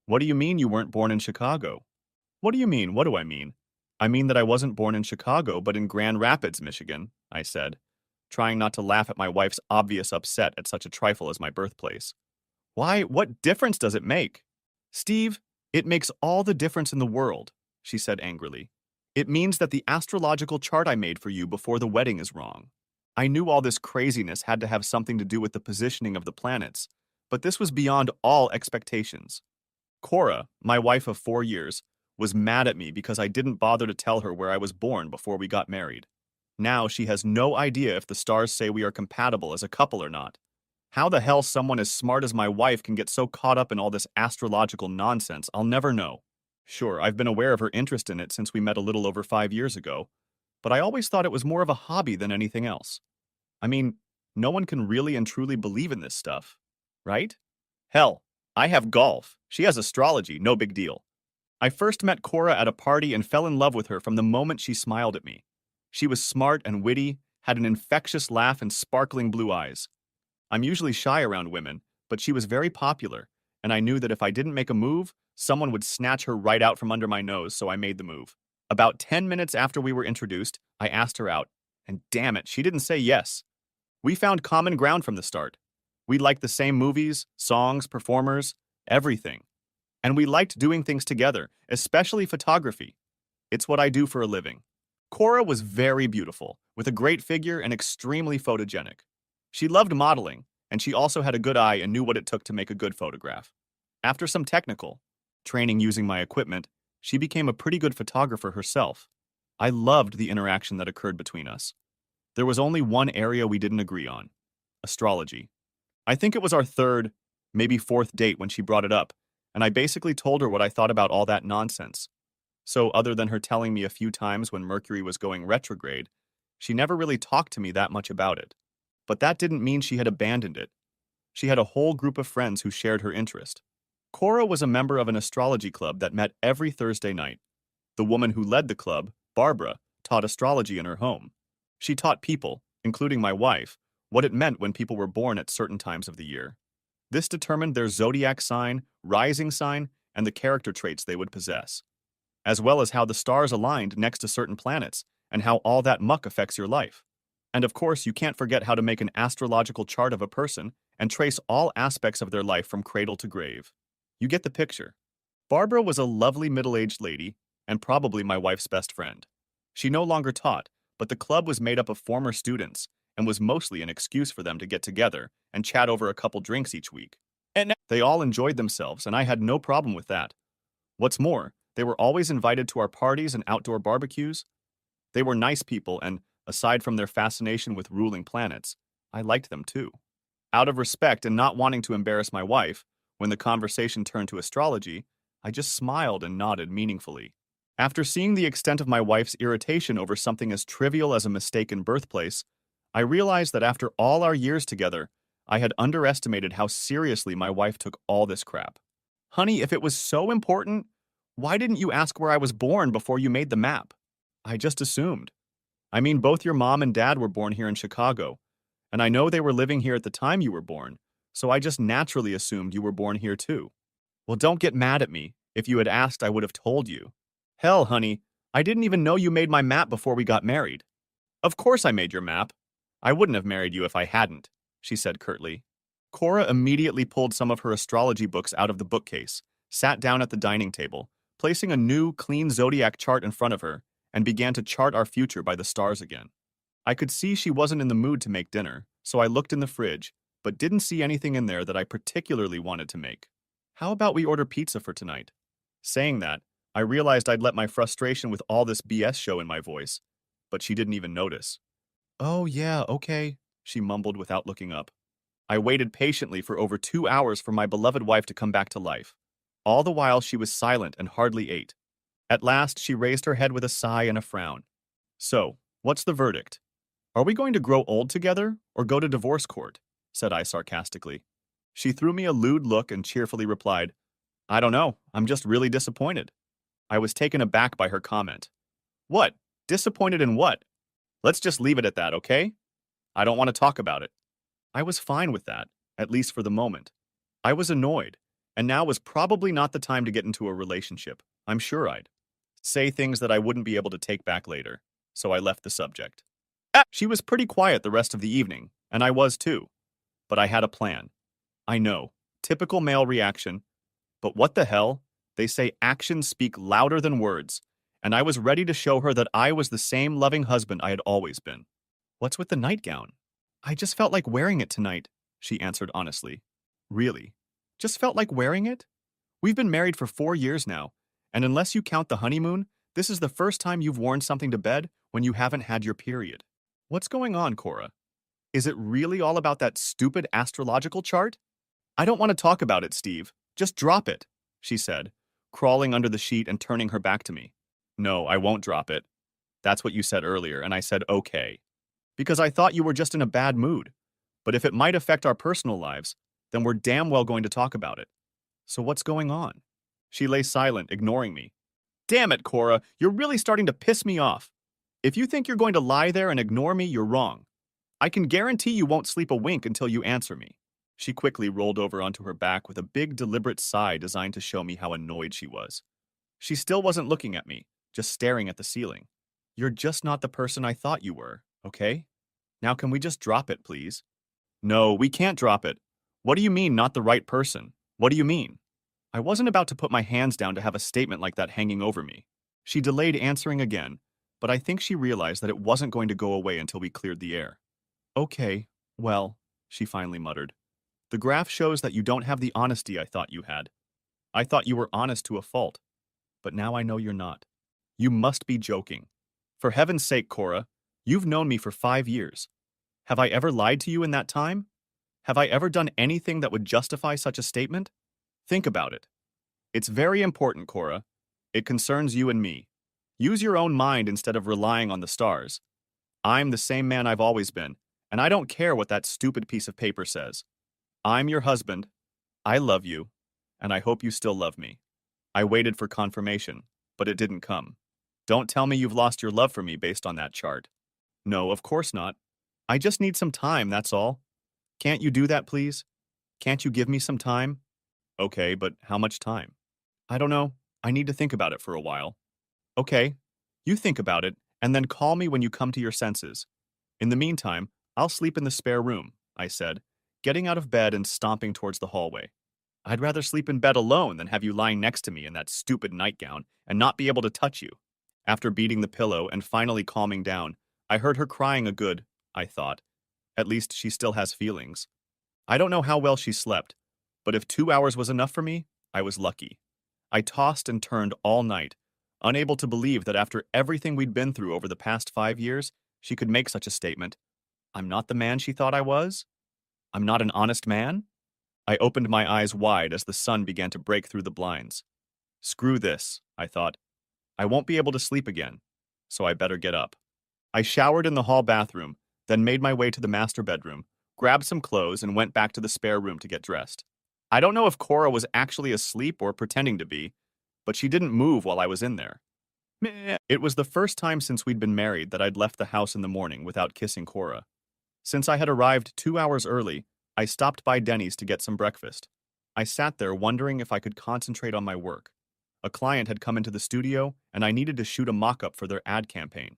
What do you mean you weren't born in Chicago? What do you mean? What do I mean? I mean that I wasn't born in Chicago, but in Grand Rapids, Michigan, I said, trying not to laugh at my wife's obvious upset at such a trifle as my birthplace. Why, what difference does it make? Steve, it makes all the difference in the world, she said angrily. It means that the astrological chart I made for you before the wedding is wrong. I knew all this craziness had to have something to do with the positioning of the planets, but this was beyond all expectations. Cora, my wife of 4 years, was mad at me because I didn't bother to tell her where I was born before we got married. Now she has no idea if the stars say we are compatible as a couple or not. How the hell someone as smart as my wife can get so caught up in all this astrological nonsense, I'll never know. Sure, I've been aware of her interest in it since we met a little over 5 years ago, but I always thought it was more of a hobby than anything else. I mean, no one can really and truly believe in this stuff, right? Hell, I have golf. She has astrology, no big deal. I first met Cora at a party and fell in love with her from the moment she smiled at me. She was smart and witty, had an infectious laugh and sparkling blue eyes. I'm usually shy around women, but she was very popular, and I knew that if I didn't make a move, someone would snatch her right out from under my nose, so I made the move. About 10 minutes after we were introduced, I asked her out, and damn it, she didn't say yes. We found common ground from the start. We liked the same movies, songs, performers, everything. And we liked doing things together, especially photography. It's what I do for a living. Cora was very beautiful, with a great figure and extremely photogenic. She loved modeling, and she also had a good eye and knew what it took to make a good photograph. After some technical training using my equipment, she became a pretty good photographer herself. I loved the interaction that occurred between us. There was only one area we didn't agree on: astrology. I think it was our third, maybe fourth date when she brought it up, and I basically told her what I thought about all that nonsense. So, other than her telling me a few times when Mercury was going retrograde, she never really talked to me that much about it. But that didn't mean she had abandoned it. She had a whole group of friends who shared her interest. Cora was a member of an astrology club that met every Thursday night. The woman who led the club, Barbara, taught astrology in her home. She taught people, including my wife, what it meant when people were born at certain times of the year. This determined their zodiac sign, rising sign, and the character traits they would possess, as well as how the stars aligned next to certain planets and how all that muck affects your life. And of course, you can't forget how to make an astrological chart of a person and trace all aspects of their life from cradle to grave. You get the picture. Barbara was a lovely middle-aged lady and probably my wife's best friend. She no longer taught, but the club was made up of former students and was mostly an excuse for them to get together and chat over a couple drinks each week. And they all enjoyed themselves, and I had no problem with that. What's more, they were always invited to our parties and outdoor barbecues. They were nice people, and aside from their fascination with ruling planets, I liked them too. Out of respect and not wanting to embarrass my wife, when the conversation turned to astrology, I just smiled and nodded meaningfully. After seeing the extent of my wife's irritation over something as trivial as a mistaken birthplace, I realized that after all our years together, I had underestimated how seriously my wife took all this crap. Honey, if it was so important, why didn't you ask where I was born before you made the map? I just assumed. I mean, both your mom and dad were born here in Chicago, and I know they were living here at the time you were born, so I just naturally assumed you were born here too. Well, don't get mad at me. If you had asked, I would have told you. Hell, honey, I didn't even know you made my map before we got married. Of course I made your map. I wouldn't have married you if I hadn't, she said curtly. Cora immediately pulled some of her astrology books out of the bookcase, sat down at the dining table, placing a new, clean zodiac chart in front of her, and began to chart our future by the stars again. I could see she wasn't in the mood to make dinner, so I looked in the fridge, but didn't see anything in there that I particularly wanted to make. How about we order pizza for tonight? Saying that, I realized I'd let my frustration with all this BS show in my voice, but she didn't even notice. Oh, yeah, okay, she mumbled without looking up. I waited patiently for over 2 hours for my beloved wife to come back to life. All the while she was silent and hardly ate. At last, she raised her head with a sigh and a frown. So, what's the verdict? Are we going to grow old together or go to divorce court? Said I sarcastically. She threw me a lewd look and cheerfully replied, I don't know, I'm just really disappointed. I was taken aback by her comment. What? Disappointed in what? Let's just leave it at that, okay? I don't want to talk about it. I was fine with that, at least for the moment. I was annoyed, And now was probably not the time to get into a relationship. I'm sure I'd say things that I wouldn't be able to take back later, so I left the subject. She was pretty quiet the rest of the evening, and I was too. But I had a plan. I know, typical male reaction, but what the hell? They say actions speak louder than words, and I was ready to show her that I was the same loving husband I had always been. What's with the nightgown? I just felt like wearing it tonight, she answered honestly. Really? Just felt like wearing it? We've been married for 4 years now, and unless you count the honeymoon, this is the first time you've worn something to bed when you haven't had your period. What's going on, Cora? Is it really all about that stupid astrological chart? I don't want to talk about it, Steve. Just drop it, she said, crawling under the sheet and turning her back to me. No, I won't drop it. That's what you said earlier, and I said okay. Because I thought you were just in a bad mood. But if it might affect our personal lives, then we're damn well going to talk about it. So what's going on? She lay silent, ignoring me. Damn it, Cora, you're really starting to piss me off. If you think you're going to lie there and ignore me, you're wrong. I can guarantee you won't sleep a wink until you answer me. She quickly rolled over onto her back with a big, deliberate sigh designed to show me how annoyed she was. She still wasn't looking at me, just staring at the ceiling. You're just not the person I thought you were, okay? Now can we just drop it, please? No, we can't drop it. What do you mean, not the right person? What do you mean? I wasn't about to put my hands down to have a statement like that hanging over me. She delayed answering again, but I think she realized that it wasn't going to go away until we cleared the air. Okay, well, she finally muttered. The graph shows that you don't have the honesty I thought you had. I thought you were honest to a fault, but now I know you're not. You must be joking. For heaven's sake, Cora, you've known me for 5 years. Have I ever lied to you in that time? Have I ever done anything that would justify such a statement? Think about it. It's very important, Cora. It concerns you and me. Use your own mind instead of relying on the stars. I'm the same man I've always been, and I don't care what that stupid piece of paper says. I'm your husband. I love you, and I hope you still love me. I waited for confirmation, but it didn't come. Don't tell me you've lost your love for me based on that chart. No, of course not. I just need some time, that's all. Can't you do that, please? Can't you give me some time? Okay, but how much time? I don't know. I need to think about it for a while. Okay, you think about it, and then call me when you come to your senses. In the meantime, I'll sleep in the spare room, I said, getting out of bed and stomping towards the hallway. I'd rather sleep in bed alone than have you lying next to me in that stupid nightgown and not be able to touch you. After beating the pillow and finally calming down, I heard her crying a good, I thought. At least she still has feelings. I don't know how well she slept, but if 2 hours was enough for me, I was lucky. I tossed and turned all night, unable to believe that after everything we'd been through over the past 5 years, she could make such a statement. I'm not the man she thought I was? I'm not an honest man? I opened my eyes wide as the sun began to break through the blinds. Screw this, I thought. I won't be able to sleep again, so I better get up. I showered in the hall bathroom, then made my way to the master bedroom, grabbed some clothes, and went back to the spare room to get dressed. I don't know if Cora was actually asleep or pretending to be, but she didn't move while I was in there. Meh. It was the first time since we'd been married that I'd left the house in the morning without kissing Cora. Since I had arrived 2 hours early, I stopped by Denny's to get some breakfast. I sat there wondering if I could concentrate on my work. A client had come into the studio, and I needed to shoot a mock-up for their ad campaign.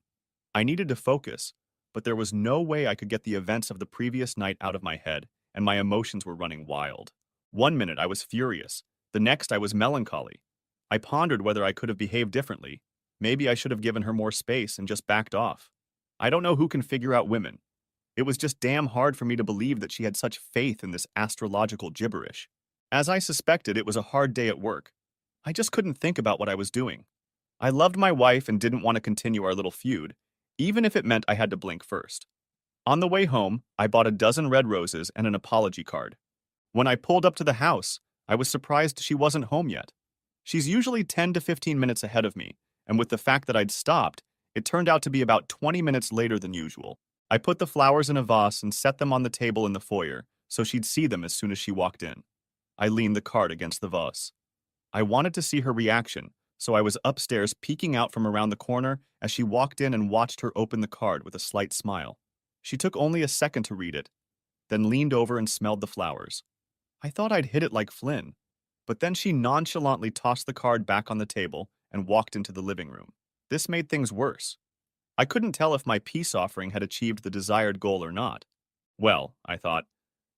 I needed to focus, but there was no way I could get the events of the previous night out of my head, and my emotions were running wild. 1 minute I was furious, the next I was melancholy. I pondered whether I could have behaved differently. Maybe I should have given her more space and just backed off. I don't know who can figure out women. It was just damn hard for me to believe that she had such faith in this astrological gibberish. As I suspected, it was a hard day at work. I just couldn't think about what I was doing. I loved my wife and didn't want to continue our little feud, even if it meant I had to blink first. On the way home, I bought a dozen red roses and an apology card. When I pulled up to the house, I was surprised she wasn't home yet. She's usually 10 to 15 minutes ahead of me, and with the fact that I'd stopped, it turned out to be about 20 minutes later than usual. I put the flowers in a vase and set them on the table in the foyer so she'd see them as soon as she walked in. I leaned the card against the vase. I wanted to see her reaction, so I was upstairs peeking out from around the corner as she walked in and watched her open the card with a slight smile. She took only a second to read it, then leaned over and smelled the flowers. I thought I'd hit it like Flynn. But then she nonchalantly tossed the card back on the table and walked into the living room. This made things worse. I couldn't tell if my peace offering had achieved the desired goal or not. Well, I thought,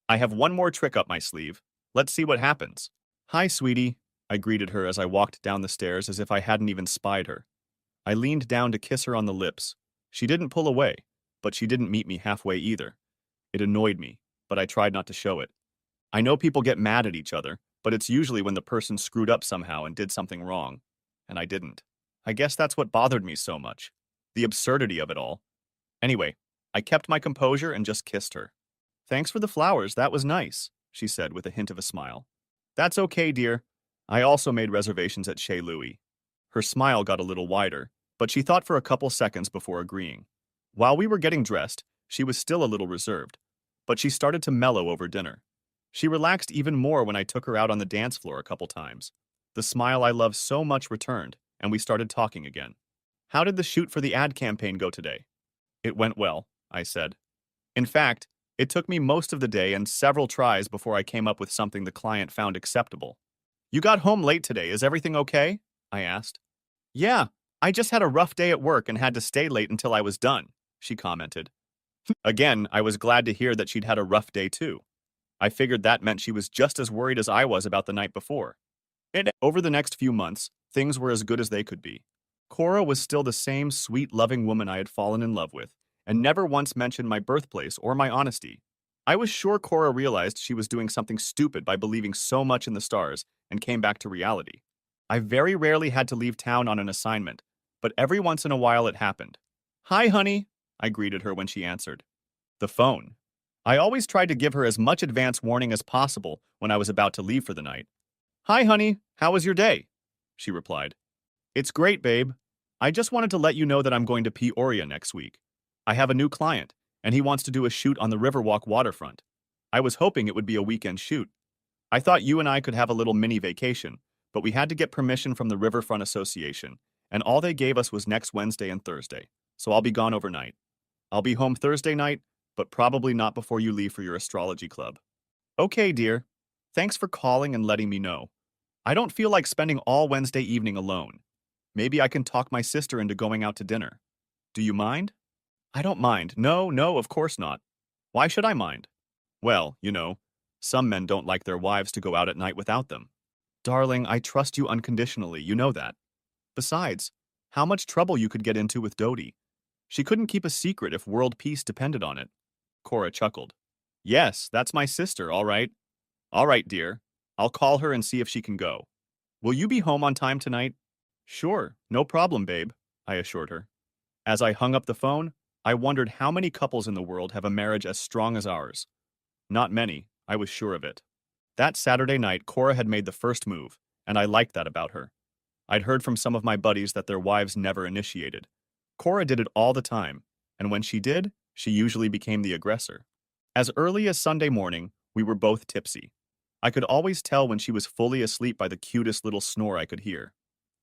I have one more trick up my sleeve. Let's see what happens. Hi, sweetie, I greeted her as I walked down the stairs as if I hadn't even spied her. I leaned down to kiss her on the lips. She didn't pull away, but she didn't meet me halfway either. It annoyed me, but I tried not to show it. I know people get mad at each other, but it's usually when the person screwed up somehow and did something wrong. And I didn't. I guess that's what bothered me so much. The absurdity of it all. Anyway, I kept my composure and just kissed her. Thanks for the flowers, that was nice, she said with a hint of a smile. That's okay, dear. I also made reservations at Chez Louis. Her smile got a little wider, but she thought for a couple seconds before agreeing. While we were getting dressed, she was still a little reserved, but she started to mellow over dinner. She relaxed even more when I took her out on the dance floor a couple times. The smile I love so much returned, and we started talking again. How did the shoot for the ad campaign go today? It went well, I said. In fact, it took me most of the day and several tries before I came up with something the client found acceptable. You got home late today, is everything okay? I asked. Yeah, I just had a rough day at work and had to stay late until I was done, she commented. Again, I was glad to hear that she'd had a rough day too. I figured that meant she was just as worried as I was about the night before. And over the next few months, things were as good as they could be. Cora was still the same sweet, loving woman I had fallen in love with, and never once mentioned my birthplace or my honesty. I was sure Cora realized she was doing something stupid by believing so much in the stars and came back to reality. I very rarely had to leave town on an assignment, but every once in a while it happened. Hi, honey, I greeted her when she answered. The phone. I always tried to give her as much advance warning as possible when I was about to leave for the night. Hi, honey, how was your day? She replied. It's great, babe. I just wanted to let you know that I'm going to Peoria next week. I have a new client, and he wants to do a shoot on the Riverwalk waterfront. I was hoping it would be a weekend shoot. I thought you and I could have a little mini vacation, but we had to get permission from the Riverfront Association, and all they gave us was next Wednesday and Thursday, so I'll be gone overnight. I'll be home Thursday night, but probably not before you leave for your astrology club. Okay, dear. Thanks for calling and letting me know. I don't feel like spending all Wednesday evening alone. Maybe I can talk my sister into going out to dinner. Do you mind? I don't mind. No, no, of course not. Why should I mind? Well, some men don't like their wives to go out at night without them. Darling, I trust you unconditionally, you know that. Besides, how much trouble you could get into with Dodie. She couldn't keep a secret if world peace depended on it. Cora chuckled. Yes, that's my sister, all right. All right, dear. I'll call her and see if she can go. Will you be home on time tonight? Sure, no problem, babe, I assured her. As I hung up the phone, I wondered how many couples in the world have a marriage as strong as ours. Not many, I was sure of it. That Saturday night, Cora had made the first move, and I liked that about her. I'd heard from some of my buddies that their wives never initiated. Cora did it all the time, and when she did, she usually became the aggressor. As early as Sunday morning, we were both tipsy. I could always tell when she was fully asleep by the cutest little snore I could hear.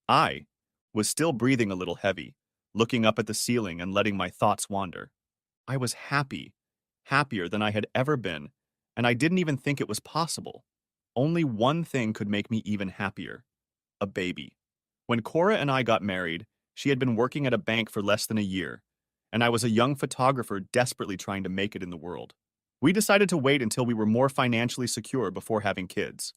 I was still breathing a little heavy, looking up at the ceiling and letting my thoughts wander. I was happy, happier than I had ever been, and I didn't even think it was possible. Only one thing could make me even happier: a baby. When Cora and I got married, she had been working at a bank for less than a year, and I was a young photographer desperately trying to make it in the world. We decided to wait until we were more financially secure before having kids.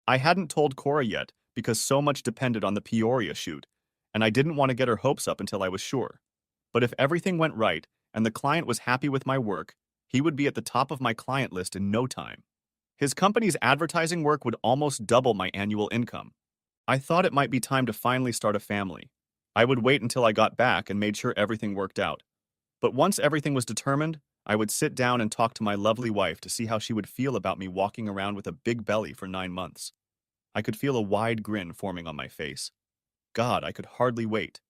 I hadn't told Cora yet because so much depended on the Peoria shoot, and I didn't want to get her hopes up until I was sure. But if everything went right and the client was happy with my work, he would be at the top of my client list in no time. His company's advertising work would almost double my annual income. I thought it might be time to finally start a family. I would wait until I got back and made sure everything worked out. But once everything was determined, I would sit down and talk to my lovely wife to see how she would feel about me walking around with a big belly for 9 months. I could feel a wide grin forming on my face. God, I could hardly wait.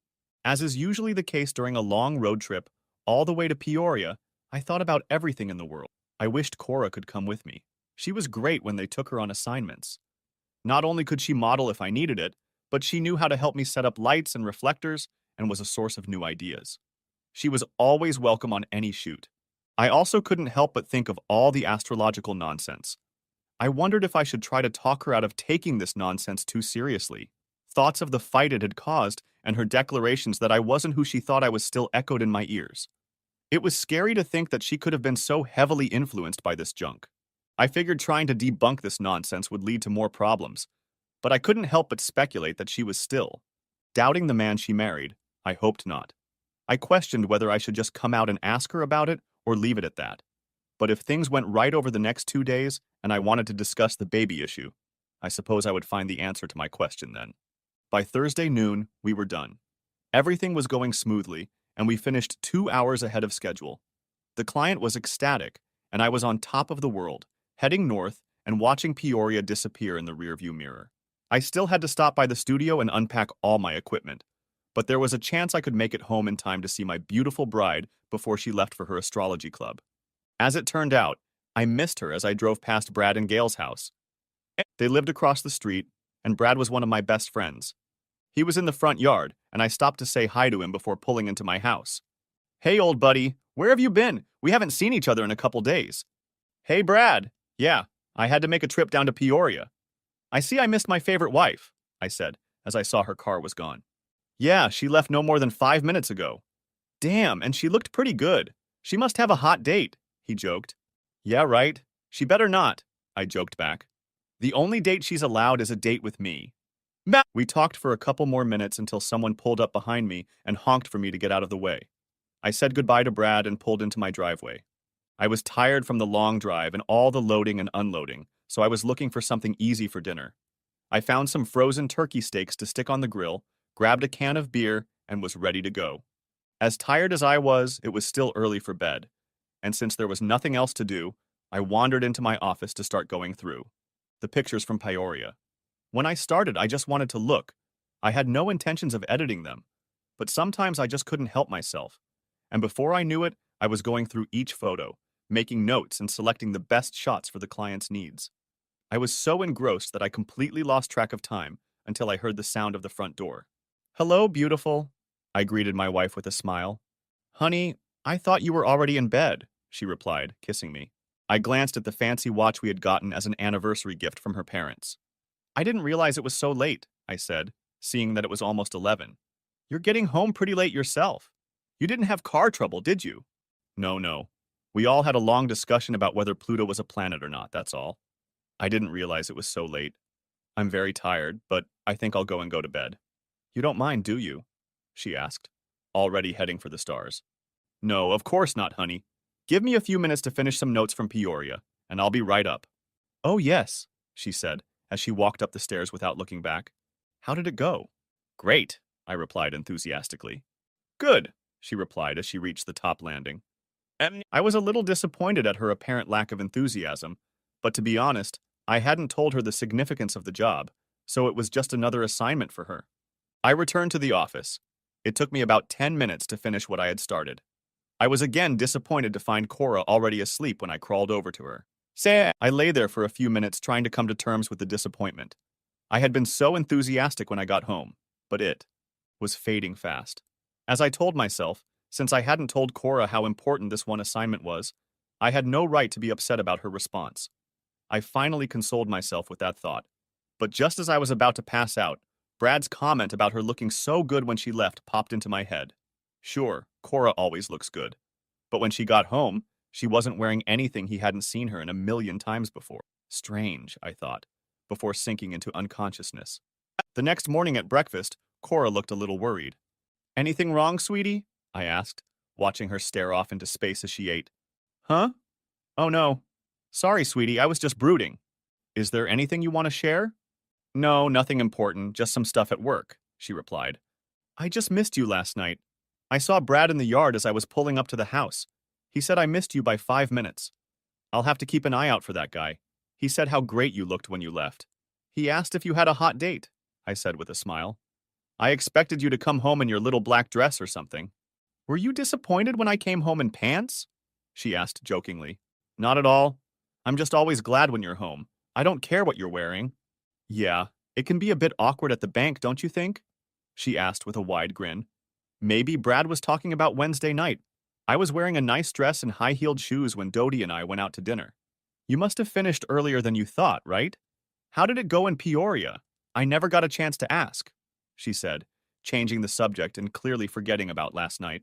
As is usually the case during a long road trip, all the way to Peoria, I thought about everything in the world. I wished Cora could come with me. She was great when they took her on assignments. Not only could she model if I needed it, but she knew how to help me set up lights and reflectors and was a source of new ideas. She was always welcome on any shoot. I also couldn't help but think of all the astrological nonsense. I wondered if I should try to talk her out of taking this nonsense too seriously. Thoughts of the fight it had caused and her declarations that I wasn't who she thought I was still echoed in my ears. It was scary to think that she could have been so heavily influenced by this junk. I figured trying to debunk this nonsense would lead to more problems, but I couldn't help but speculate that she was still doubting the man she married. I hoped not. I questioned whether I should just come out and ask her about it or leave it at that. But if things went right over the next 2 days and I wanted to discuss the baby issue, I suppose I would find the answer to my question then. By Thursday noon, we were done. Everything was going smoothly, and we finished 2 hours ahead of schedule. The client was ecstatic, and I was on top of the world, heading north and watching Peoria disappear in the rearview mirror. I still had to stop by the studio and unpack all my equipment, but there was a chance I could make it home in time to see my beautiful bride before she left for her astrology club. As it turned out, I missed her as I drove past Brad and Gail's house. They lived across the street, and Brad was one of my best friends. He was in the front yard, and I stopped to say hi to him before pulling into my house. "Hey, old buddy, where have you been? We haven't seen each other in a couple days." "Hey, Brad. Yeah, I had to make a trip down to Peoria. I see I missed my favorite wife," I said, as I saw her car was gone. "Yeah, she left no more than 5 minutes ago." "Damn, and she looked pretty good. She must have a hot date," he joked. "Yeah, right. She better not," I joked back. "The only date she's allowed is a date with me." We talked for a couple more minutes until someone pulled up behind me and honked for me to get out of the way. I said goodbye to Brad and pulled into my driveway. I was tired from the long drive and all the loading and unloading, so I was looking for something easy for dinner. I found some frozen turkey steaks to stick on the grill, grabbed a can of beer, and was ready to go. As tired as I was, it was still early for bed, and since there was nothing else to do, I wandered into my office to start going through the pictures from Peoria. When I started, I just wanted to look. I had no intentions of editing them, but sometimes I just couldn't help myself. And before I knew it, I was going through each photo, making notes and selecting the best shots for the client's needs. I was so engrossed that I completely lost track of time until I heard the sound of the front door. "Hello, beautiful," I greeted my wife with a smile. "Honey, I thought you were already in bed," she replied, kissing me. I glanced at the fancy watch we had gotten as an anniversary gift from her parents. "I didn't realize it was so late," I said, seeing that it was almost 11. "You're getting home pretty late yourself. You didn't have car trouble, did you?" No. We all had a long discussion about whether Pluto was a planet or not, that's all. I didn't realize it was so late. I'm very tired, but I think I'll go to bed." "You don't mind, do you?" she asked, already heading for the stars. "No, of course not, honey. Give me a few minutes to finish some notes from Peoria, and I'll be right up." "Oh, yes," she said, as she walked up the stairs without looking back. "How did it go?" "Great," I replied enthusiastically. "Good," she replied as she reached the top landing. I was a little disappointed at her apparent lack of enthusiasm, but to be honest, I hadn't told her the significance of the job, so it was just another assignment for her. I returned to the office. It took me about 10 minutes to finish what I had started. I was again disappointed to find Cora already asleep when I crawled over to her. I lay there for a few minutes trying to come to terms with the disappointment. I had been so enthusiastic when I got home, but it was fading fast. As I told myself, since I hadn't told Cora how important this one assignment was, I had no right to be upset about her response. I finally consoled myself with that thought. But just as I was about to pass out, Brad's comment about her looking so good when she left popped into my head. Sure, Cora always looks good. But when she got home, she wasn't wearing anything he hadn't seen her in a million times before. Strange, I thought, before sinking into unconsciousness. The next morning at breakfast, Cora looked a little worried. "Anything wrong, sweetie?" I asked, watching her stare off into space as she ate. "Huh? Oh no. Sorry, sweetie, I was just brooding. Is there anything you want to share?" "No, nothing important, just some stuff at work," she replied. "I just missed you last night. I saw Brad in the yard as I was pulling up to the house. He said I missed you by 5 minutes. I'll have to keep an eye out for that guy. He said how great you looked when you left. He asked if you had a hot date," I said with a smile. "I expected you to come home in your little black dress or something." "Were you disappointed when I came home in pants?" she asked jokingly. "Not at all. I'm just always glad when you're home. I don't care what you're wearing." "Yeah, it can be a bit awkward at the bank, don't you think?" she asked with a wide grin. "Maybe Brad was talking about Wednesday night. I was wearing a nice dress and high-heeled shoes when Dodie and I went out to dinner." You must have finished earlier than you thought, right? How did it go in Peoria? I never got a chance to ask, she said, changing the subject and clearly forgetting about last night.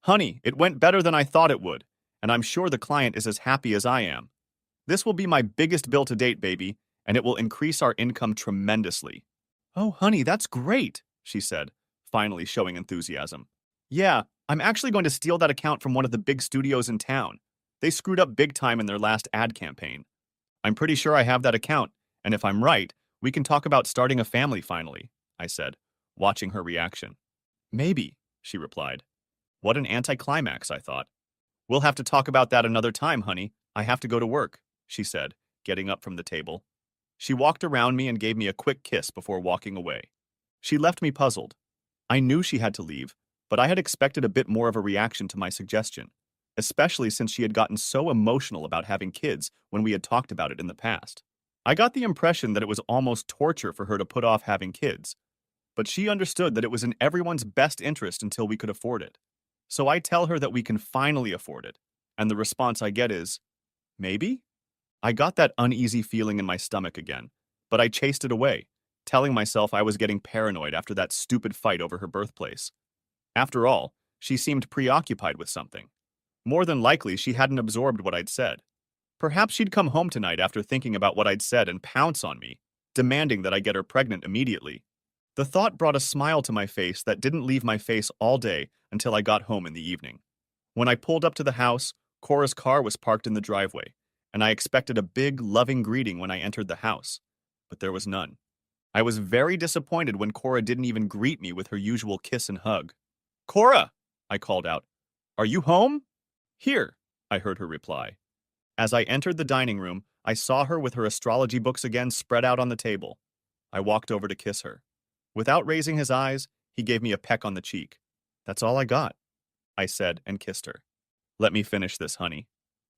Honey, it went better than I thought it would, and I'm sure the client is as happy as I am. This will be my biggest bill to date, baby, and it will increase our income tremendously. Oh, honey, that's great, she said, finally showing enthusiasm. Yeah, I'm actually going to steal that account from one of the big studios in town. They screwed up big time in their last ad campaign. I'm pretty sure I have that account, and if I'm right, we can talk about starting a family finally, I said, watching her reaction. Maybe, she replied. What an anticlimax, I thought. We'll have to talk about that another time, honey. I have to go to work, she said, getting up from the table. She walked around me and gave me a quick kiss before walking away. She left me puzzled. I knew she had to leave, but I had expected a bit more of a reaction to my suggestion, especially since she had gotten so emotional about having kids when we had talked about it in the past. I got the impression that it was almost torture for her to put off having kids, but she understood that it was in everyone's best interest until we could afford it. So I tell her that we can finally afford it, and the response I get is, maybe? I got that uneasy feeling in my stomach again, but I chased it away, telling myself I was getting paranoid after that stupid fight over her birthplace. After all, she seemed preoccupied with something. More than likely, she hadn't absorbed what I'd said. Perhaps she'd come home tonight after thinking about what I'd said and pounce on me, demanding that I get her pregnant immediately. The thought brought a smile to my face that didn't leave my face all day until I got home in the evening. When I pulled up to the house, Cora's car was parked in the driveway, and I expected a big, loving greeting when I entered the house, but there was none. I was very disappointed when Cora didn't even greet me with her usual kiss and hug. Cora, I called out. Are you home? Here, I heard her reply. As I entered the dining room, I saw her with her astrology books again spread out on the table. I walked over to kiss her. Without raising his eyes, he gave me a peck on the cheek. That's all I got, I said and kissed her. Let me finish this, honey.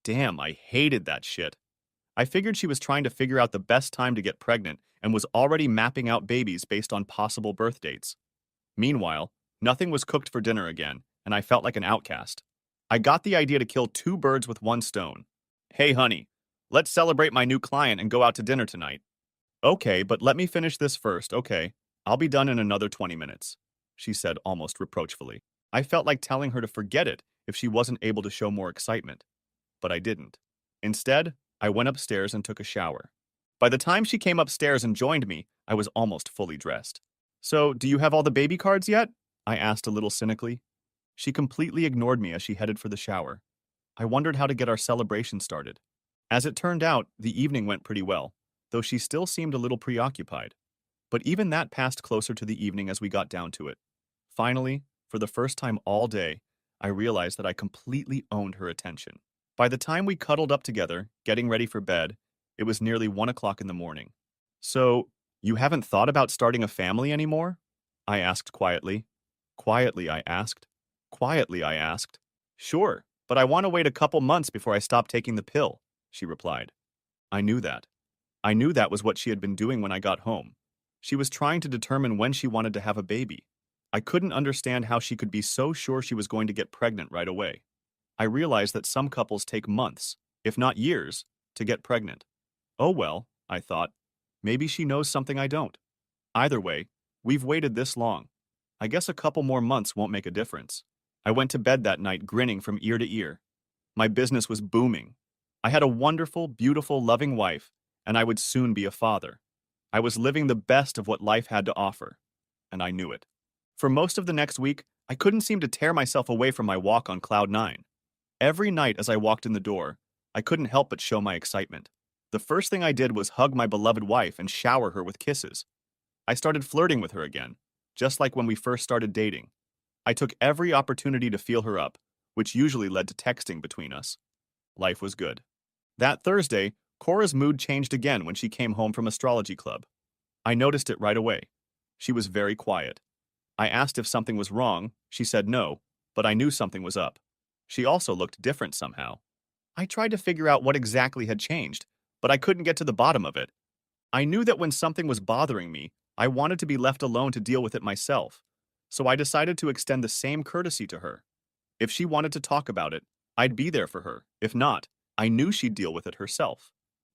Damn, I hated that shit. I figured she was trying to figure out the best time to get pregnant and was already mapping out babies based on possible birth dates. Meanwhile, nothing was cooked for dinner again, and I felt like an outcast. I got the idea to kill two birds with one stone. Hey, honey, let's celebrate my new client and go out to dinner tonight. Okay, but let me finish this first, okay? I'll be done in another 20 minutes, she said almost reproachfully. I felt like telling her to forget it if she wasn't able to show more excitement. But I didn't. Instead, I went upstairs and took a shower. By the time she came upstairs and joined me, I was almost fully dressed. So, do you have all the baby cards yet? I asked a little cynically. She completely ignored me as she headed for the shower. I wondered how to get our celebration started. As it turned out, the evening went pretty well, though she still seemed a little preoccupied. But even that passed closer to the evening as we got down to it. Finally, for the first time all day, I realized that I completely owned her attention. By the time we cuddled up together, getting ready for bed, it was nearly 1 o'clock in the morning. So, you haven't thought about starting a family anymore? I asked quietly. Quietly, I asked. Quietly, I asked. Sure, but I want to wait a couple months before I stop taking the pill, she replied. I knew that. I knew that was what she had been doing when I got home. She was trying to determine when she wanted to have a baby. I couldn't understand how she could be so sure she was going to get pregnant right away. I realized that some couples take months, if not years, to get pregnant. Oh well, I thought. Maybe she knows something I don't. Either way, we've waited this long. I guess a couple more months won't make a difference. I went to bed that night grinning from ear to ear. My business was booming. I had a wonderful, beautiful, loving wife, and I would soon be a father. I was living the best of what life had to offer, and I knew it. For most of the next week, I couldn't seem to tear myself away from my walk on cloud nine. Every night as I walked in the door, I couldn't help but show my excitement. The first thing I did was hug my beloved wife and shower her with kisses. I started flirting with her again, just like when we first started dating. I took every opportunity to feel her up, which usually led to texting between us. Life was good. That Thursday, Cora's mood changed again when she came home from astrology club. I noticed it right away. She was very quiet. I asked if something was wrong. She said no, but I knew something was up. She also looked different somehow. I tried to figure out what exactly had changed, but I couldn't get to the bottom of it. I knew that when something was bothering me, I wanted to be left alone to deal with it myself, so I decided to extend the same courtesy to her. If she wanted to talk about it, I'd be there for her. If not, I knew she'd deal with it herself.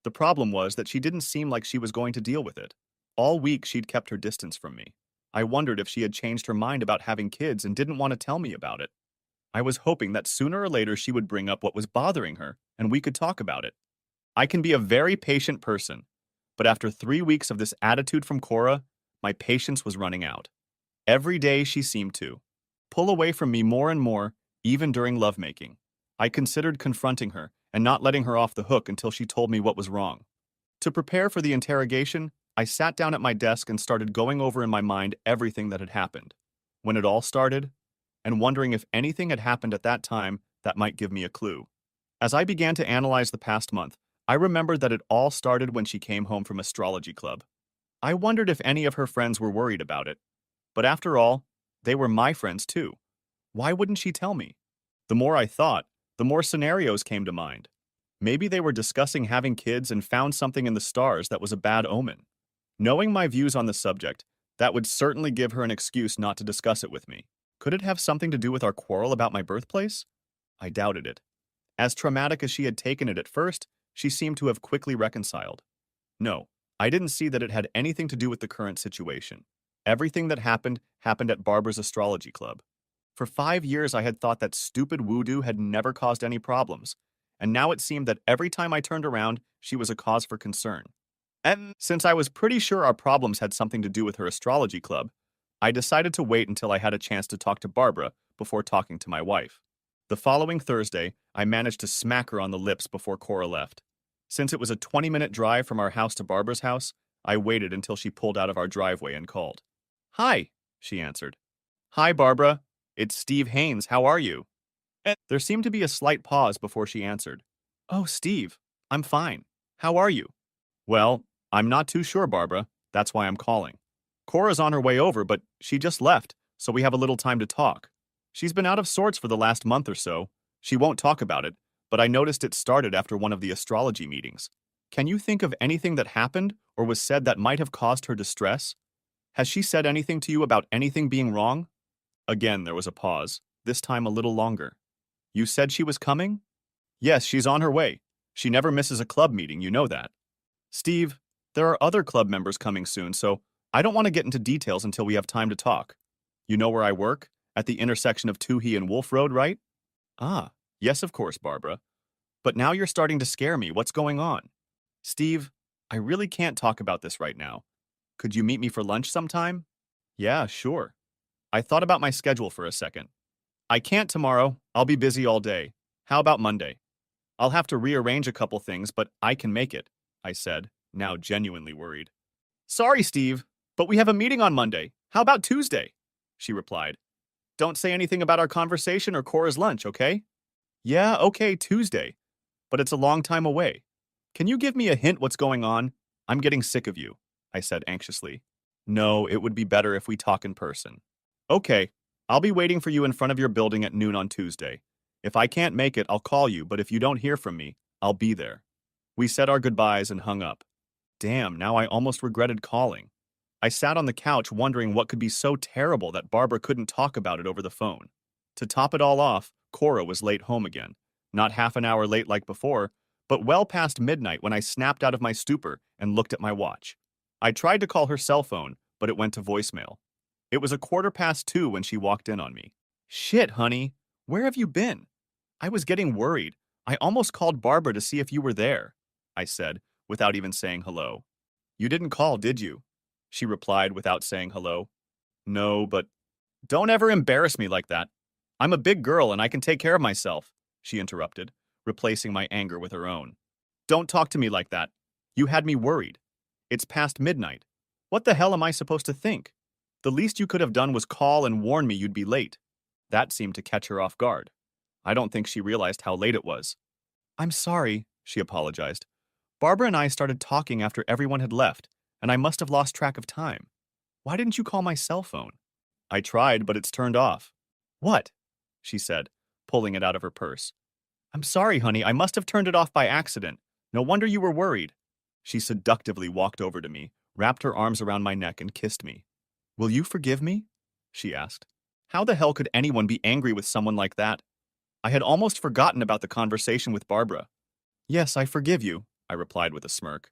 The problem was that she didn't seem like she was going to deal with it. All week, she'd kept her distance from me. I wondered if she had changed her mind about having kids and didn't want to tell me about it. I was hoping that sooner or later she would bring up what was bothering her and we could talk about it. I can be a very patient person, but after 3 weeks of this attitude from Cora, my patience was running out. Every day she seemed to pull away from me more and more, even during lovemaking. I considered confronting her and not letting her off the hook until she told me what was wrong. To prepare for the interrogation, I sat down at my desk and started going over in my mind everything that had happened, when it all started, and wondering if anything had happened at that time that might give me a clue. As I began to analyze the past month, I remembered that it all started when she came home from astrology club. I wondered if any of her friends were worried about it. But after all, they were my friends too. Why wouldn't she tell me? The more I thought, the more scenarios came to mind. Maybe they were discussing having kids and found something in the stars that was a bad omen. Knowing my views on the subject, that would certainly give her an excuse not to discuss it with me. Could it have something to do with our quarrel about my birthplace? I doubted it. As traumatic as she had taken it at first, she seemed to have quickly reconciled. No, I didn't see that it had anything to do with the current situation. Everything that happened at Barbara's astrology club. For 5 years, I had thought that stupid voodoo had never caused any problems, and now it seemed that every time I turned around, she was a cause for concern. And since I was pretty sure our problems had something to do with her astrology club, I decided to wait until I had a chance to talk to Barbara before talking to my wife. The following Thursday, I managed to smack her on the lips before Cora left. Since it was a 20-minute drive from our house to Barbara's house, I waited until she pulled out of our driveway and called. "Hi," she answered. "Hi, Barbara. It's Steve Haynes. How are you?" There seemed to be a slight pause before she answered. "Oh, Steve, I'm fine. How are you?" "Well, I'm not too sure, Barbara. That's why I'm calling. Cora's on her way over, but she just left, so we have a little time to talk. She's been out of sorts for the last month or so. She won't talk about it, but I noticed it started after one of the astrology meetings. Can you think of anything that happened or was said that might have caused her distress? Has she said anything to you about anything being wrong?" Again, there was a pause, this time a little longer. "You said she was coming?" "Yes, she's on her way. She never misses a club meeting, you know that." "Steve, there are other club members coming soon, so I don't want to get into details until we have time to talk. You know where I work? At the intersection of Toohey and Wolf Road, right?" "Ah, yes, of course, Barbara. But now you're starting to scare me. What's going on?" "Steve, I really can't talk about this right now. Could you meet me for lunch sometime?" "Yeah, sure." I thought about my schedule for a second. "I can't tomorrow. I'll be busy all day. How about Monday?" "I'll have to rearrange a couple things, but I can make it," I said, now genuinely worried. "Sorry, Steve, but we have a meeting on Monday. How about Tuesday?" she replied. "Don't say anything about our conversation or Cora's lunch, okay?" "Yeah, okay, Tuesday, but it's a long time away. Can you give me a hint what's going on? I'm getting sick of you," I said anxiously. "No, it would be better if we talk in person." "Okay, I'll be waiting for you in front of your building at noon on Tuesday. If I can't make it, I'll call you, but if you don't hear from me, I'll be there." We said our goodbyes and hung up. Damn, now I almost regretted calling. I sat on the couch wondering what could be so terrible that Barbara couldn't talk about it over the phone. To top it all off, Cora was late home again. Not half an hour late like before, but well past midnight when I snapped out of my stupor and looked at my watch. I tried to call her cell phone, but it went to voicemail. It was 2:15 when she walked in on me. "Shit, honey, where have you been?" I was getting worried. "I almost called Barbara to see if you were there," I said, without even saying hello. "You didn't call, did you?" she replied without saying hello. "No, but—" "Don't ever embarrass me like that. I'm a big girl and I can take care of myself," she interrupted, replacing my anger with her own. "Don't talk to me like that. You had me worried. It's past midnight. What the hell am I supposed to think? The least you could have done was call and warn me you'd be late." That seemed to catch her off guard. I don't think she realized how late it was. "I'm sorry," she apologized. "Barbara and I started talking after everyone had left, and I must have lost track of time. Why didn't you call my cell phone?" "I tried, but it's turned off." "What?" she said, pulling it out of her purse. "I'm sorry, honey. I must have turned it off by accident. No wonder you were worried." She seductively walked over to me, wrapped her arms around my neck, and kissed me. "Will you forgive me?" she asked. How the hell could anyone be angry with someone like that? I had almost forgotten about the conversation with Barbara. "Yes, I forgive you," I replied with a smirk.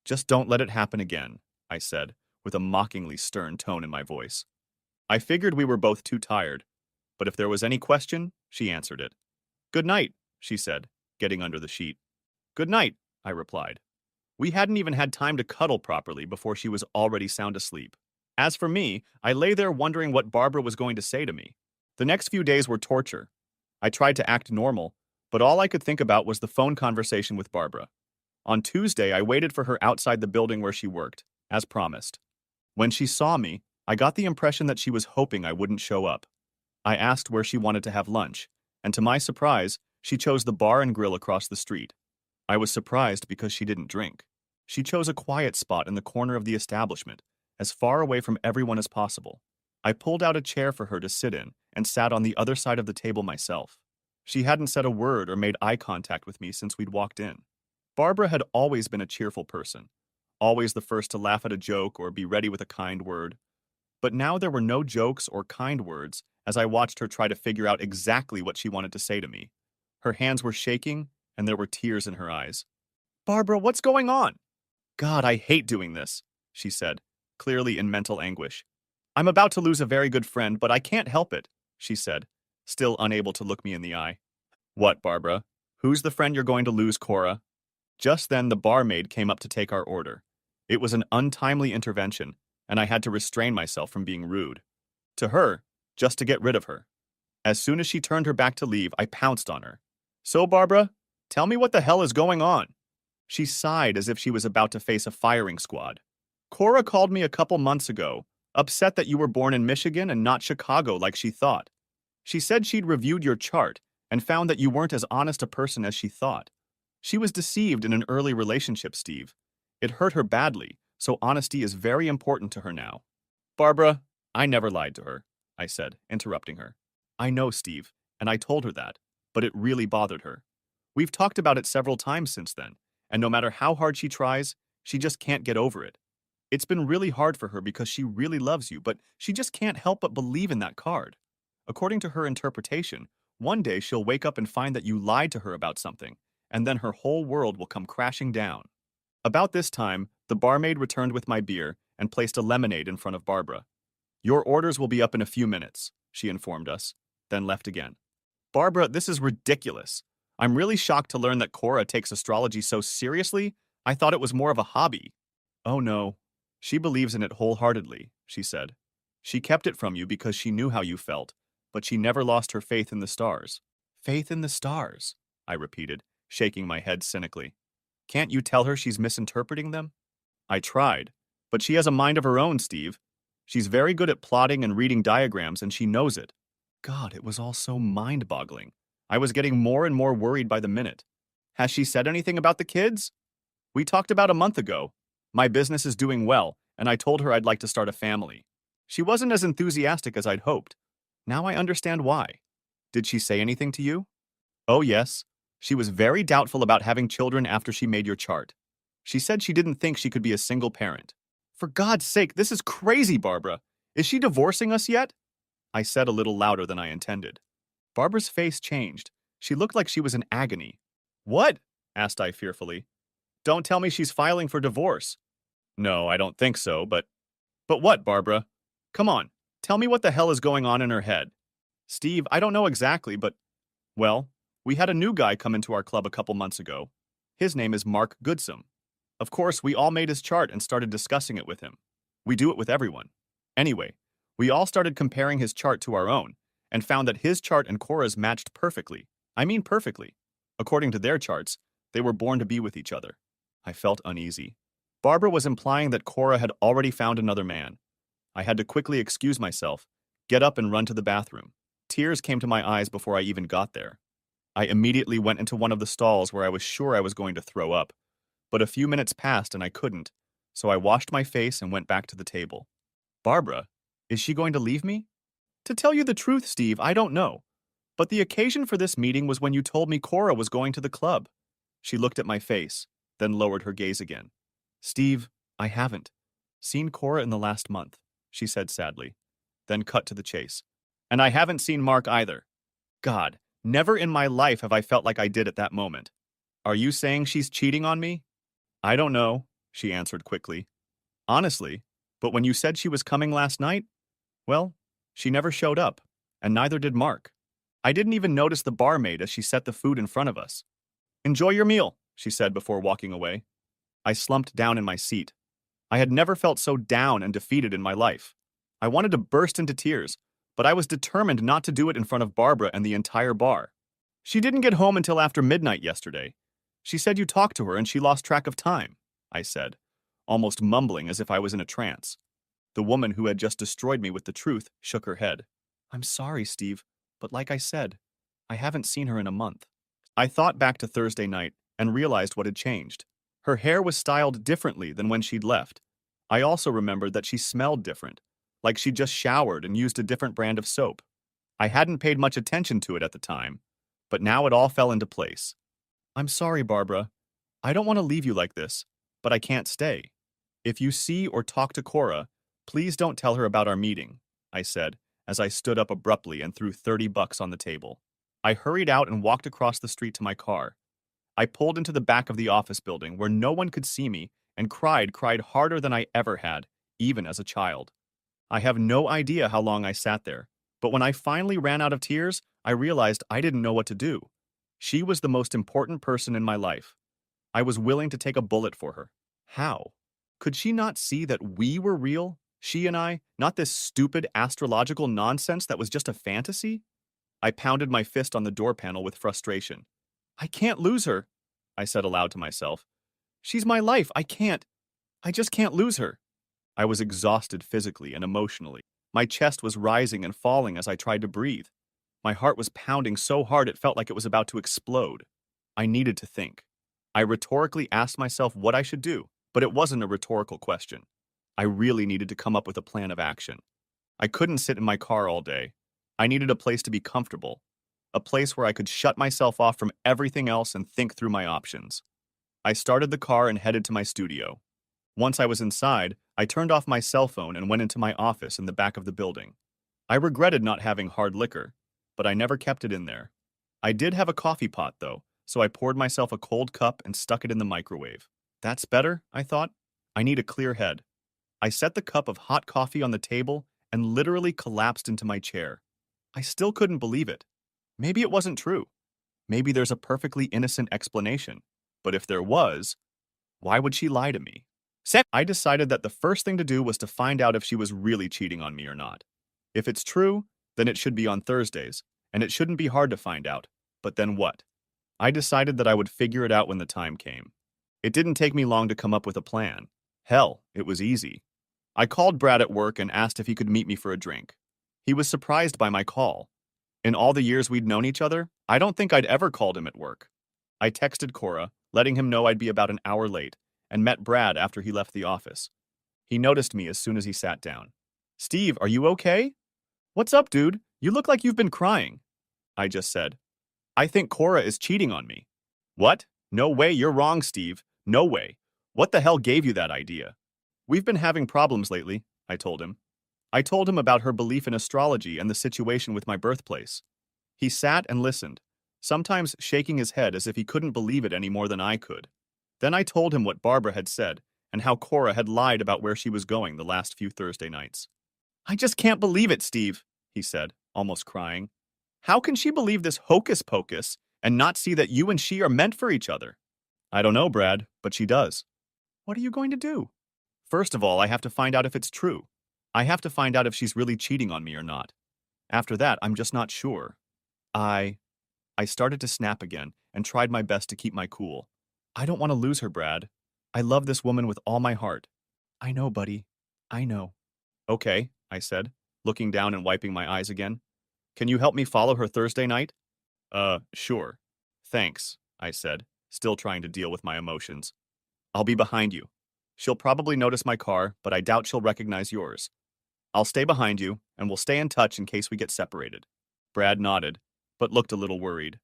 Just don't let it happen again, I said, with a mockingly stern tone in my voice. I figured we were both too tired, but if there was any question, she answered it. Good night, she said, getting under the sheet. Good night, I replied. We hadn't even had time to cuddle properly before she was already sound asleep. As for me, I lay there wondering what Barbara was going to say to me. The next few days were torture. I tried to act normal, but all I could think about was the phone conversation with Barbara. On Tuesday, I waited for her outside the building where she worked, as promised. When she saw me, I got the impression that she was hoping I wouldn't show up. I asked where she wanted to have lunch, and to my surprise, she chose the bar and grill across the street. I was surprised because she didn't drink. She chose a quiet spot in the corner of the establishment, as far away from everyone as possible. I pulled out a chair for her to sit in and sat on the other side of the table myself. She hadn't said a word or made eye contact with me since we'd walked in. Barbara had always been a cheerful person, always the first to laugh at a joke or be ready with a kind word. But now there were no jokes or kind words as I watched her try to figure out exactly what she wanted to say to me. Her hands were shaking, and there were tears in her eyes. Barbara, what's going on? God, I hate doing this, she said, clearly in mental anguish. I'm about to lose a very good friend, but I can't help it, she said, still unable to look me in the eye. What, Barbara? Who's the friend you're going to lose, Cora? Just then the barmaid came up to take our order. It was an untimely intervention, and I had to restrain myself from being rude. To her, just to get rid of her. As soon as she turned her back to leave, I pounced on her. So, Barbara, tell me what the hell is going on? She sighed as if she was about to face a firing squad. Cora called me a couple months ago, upset that you were born in Michigan and not Chicago like she thought. She said she'd reviewed your chart and found that you weren't as honest a person as she thought. She was deceived in an early relationship, Steve. It hurt her badly, so honesty is very important to her now. Barbara, I never lied to her, I said, interrupting her. I know, Steve, and I told her that, but it really bothered her. We've talked about it several times since then, and no matter how hard she tries, she just can't get over it. It's been really hard for her because she really loves you, but she just can't help but believe in that card. According to her interpretation, one day she'll wake up and find that you lied to her about something, and then her whole world will come crashing down. About this time, the barmaid returned with my beer and placed a lemonade in front of Barbara. Your orders will be up in a few minutes, she informed us, then left again. Barbara, this is ridiculous. I'm really shocked to learn that Cora takes astrology so seriously. I thought it was more of a hobby. Oh no. She believes in it wholeheartedly, she said. She kept it from you because she knew how you felt, but she never lost her faith in the stars. Faith in the stars, I repeated, shaking my head cynically. Can't you tell her she's misinterpreting them? I tried, but she has a mind of her own, Steve. She's very good at plotting and reading diagrams, and she knows it. God, it was all so mind-boggling. I was getting more and more worried by the minute. Has she said anything about the kids? We talked about a month ago. My business is doing well, and I told her I'd like to start a family. She wasn't as enthusiastic as I'd hoped. Now I understand why. Did she say anything to you? Oh, yes. She was very doubtful about having children after she made your chart. She said she didn't think she could be a single parent. For God's sake, this is crazy, Barbara. Is she divorcing us yet? I said a little louder than I intended. Barbara's face changed. She looked like she was in agony. What? Asked I fearfully. Don't tell me she's filing for divorce. No, I don't think so, but... But what, Barbara? Come on, tell me what the hell is going on in her head. Steve, I don't know exactly, but... Well, we had a new guy come into our club a couple months ago. His name is Mark Goodsome. Of course, we all made his chart and started discussing it with him. We do it with everyone. Anyway, we all started comparing his chart to our own, and found that his chart and Cora's matched perfectly. I mean perfectly. According to their charts, they were born to be with each other. I felt uneasy. Barbara was implying that Cora had already found another man. I had to quickly excuse myself, get up and run to the bathroom. Tears came to my eyes before I even got there. I immediately went into one of the stalls where I was sure I was going to throw up. But a few minutes passed and I couldn't, so I washed my face and went back to the table. Barbara, is she going to leave me? To tell you the truth, Steve, I don't know. But the occasion for this meeting was when you told me Cora was going to the club. She looked at my face, then lowered her gaze again. Steve, I haven't seen Cora in the last month, she said sadly, then cut to the chase. And I haven't seen Mark either. God, never in my life have I felt like I did at that moment. Are you saying she's cheating on me? I don't know, she answered quickly. Honestly, but when you said she was coming last night, well, she never showed up, and neither did Mark. I didn't even notice the barmaid as she set the food in front of us. Enjoy your meal, she said before walking away. I slumped down in my seat. I had never felt so down and defeated in my life. I wanted to burst into tears, but I was determined not to do it in front of Barbara and the entire bar. She didn't get home until after midnight yesterday. She said you talked to her and she lost track of time, I said, almost mumbling as if I was in a trance. The woman who had just destroyed me with the truth shook her head. I'm sorry, Steve, but like I said, I haven't seen her in a month. I thought back to Thursday night and realized what had changed. Her hair was styled differently than when she'd left. I also remembered that she smelled different, like she'd just showered and used a different brand of soap. I hadn't paid much attention to it at the time, but now it all fell into place. I'm sorry, Barbara. I don't want to leave you like this, but I can't stay. If you see or talk to Cora, please don't tell her about our meeting, I said, as I stood up abruptly and threw $30 on the table. I hurried out and walked across the street to my car. I pulled into the back of the office building where no one could see me and cried harder than I ever had, even as a child. I have no idea how long I sat there, but when I finally ran out of tears, I realized I didn't know what to do. She was the most important person in my life. I was willing to take a bullet for her. How? Could she not see that we were real? She and I, not this stupid astrological nonsense that was just a fantasy? I pounded my fist on the door panel with frustration. I can't lose her, I said aloud to myself. She's my life. I just can't lose her. I was exhausted physically and emotionally. My chest was rising and falling as I tried to breathe. My heart was pounding so hard it felt like it was about to explode. I needed to think. I rhetorically asked myself what I should do, but it wasn't a rhetorical question. I really needed to come up with a plan of action. I couldn't sit in my car all day. I needed a place to be comfortable, a place where I could shut myself off from everything else and think through my options. I started the car and headed to my studio. Once I was inside, I turned off my cell phone and went into my office in the back of the building. I regretted not having hard liquor, but I never kept it in there. I did have a coffee pot, though, so I poured myself a cold cup and stuck it in the microwave. That's better, I thought. I need a clear head. I set the cup of hot coffee on the table and literally collapsed into my chair. I still couldn't believe it. Maybe it wasn't true. Maybe there's a perfectly innocent explanation. But if there was, why would she lie to me? I decided that the first thing to do was to find out if she was really cheating on me or not. If it's true, then it should be on Thursdays, and it shouldn't be hard to find out. But then what? I decided that I would figure it out when the time came. It didn't take me long to come up with a plan. Hell, it was easy. I called Brad at work and asked if he could meet me for a drink. He was surprised by my call. In all the years we'd known each other, I don't think I'd ever called him at work. I texted Cora, letting him know I'd be about an hour late, and met Brad after he left the office. He noticed me as soon as he sat down. Steve, are you okay? What's up, dude? You look like you've been crying. I just said. I think Cora is cheating on me. What? No way, you're wrong, Steve. No way. What the hell gave you that idea? We've been having problems lately, I told him. I told him about her belief in astrology and the situation with my birthplace. He sat and listened, sometimes shaking his head as if he couldn't believe it any more than I could. Then I told him what Barbara had said and how Cora had lied about where she was going the last few Thursday nights. I just can't believe it, Steve, he said, almost crying. How can she believe this hocus pocus and not see that you and she are meant for each other? I don't know, Brad, but she does. What are you going to do? First of all, I have to find out if it's true. I have to find out if she's really cheating on me or not. After that, I'm just not sure. I started to snap again and tried my best to keep my cool. I don't want to lose her, Brad. I love this woman with all my heart. I know, buddy. I know. Okay, I said, looking down and wiping my eyes again. Can you help me follow her Thursday night? Sure. Thanks, I said, still trying to deal with my emotions. I'll be behind you. She'll probably notice my car, but I doubt she'll recognize yours. I'll stay behind you, and we'll stay in touch in case we get separated. Brad nodded, but looked a little worried.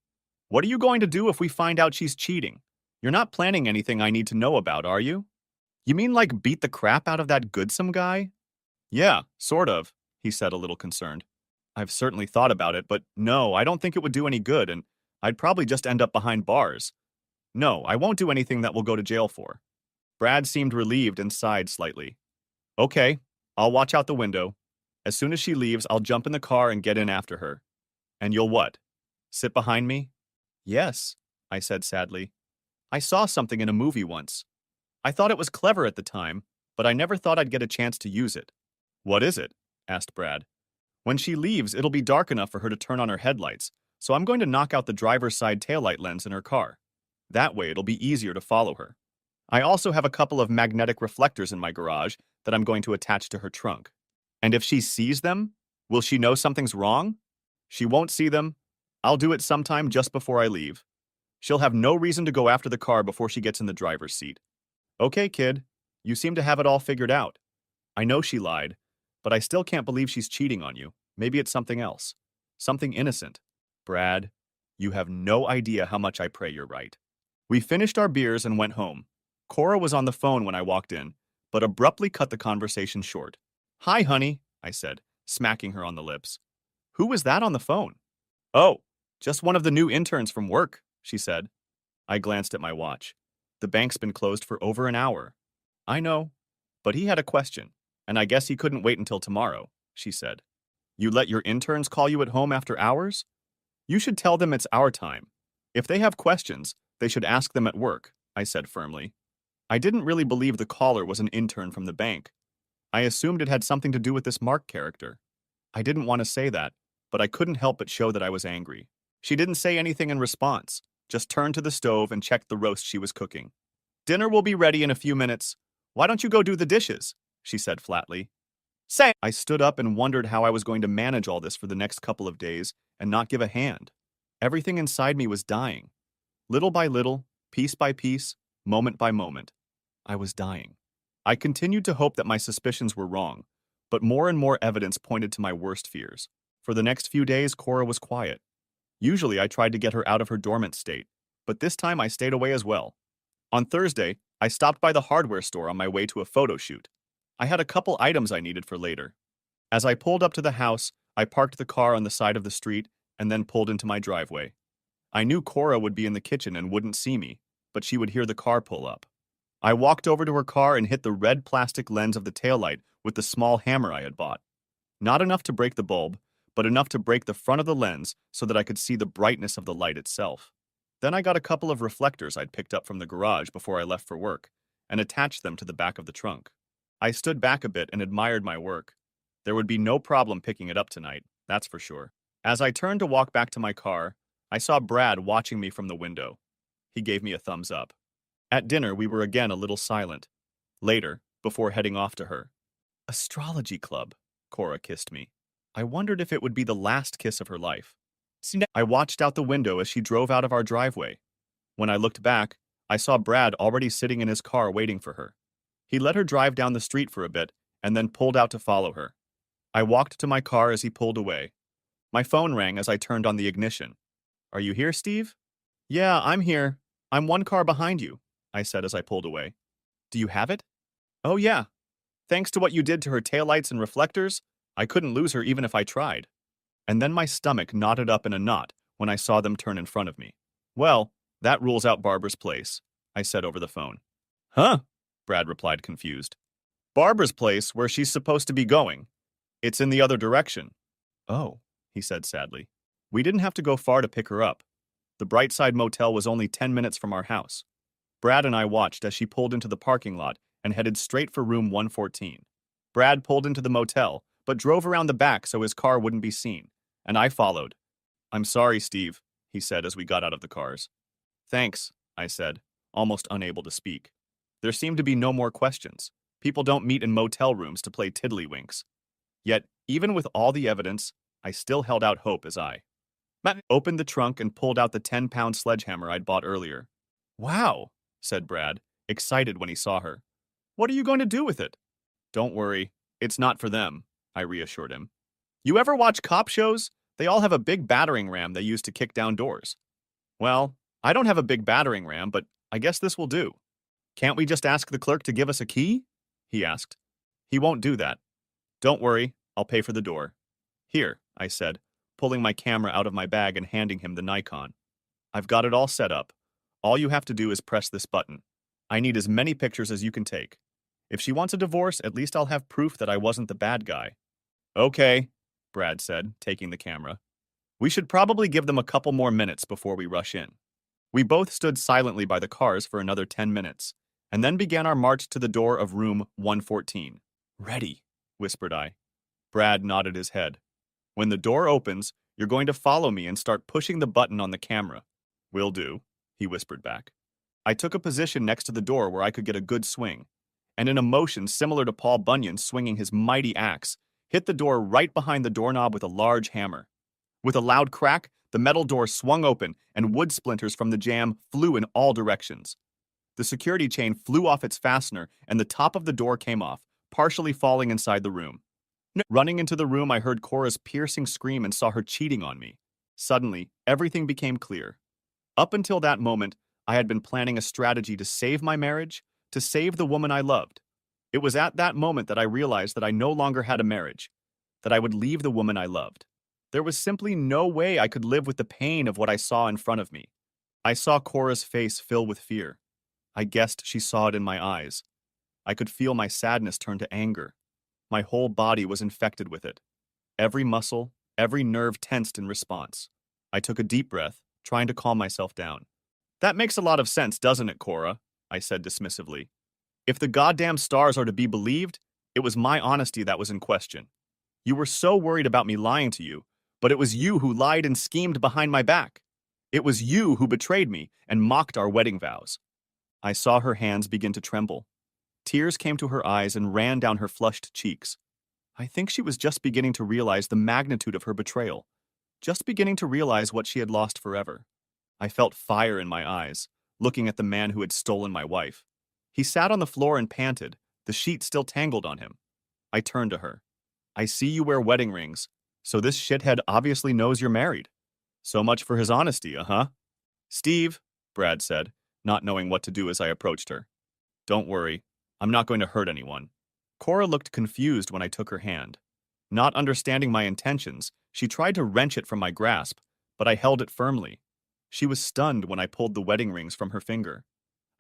What are you going to do if we find out she's cheating? You're not planning anything I need to know about, are you? You mean like beat the crap out of that Goodsome guy? Yeah, sort of, he said, a little concerned. I've certainly thought about it, but no, I don't think it would do any good, and I'd probably just end up behind bars. No, I won't do anything that we'll go to jail for. Brad seemed relieved and sighed slightly. Okay, I'll watch out the window. As soon as she leaves, I'll jump in the car and get in after her. And you'll what? Sit behind me? Yes, I said sadly. I saw something in a movie once. I thought it was clever at the time, but I never thought I'd get a chance to use it. What is it? Asked Brad. When she leaves, it'll be dark enough for her to turn on her headlights, so I'm going to knock out the driver's side taillight lens in her car. That way, it'll be easier to follow her. I also have a couple of magnetic reflectors in my garage that I'm going to attach to her trunk. And if she sees them, will she know something's wrong? She won't see them. I'll do it sometime just before I leave. She'll have no reason to go after the car before she gets in the driver's seat. Okay, kid, you seem to have it all figured out. I know she lied, but I still can't believe she's cheating on you. Maybe it's something else. Something innocent. Brad, you have no idea how much I pray you're right. We finished our beers and went home. Cora was on the phone when I walked in, but abruptly cut the conversation short. Hi, honey, I said, smacking her on the lips. Who was that on the phone? Oh, just one of the new interns from work, she said. I glanced at my watch. The bank's been closed for over an hour. I know, but he had a question, and I guess he couldn't wait until tomorrow, she said. You let your interns call you at home after hours? You should tell them it's our time. If they have questions, they should ask them at work, I said firmly. I didn't really believe the caller was an intern from the bank. I assumed it had something to do with this Mark character. I didn't want to say that, but I couldn't help but show that I was angry. She didn't say anything in response, just turned to the stove and checked the roast she was cooking. Dinner will be ready in a few minutes. Why don't you go do the dishes? She said flatly. Say! I stood up and wondered how I was going to manage all this for the next couple of days and not give a hand. Everything inside me was dying. Little by little, piece by piece, moment by moment, I was dying. I continued to hope that my suspicions were wrong, but more and more evidence pointed to my worst fears. For the next few days, Cora was quiet. Usually I tried to get her out of her dormant state, but this time I stayed away as well. On Thursday, I stopped by the hardware store on my way to a photo shoot. I had a couple items I needed for later. As I pulled up to the house, I parked the car on the side of the street and then pulled into my driveway. I knew Cora would be in the kitchen and wouldn't see me, but she would hear the car pull up. I walked over to her car and hit the red plastic lens of the taillight with the small hammer I had bought. Not enough to break the bulb, but enough to break the front of the lens so that I could see the brightness of the light itself. Then I got a couple of reflectors I'd picked up from the garage before I left for work and attached them to the back of the trunk. I stood back a bit and admired my work. There would be no problem picking it up tonight, that's for sure. As I turned to walk back to my car, I saw Brad watching me from the window. He gave me a thumbs up. At dinner, we were again a little silent. Later, before heading off to her, Astrology Club, Cora kissed me. I wondered if it would be the last kiss of her life. I watched out the window as she drove out of our driveway. When I looked back, I saw Brad already sitting in his car waiting for her. He let her drive down the street for a bit and then pulled out to follow her. I walked to my car as he pulled away. My phone rang as I turned on the ignition. Are you here, Steve? Yeah, I'm here. I'm one car behind you, I said as I pulled away. Do you have it? Oh yeah. Thanks to what you did to her taillights and reflectors, I couldn't lose her even if I tried. And then my stomach knotted up in a knot when I saw them turn in front of me. Well, that rules out Barbara's place, I said over the phone. Huh? Brad replied confused. Barbara's place where she's supposed to be going. It's in the other direction. Oh, he said sadly. We didn't have to go far to pick her up. The Brightside Motel was only 10 minutes from our house. Brad and I watched as she pulled into the parking lot and headed straight for room 114. Brad pulled into the motel, but drove around the back so his car wouldn't be seen, and I followed. I'm sorry, Steve, he said as we got out of the cars. Thanks, I said, almost unable to speak. There seemed to be no more questions. People don't meet in motel rooms to play tiddlywinks. Yet, even with all the evidence, I still held out hope as I opened the trunk and pulled out the 10-pound sledgehammer I'd bought earlier. Wow, said Brad, excited when he saw her. What are you going to do with it? Don't worry, it's not for them, I reassured him. You ever watch cop shows? They all have a big battering ram they use to kick down doors. Well, I don't have a big battering ram, but I guess this will do. Can't we just ask the clerk to give us a key? He asked. He won't do that. Don't worry, I'll pay for the door. Here, I said, pulling my camera out of my bag and handing him the Nikon. I've got it all set up. All you have to do is press this button. I need as many pictures as you can take. If she wants a divorce, at least I'll have proof that I wasn't the bad guy. Okay, Brad said, taking the camera. We should probably give them a couple more minutes before we rush in. We both stood silently by the cars for another 10 minutes, and then began our march to the door of room 114. Ready, whispered I. Brad nodded his head. When the door opens, you're going to follow me and start pushing the button on the camera. Will do, he whispered back. I took a position next to the door where I could get a good swing, and in a motion similar to Paul Bunyan swinging his mighty axe, hit the door right behind the doorknob with a large hammer. With a loud crack, the metal door swung open, and wood splinters from the jam flew in all directions. The security chain flew off its fastener, and the top of the door came off, partially falling inside the room. Running into the room, I heard Cora's piercing scream and saw her cheating on me. Suddenly, everything became clear. Up until that moment, I had been planning a strategy to save my marriage, to save the woman I loved. It was at that moment that I realized that I no longer had a marriage, that I would leave the woman I loved. There was simply no way I could live with the pain of what I saw in front of me. I saw Cora's face fill with fear. I guessed she saw it in my eyes. I could feel my sadness turn to anger. My whole body was infected with it. Every muscle, every nerve tensed in response. I took a deep breath, trying to calm myself down. That makes a lot of sense, doesn't it, Cora? I said dismissively. If the goddamn stars are to be believed, it was my honesty that was in question. You were so worried about me lying to you, but it was you who lied and schemed behind my back. It was you who betrayed me and mocked our wedding vows. I saw her hands begin to tremble. Tears came to her eyes and ran down her flushed cheeks. I think she was just beginning to realize the magnitude of her betrayal, just beginning to realize what she had lost forever. I felt fire in my eyes, looking at the man who had stolen my wife. He sat on the floor and panted, the sheet still tangled on him. I turned to her. I see you wear wedding rings, so this shithead obviously knows you're married. So much for his honesty, uh-huh? Steve, Brad said, not knowing what to do as I approached her. Don't worry, I'm not going to hurt anyone. Cora looked confused when I took her hand. Not understanding my intentions, she tried to wrench it from my grasp, but I held it firmly. She was stunned when I pulled the wedding rings from her finger.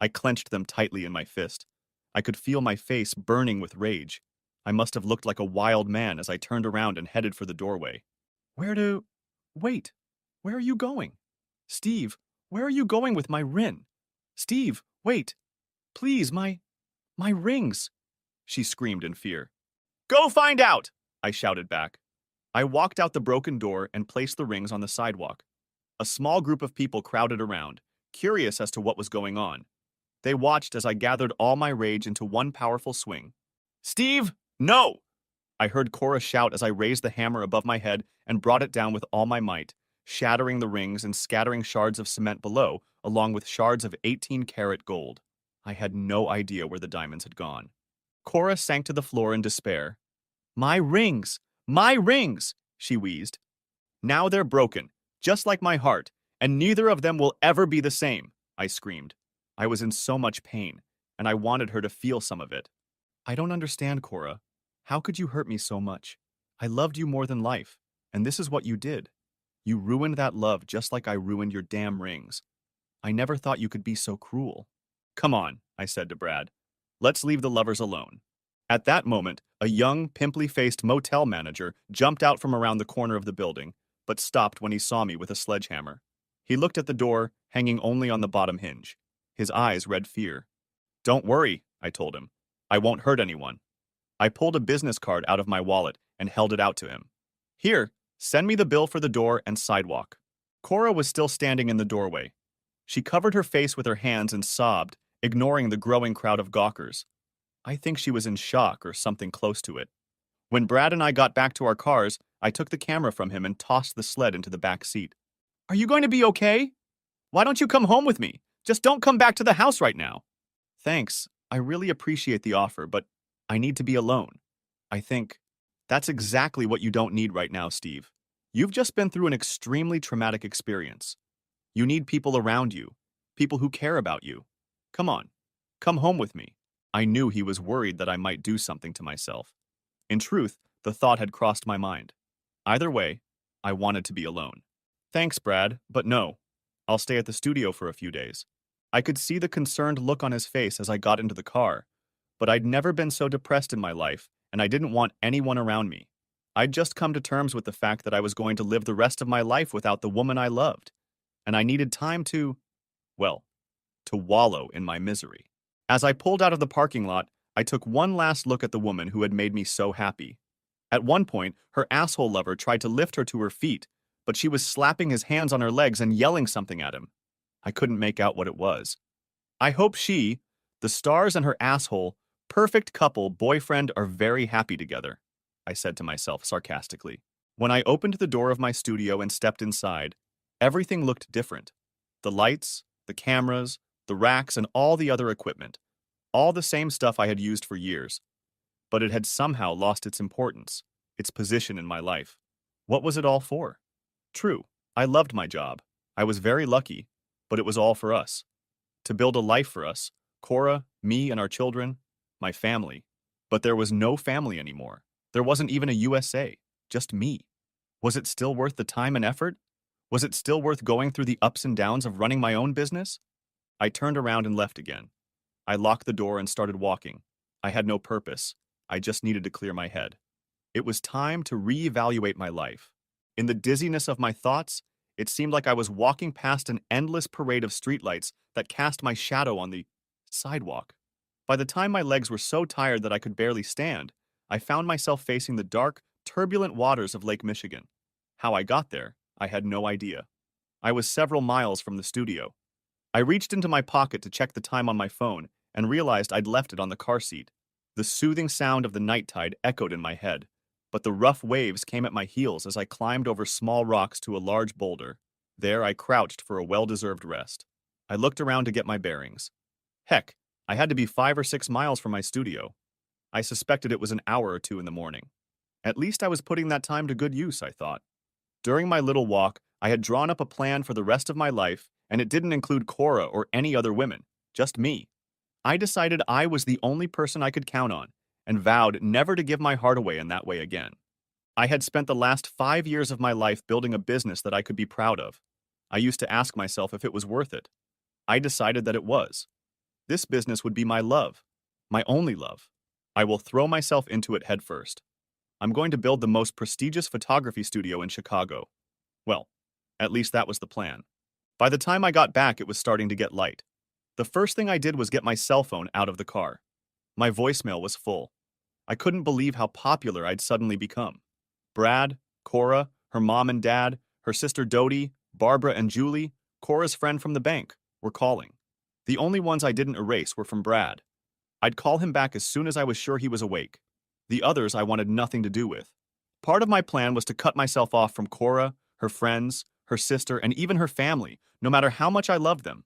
I clenched them tightly in my fist. I could feel my face burning with rage. I must have looked like a wild man as I turned around and headed for the doorway. Wait, where are you going? Steve, where are you going with my ring? Steve, wait, please, my rings, she screamed in fear. Go find out, I shouted back. I walked out the broken door and placed the rings on the sidewalk. A small group of people crowded around, curious as to what was going on. They watched as I gathered all my rage into one powerful swing. Steve, no! I heard Cora shout as I raised the hammer above my head and brought it down with all my might, shattering the rings and scattering shards of cement below, along with shards of 18-karat gold. I had no idea where the diamonds had gone. Cora sank to the floor in despair. My rings! My rings! She wheezed. Now they're broken, just like my heart, and neither of them will ever be the same, I screamed. I was in so much pain, and I wanted her to feel some of it. I don't understand, Cora. How could you hurt me so much? I loved you more than life, and this is what you did. You ruined that love just like I ruined your damn rings. I never thought you could be so cruel. Come on, I said to Brad. Let's leave the lovers alone. At that moment, a young, pimply-faced motel manager jumped out from around the corner of the building, but stopped when he saw me with a sledgehammer. He looked at the door, hanging only on the bottom hinge. His eyes read fear. Don't worry, I told him. I won't hurt anyone. I pulled a business card out of my wallet and held it out to him. Here, send me the bill for the door and sidewalk. Cora was still standing in the doorway. She covered her face with her hands and sobbed, ignoring the growing crowd of gawkers. I think she was in shock or something close to it. When Brad and I got back to our cars, I took the camera from him and tossed the sled into the back seat. Are you going to be okay? Why don't you come home with me? Just don't come back to the house right now. Thanks. I really appreciate the offer, but I need to be alone. I think that's exactly what you don't need right now, Steve. You've just been through an extremely traumatic experience. You need people around you, people who care about you. Come on, come home with me. I knew he was worried that I might do something to myself. In truth, the thought had crossed my mind. Either way, I wanted to be alone. Thanks, Brad, but no. I'll stay at the studio for a few days. I could see the concerned look on his face as I got into the car, but I'd never been so depressed in my life, and I didn't want anyone around me. I'd just come to terms with the fact that I was going to live the rest of my life without the woman I loved, and I needed time to, well, to wallow in my misery. As I pulled out of the parking lot, I took one last look at the woman who had made me so happy. At one point, her asshole lover tried to lift her to her feet, but she was slapping his hands on her legs and yelling something at him. I couldn't make out what it was. I hope she, the stars and her asshole, perfect couple, boyfriend are very happy together, I said to myself sarcastically. When I opened the door of my studio and stepped inside, everything looked different. The lights, the cameras, the racks, and all the other equipment. All the same stuff I had used for years. But it had somehow lost its importance, its position in my life. What was it all for? True, I loved my job. I was very lucky, but it was all for us. To build a life for us, Cora, me, and our children, my family. But there was no family anymore. There wasn't even a USA, just me. Was it still worth the time and effort? Was it still worth going through the ups and downs of running my own business? I turned around and left again. I locked the door and started walking. I had no purpose. I just needed to clear my head. It was time to reevaluate my life. In the dizziness of my thoughts, it seemed like I was walking past an endless parade of streetlights that cast my shadow on the sidewalk. By the time my legs were so tired that I could barely stand, I found myself facing the dark, turbulent waters of Lake Michigan. How I got there, I had no idea. I was several miles from the studio. I reached into my pocket to check the time on my phone and realized I'd left it on the car seat. The soothing sound of the night tide echoed in my head, but the rough waves came at my heels as I climbed over small rocks to a large boulder. There I crouched for a well-deserved rest. I looked around to get my bearings. Heck, I had to be 5 or 6 miles from my studio. I suspected it was an hour or two in the morning. At least I was putting that time to good use, I thought. During my little walk, I had drawn up a plan for the rest of my life, and it didn't include Cora or any other women, just me. I decided I was the only person I could count on, and vowed never to give my heart away in that way again. I had spent the last 5 years of my life building a business that I could be proud of. I used to ask myself if it was worth it. I decided that it was. This business would be my love, my only love. I will throw myself into it headfirst. I'm going to build the most prestigious photography studio in Chicago. Well, at least that was the plan. By the time I got back, it was starting to get light. The first thing I did was get my cell phone out of the car. My voicemail was full. I couldn't believe how popular I'd suddenly become. Brad, Cora, her mom and dad, her sister Dodie, Barbara and Julie, Cora's friend from the bank, were calling. The only ones I didn't erase were from Brad. I'd call him back as soon as I was sure he was awake. The others I wanted nothing to do with. Part of my plan was to cut myself off from Cora, her friends, her sister, and even her family, no matter how much I loved them.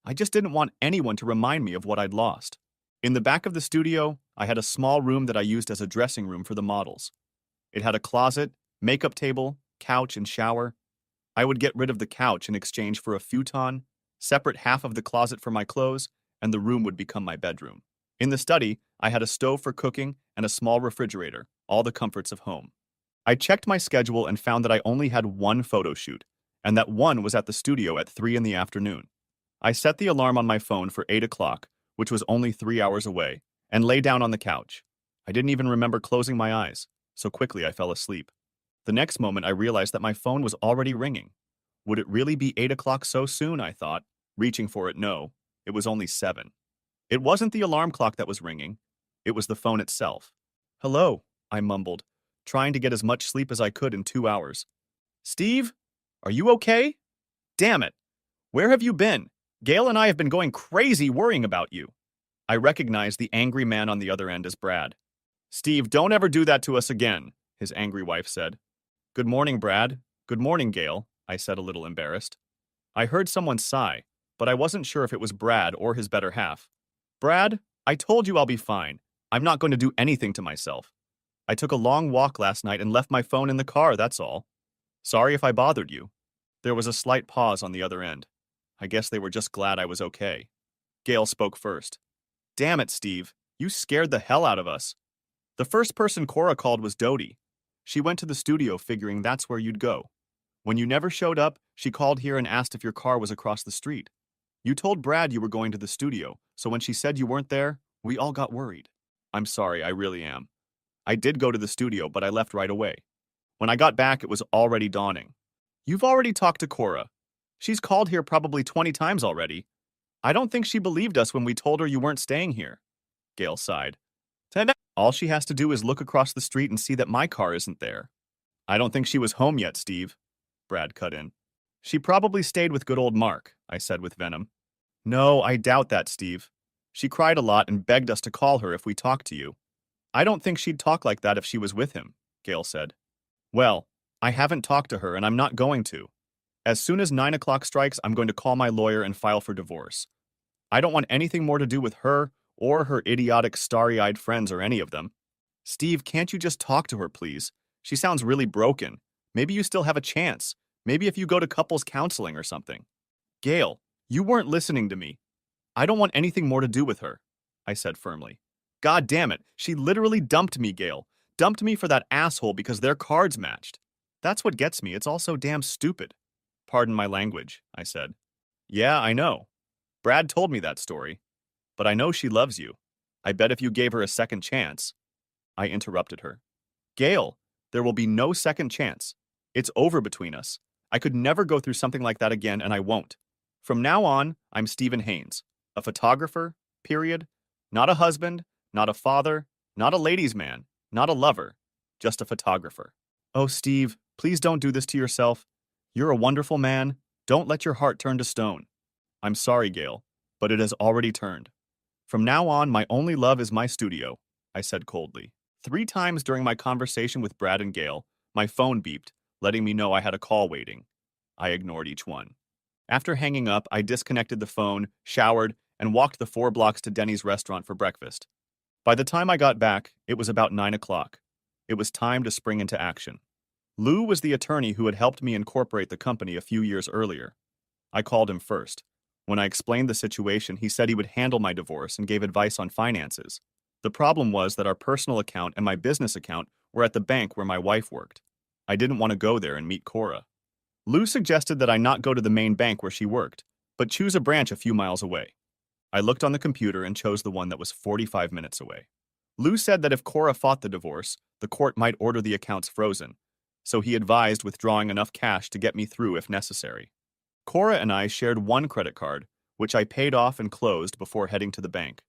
I just didn't want anyone to remind me of what I'd lost. In the back of the studio, I had a small room that I used as a dressing room for the models. It had a closet, makeup table, couch, and shower. I would get rid of the couch in exchange for a futon, separate half of the closet for my clothes, and the room would become my bedroom. In the study, I had a stove for cooking and a small refrigerator, all the comforts of home. I checked my schedule and found that I only had one photo shoot, and that one was at the studio at 3 in the afternoon. I set the alarm on my phone for 8 o'clock, which was only 3 hours away, and lay down on the couch. I didn't even remember closing my eyes, so quickly I fell asleep. The next moment I realized that my phone was already ringing. Would it really be 8 o'clock so soon, I thought. Reaching for it, no. It was only 7. It wasn't the alarm clock that was ringing. It was the phone itself. "Hello," I mumbled, trying to get as much sleep as I could in 2 hours. "Steve? Are you okay? Damn it. Where have you been? Gail and I have been going crazy worrying about you." I recognized the angry man on the other end as Brad. "Steve, don't ever do that to us again," his angry wife said. "Good morning, Brad. Good morning, Gail," I said, a little embarrassed. I heard someone sigh, but I wasn't sure if it was Brad or his better half. "Brad, I told you I'll be fine. I'm not going to do anything to myself. I took a long walk last night and left my phone in the car, that's all. Sorry if I bothered you." There was a slight pause on the other end. I guess they were just glad I was okay. Gail spoke first. "Damn it, Steve. You scared the hell out of us. The first person Cora called was Dodie. She went to the studio figuring that's where you'd go. When you never showed up, she called here and asked if your car was across the street. You told Brad you were going to the studio, so when she said you weren't there, we all got worried. I'm sorry, I really am. I did go to the studio, but I left right away. When I got back, it was already dawning. You've already talked to Cora. She's called here probably 20 times already. I don't think she believed us when we told her you weren't staying here. Gail sighed. All she has to do is look across the street and see that my car isn't there. I don't think she was home yet, Steve. Brad cut in. She probably stayed with good old Mark, I said with venom. No, I doubt that, Steve. She cried a lot and begged us to call her if we talked to you. I don't think she'd talk like that if she was with him, Gail said. Well, I haven't talked to her and I'm not going to. As soon as 9 o'clock strikes, I'm going to call my lawyer and file for divorce. I don't want anything more to do with her or her idiotic starry-eyed friends or any of them. Steve, can't you just talk to her, please? She sounds really broken. Maybe you still have a chance. Maybe if you go to couples counseling or something. Gail, you weren't listening to me. I don't want anything more to do with her, I said firmly. God damn it, she literally dumped me, Gail. Dumped me for that asshole because their cards matched. That's what gets me, it's all so damn stupid. Pardon my language, I said. Yeah, I know. Brad told me that story. But I know she loves you. I bet if you gave her a second chance. I interrupted her. Gail, there will be no second chance. It's over between us. I could never go through something like that again, and I won't. From now on, I'm Stephen Haynes, a photographer, period. Not a husband, not a father, not a ladies' man, not a lover, just a photographer. Oh, Steve, please don't do this to yourself. You're a wonderful man. Don't let your heart turn to stone. I'm sorry, Gail, but it has already turned. From now on, my only love is my studio, I said coldly. 3 times during my conversation with Brad and Gail, my phone beeped, letting me know I had a call waiting. I ignored each one. After hanging up, I disconnected the phone, showered, and walked the 4 blocks to Denny's restaurant for breakfast. By the time I got back, it was about 9 o'clock. It was time to spring into action. Lou was the attorney who had helped me incorporate the company a few years earlier. I called him first. When I explained the situation, he said he would handle my divorce and gave advice on finances. The problem was that our personal account and my business account were at the bank where my wife worked. I didn't want to go there and meet Cora. Lou suggested that I not go to the main bank where she worked, but choose a branch a few miles away. I looked on the computer and chose the one that was 45 minutes away. Lou said that if Cora fought the divorce, the court might order the accounts frozen, so he advised withdrawing enough cash to get me through if necessary. Cora and I shared one credit card, which I paid off and closed before heading to the bank.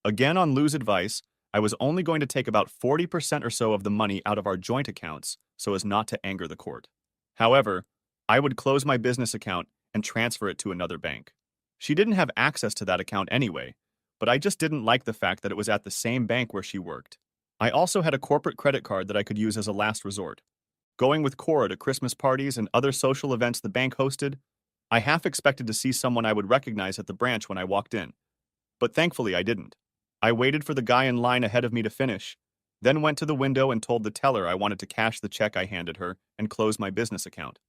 Again, on Lou's advice, I was only going to take about 40% or so of the money out of our joint accounts so as not to anger the court. However, I would close my business account and transfer it to another bank. She didn't have access to that account anyway, but I just didn't like the fact that it was at the same bank where she worked. I also had a corporate credit card that I could use as a last resort. Going with Cora to Christmas parties and other social events the bank hosted, I half expected to see someone I would recognize at the branch when I walked in. But thankfully I didn't. I waited for the guy in line ahead of me to finish, then went to the window and told the teller I wanted to cash the check I handed her and close my business account.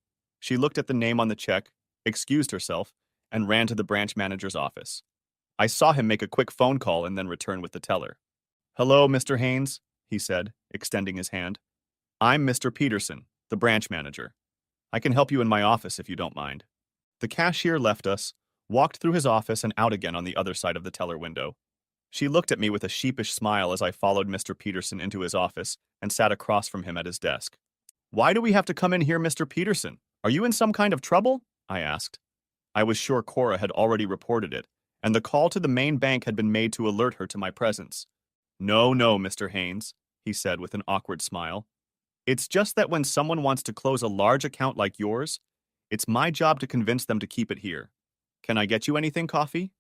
She looked at the name on the check, excused herself, and ran to the branch manager's office. I saw him make a quick phone call and then return with the teller. Hello, Mr. Haynes, he said, extending his hand. I'm Mr. Peterson, the branch manager. I can help you in my office if you don't mind. The cashier left us, walked through his office and out again on the other side of the teller window. She looked at me with a sheepish smile as I followed Mr. Peterson into his office and sat across from him at his desk. Why do we have to come in here, Mr. Peterson? Are you in some kind of trouble? I asked. I was sure Cora had already reported it, and the call to the main bank had been made to alert her to my presence. No, Mr. Haynes, he said with an awkward smile. It's just that when someone wants to close a large account like yours, it's my job to convince them to keep it here. Can I get you anything, coffee?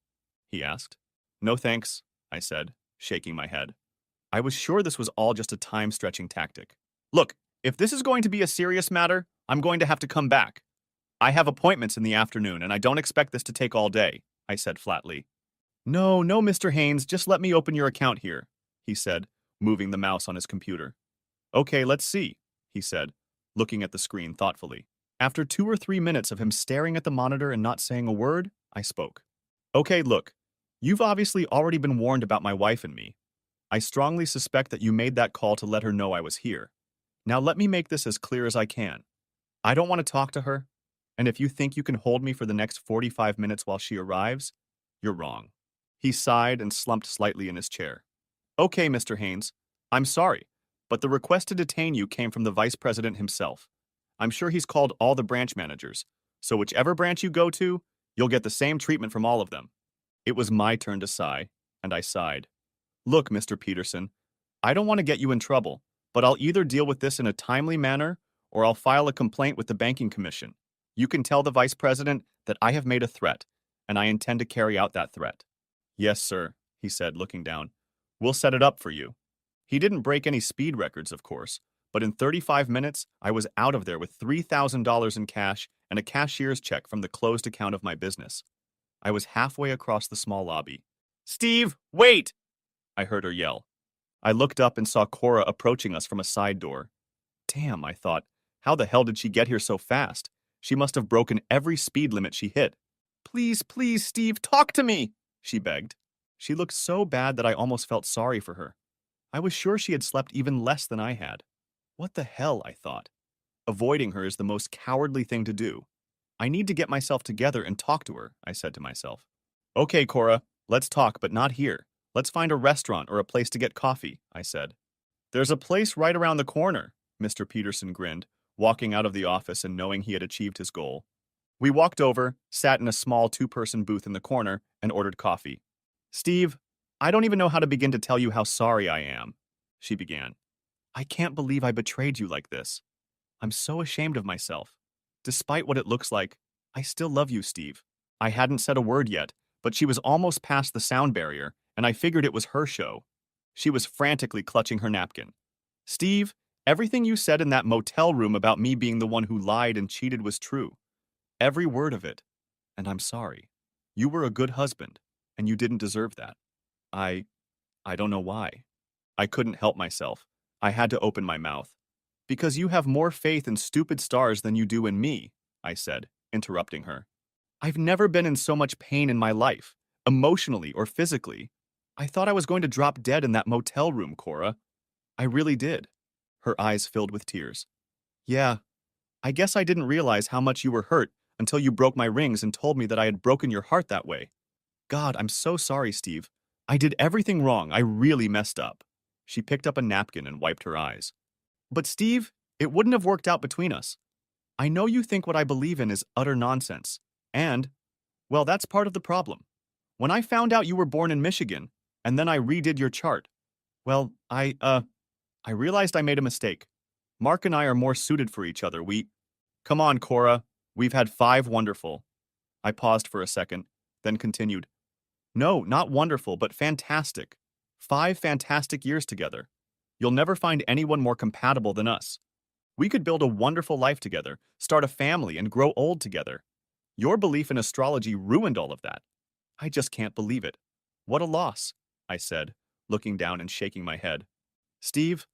He asked. No thanks, I said, shaking my head. I was sure this was all just a time-stretching tactic. Look, if this is going to be a serious matter, I'm going to have to come back. I have appointments in the afternoon, and I don't expect this to take all day, I said flatly. No, Mr. Haynes, just let me open your account here, he said, moving the mouse on his computer. Okay, let's see, he said, looking at the screen thoughtfully. After 2 or 3 minutes of him staring at the monitor and not saying a word, I spoke. Okay, look, you've obviously already been warned about my wife and me. I strongly suspect that you made that call to let her know I was here. Now let me make this as clear as I can. I don't want to talk to her, And if you think you can hold me for the next 45 minutes while she arrives, you're wrong. He sighed and slumped slightly in his chair. Okay, Mr. Haynes, I'm sorry, but the request to detain you came from the vice president himself. I'm sure he's called all the branch managers, so whichever branch you go to, you'll get the same treatment from all of them. It was my turn to sigh, and I sighed. Look, Mr. Peterson, I don't want to get you in trouble, but I'll either deal with this in a timely manner or I'll file a complaint with the Banking Commission. You can tell the Vice President that I have made a threat, and I intend to carry out that threat. Yes, sir, he said, looking down. We'll set it up for you. He didn't break any speed records, of course, but in 35 minutes, I was out of there with $3,000 in cash and a cashier's check from the closed account of my business. I was halfway across the small lobby. Steve, wait! I heard her yell. I looked up and saw Cora approaching us from a side door. Damn, I thought, how the hell did she get here so fast? She must have broken every speed limit she hit. Please, please, Steve, talk to me, she begged. She looked so bad that I almost felt sorry for her. I was sure she had slept even less than I had. What the hell, I thought. Avoiding her is the most cowardly thing to do. I need to get myself together and talk to her, I said to myself. Okay, Cora, let's talk, but not here. Let's find a restaurant or a place to get coffee, I said. There's a place right around the corner, Mr. Peterson grinned, walking out of the office and knowing he had achieved his goal. We walked over, sat in a small two-person booth in the corner, and ordered coffee. Steve, I don't even know how to begin to tell you how sorry I am, she began. I can't believe I betrayed you like this. I'm so ashamed of myself. Despite what it looks like, I still love you, Steve. I hadn't said a word yet, but she was almost past the sound barrier, and I figured it was her show. She was frantically clutching her napkin. Steve, everything you said in that motel room about me being the one who lied and cheated was true. Every word of it. And I'm sorry. You were a good husband, and you didn't deserve that. I don't know why. I couldn't help myself. I had to open my mouth. Because you have more faith in stupid stars than you do in me, I said, interrupting her. I've never been in so much pain in my life, emotionally or physically. I thought I was going to drop dead in that motel room, Cora. I really did. Her eyes filled with tears. Yeah, I guess I didn't realize how much you were hurt until you broke my rings and told me that I had broken your heart that way. God, I'm so sorry, Steve. I did everything wrong. I really messed up. She picked up a napkin and wiped her eyes. But Steve, it wouldn't have worked out between us. I know you think what I believe in is utter nonsense. And, well, that's part of the problem. When I found out you were born in Michigan, and then I redid your chart, well, I realized I made a mistake. Mark and I are more suited for each other. Come on, Cora. We've had 5 wonderful. I paused for a second, then continued. No, not wonderful, but fantastic. 5 fantastic years together. You'll never find anyone more compatible than us. We could build a wonderful life together, start a family, and grow old together. Your belief in astrology ruined all of that. I just can't believe it. What a loss, I said, looking down and shaking my head. Steve,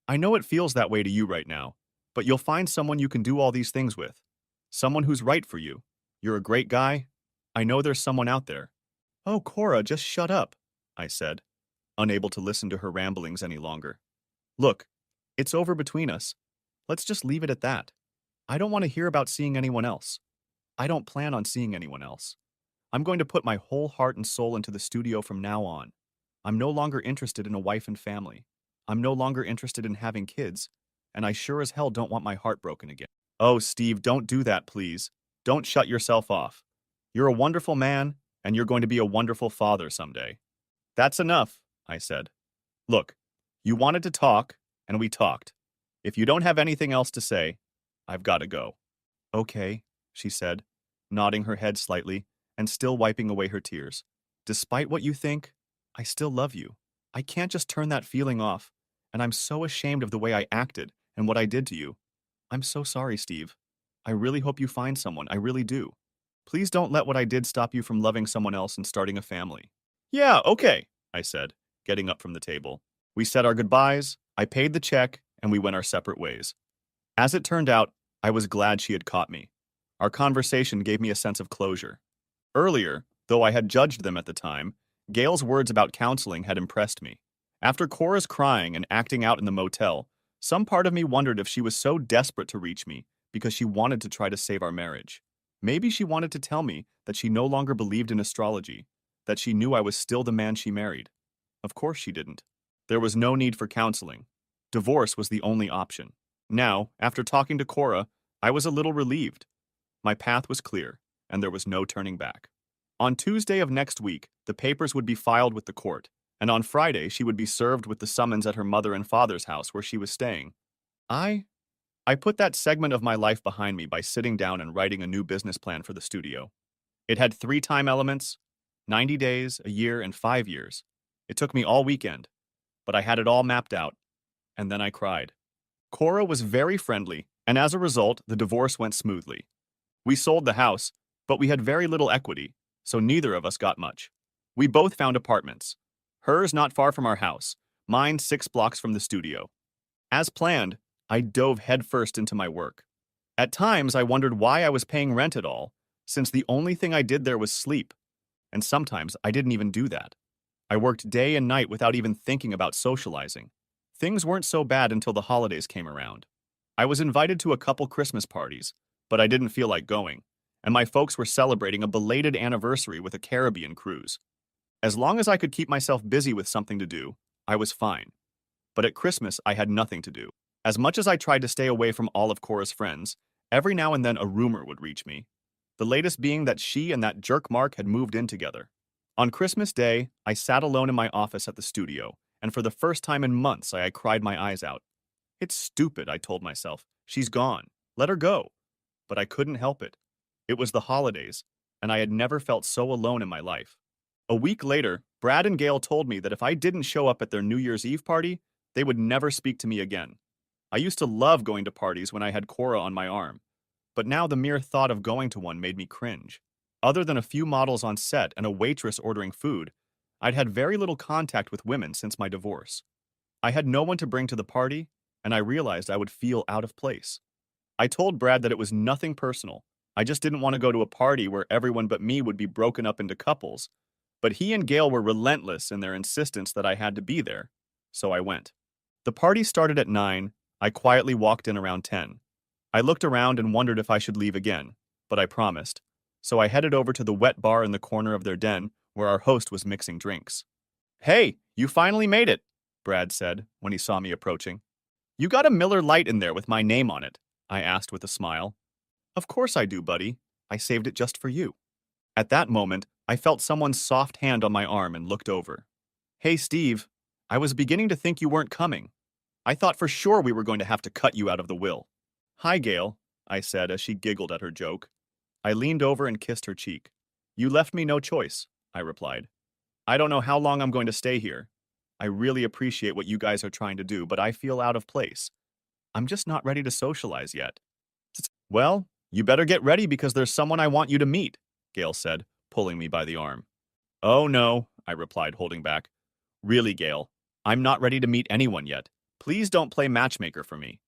I know it feels that way to you right now, but you'll find someone you can do all these things with. Someone who's right for you. You're a great guy. I know there's someone out there. Oh, Cora, just shut up, I said, unable to listen to her ramblings any longer. Look, it's over between us. Let's just leave it at that. I don't want to hear about seeing anyone else. I don't plan on seeing anyone else. I'm going to put my whole heart and soul into the studio from now on. I'm no longer interested in a wife and family. I'm no longer interested in having kids, and I sure as hell don't want my heart broken again. Oh, Steve, don't do that, please. Don't shut yourself off. You're a wonderful man, and you're going to be a wonderful father someday. That's enough, I said. Look, you wanted to talk, and we talked. If you don't have anything else to say, I've got to go. Okay, she said, nodding her head slightly and still wiping away her tears. Despite what you think, I still love you. I can't just turn that feeling off, and I'm so ashamed of the way I acted and what I did to you. I'm so sorry, Steve. I really hope you find someone, I really do. Please don't let what I did stop you from loving someone else and starting a family. Yeah, okay, I said, getting up from the table. We said our goodbyes, I paid the check, and we went our separate ways. As it turned out, I was glad she had caught me. Our conversation gave me a sense of closure. Earlier, though I had judged them at the time, Gail's words about counseling had impressed me. After Cora's crying and acting out in the motel, some part of me wondered if she was so desperate to reach me because she wanted to try to save our marriage. Maybe she wanted to tell me that she no longer believed in astrology, that she knew I was still the man she married. Of course she didn't. There was no need for counseling. Divorce was the only option. Now, after talking to Cora, I was a little relieved. My path was clear, and there was no turning back. On Tuesday of next week, the papers would be filed with the court, and on Friday she would be served with the summons at her mother and father's house where she was staying. I I put that segment of my life behind me by sitting down and writing a new business plan for the studio. It had 3 time elements: 90 days, a year, and 5 years. It took me all weekend, but I had it all mapped out, and then I cried. Cora was very friendly, and as a result, the divorce went smoothly. We sold the house, but we had very little equity, so neither of us got much. We both found apartments. Hers not far from our house, mine 6 blocks from the studio. As planned, I dove headfirst into my work. At times, I wondered why I was paying rent at all, since the only thing I did there was sleep, and sometimes I didn't even do that. I worked day and night without even thinking about socializing. Things weren't so bad until the holidays came around. I was invited to a couple Christmas parties, but I didn't feel like going, and my folks were celebrating a belated anniversary with a Caribbean cruise. As long as I could keep myself busy with something to do, I was fine. But at Christmas, I had nothing to do. As much as I tried to stay away from all of Cora's friends, every now and then a rumor would reach me. The latest being that she and that jerk Mark had moved in together. On Christmas Day, I sat alone in my office at the studio, and for the first time in months, I cried my eyes out. It's stupid, I told myself. She's gone. Let her go. But I couldn't help it. It was the holidays, and I had never felt so alone in my life. A week later, Brad and Gail told me that if I didn't show up at their New Year's Eve party, they would never speak to me again. I used to love going to parties when I had Cora on my arm, but now the mere thought of going to one made me cringe. Other than a few models on set and a waitress ordering food, I'd had very little contact with women since my divorce. I had no one to bring to the party, and I realized I would feel out of place. I told Brad that it was nothing personal. I just didn't want to go to a party where everyone but me would be broken up into couples, but he and Gail were relentless in their insistence that I had to be there, so I went. The party started at 9. I quietly walked in around 10. I looked around and wondered if I should leave again, but I promised. So I headed over to the wet bar in the corner of their den where our host was mixing drinks. "Hey, you finally made it," Brad said when he saw me approaching. "You got a Miller Lite in there with my name on it?" I asked with a smile. "Of course I do, buddy. I saved it just for you." At that moment, I felt someone's soft hand on my arm and looked over. "Hey, Steve, I was beginning to think you weren't coming. I thought for sure we were going to have to cut you out of the will." "Hi, Gail," I said as she giggled at her joke. I leaned over and kissed her cheek. "You left me no choice," I replied. "I don't know how long I'm going to stay here. I really appreciate what you guys are trying to do, but I feel out of place. I'm just not ready to socialize yet." "Well, you better get ready because there's someone I want you to meet," Gail said, pulling me by the arm. "Oh no," I replied, holding back. "Really, Gail, I'm not ready to meet anyone yet. Please don't play matchmaker for me.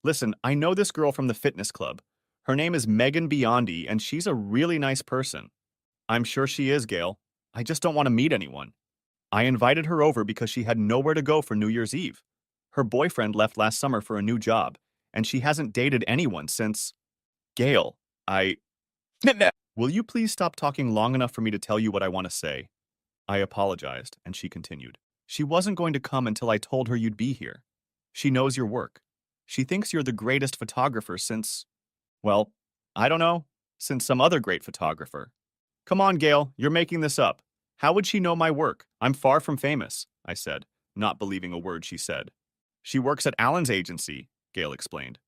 Listen, I know this girl from the fitness club. Her name is Megan Biondi, and she's a really nice person." "I'm sure she is, Gail. I just don't want to meet anyone." I invited her over because she had nowhere to go for New Year's Eve. Her boyfriend left last summer for a new job, and she hasn't dated anyone since... Gail, I... Will you please stop talking long enough for me to tell you what I want to say? I apologized, and she continued. She wasn't going to come until I told her you'd be here. She knows your work. She thinks you're the greatest photographer since... Well, I don't know, since some other great photographer. Come on, Gail, you're making this up. How would she know my work? I'm far from famous, I said, not believing a word she said. She works at Alan's agency, Gail explained.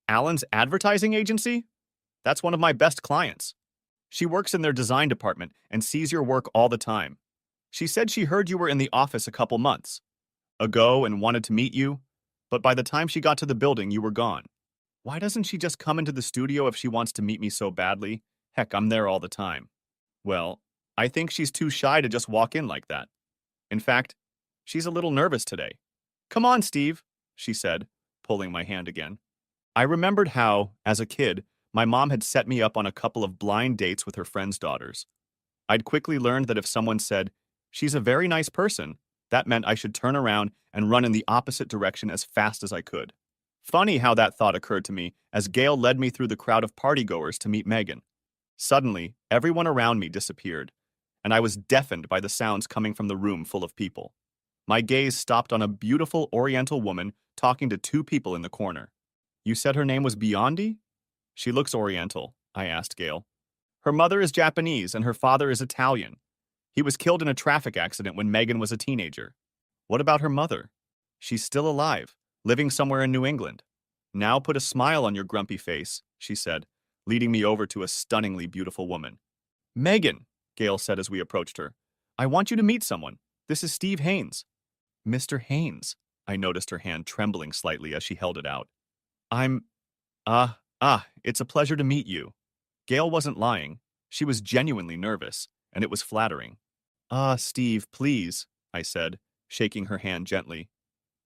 Alan's advertising agency? That's one of my best clients. She works in their design department and sees your work all the time. She said she heard you were in the office a couple months ago and wanted to meet you, but by the time she got to the building, you were gone. Why doesn't she just come into the studio if she wants to meet me so badly? Heck, I'm there all the time. Well, I think she's too shy to just walk in like that. In fact, she's a little nervous today. Come on, Steve, she said, pulling my hand again. I remembered how, as a kid, my mom had set me up on a couple of blind dates with her friends' daughters. I'd quickly learned that if someone said, "She's a very nice person," that meant I should turn around and run in the opposite direction as fast as I could. Funny how that thought occurred to me as Gail led me through the crowd of partygoers to meet Megan. Suddenly, everyone around me disappeared, and I was deafened by the sounds coming from the room full of people. My gaze stopped on a beautiful Oriental woman talking to two people in the corner. You said her name was Biondi? She looks Oriental, I asked Gail. Her mother is Japanese and her father is Italian. He was killed in a traffic accident when Megan was a teenager. What about her mother? She's still alive, living somewhere in New England. Now put a smile on your grumpy face, she said, leading me over to a stunningly beautiful woman. Megan, Gail said as we approached her, I want you to meet someone. This is Steve Haynes. Mr. Haynes, I noticed her hand trembling slightly as she held it out. It's a pleasure to meet you. Gail wasn't lying. She was genuinely nervous, and it was flattering. Steve, please, I said, shaking her hand gently.